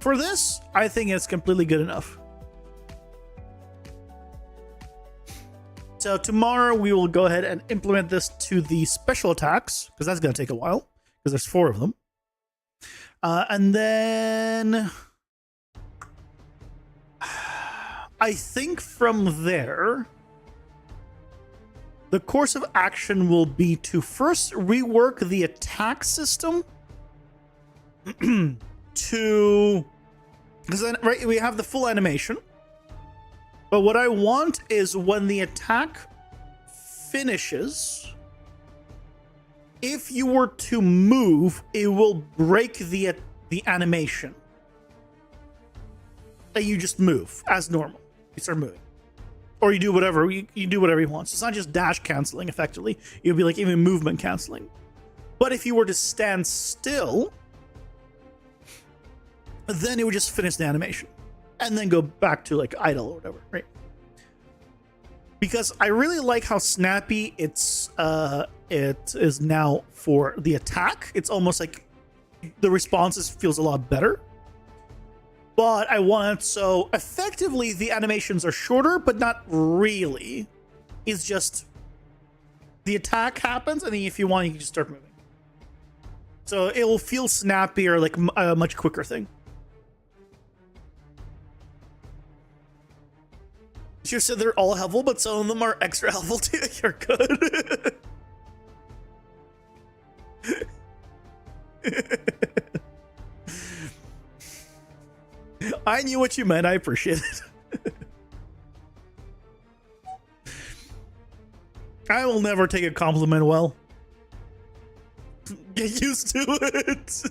For this, I think it's completely good enough. So tomorrow we will go ahead and implement this to the special attacks, because that's going to take a while, because there's 4 of them. And then I think from there, the course of action will be to first rework the attack system to, because then, right, we have the full animation. But what I want is when the attack finishes, if you were to move, it will break the animation. And you just move as normal. You start moving. Or you do whatever you do whatever you want. So it's not just dash canceling effectively. It would be like even movement canceling. But if you were to stand still, then it would just finish the animation. And then go back to like idle or whatever, right? Because I really like how snappy it is now for the attack. It's almost like the responses feels a lot better. But I want it so effectively the animations are shorter, but not really. It's just the attack happens, and then if you want, you can just start moving. So it will feel snappier, like a much quicker thing. You said they're all helpful, but some of them are extra helpful too. You're good. I knew what you meant. I appreciate it. I will never take a compliment well. Get used to it.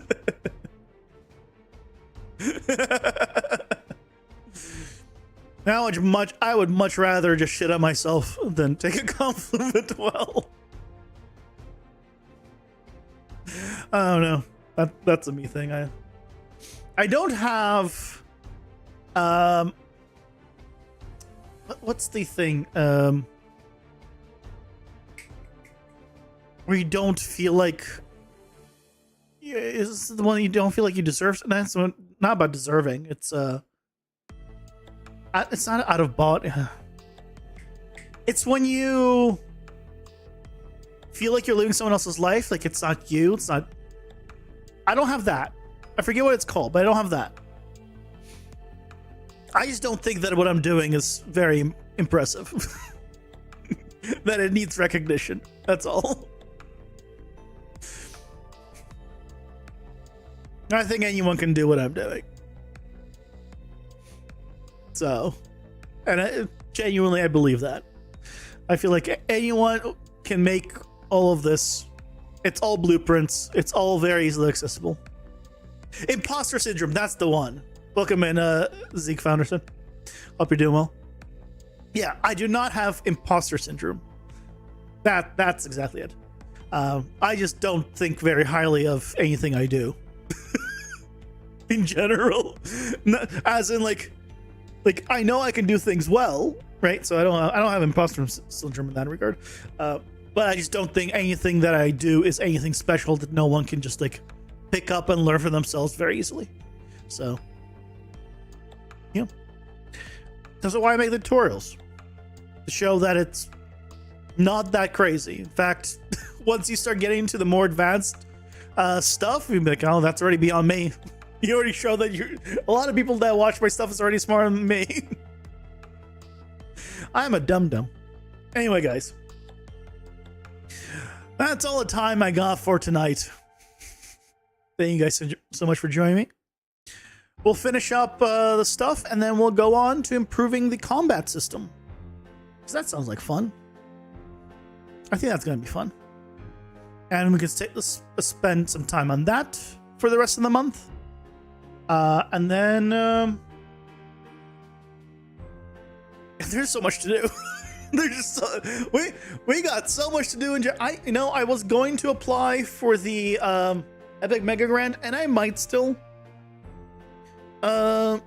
How much I would much rather just shit on myself than take a compliment well. I don't know. That's a me thing. I don't have what's the thing where you don't feel like, is this the one you don't feel like you deserve? That's not about deserving. It's not out of bot. It's when you feel like you're living someone else's life, like it's not you. It's not. I don't have that. I forget what it's called, but I don't have that. I just don't think that what I'm doing is very impressive. That it needs recognition. That's all. I think anyone can do what I'm doing. So, and genuinely, I believe that. I feel like anyone can make all of this. It's all blueprints. It's all very easily accessible. Imposter syndrome, that's the one. Welcome in, Zeke Founderson. Hope you're doing well. Yeah, I do not have imposter syndrome. That's exactly it. I just don't think very highly of anything I do. In general. As in like I know I can do things well, right? So I don't have imposter syndrome in that regard. But I just don't think anything that I do is anything special that no one can just like pick up and learn for themselves very easily. So yeah. That's why I make the tutorials. To show that it's not that crazy. In fact, once you start getting into the more advanced stuff, you'll be like, oh, that's already beyond me. You already show that a lot of people that watch my stuff is already smarter than me. I'm a dum-dum. Anyway, guys. That's all the time I got for tonight. Thank you guys so much for joining me. We'll finish up the stuff, and then we'll go on to improving the combat system. Because that sounds like fun. I think that's going to be fun. And we can spend some time on that for the rest of the month. And then there's so much to do. There's just we got so much to do. I was going to apply for the Epic Mega Grand, and I might still. But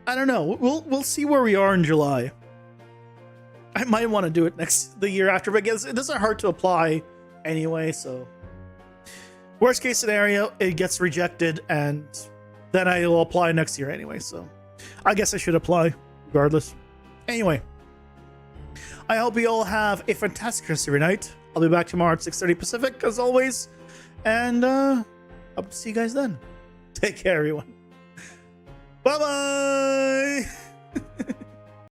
I don't know. We'll see where we are in July. I might want to do it the year after, but I guess it doesn't hurt to apply anyway. So worst case scenario, it gets rejected, and then I will apply next year anyway. So I guess I should apply regardless. Anyway, I hope you all have a fantastic rest of your night. I'll be back tomorrow at 6:30 Pacific as always, and I'll see you guys then. Take care, everyone. Bye bye.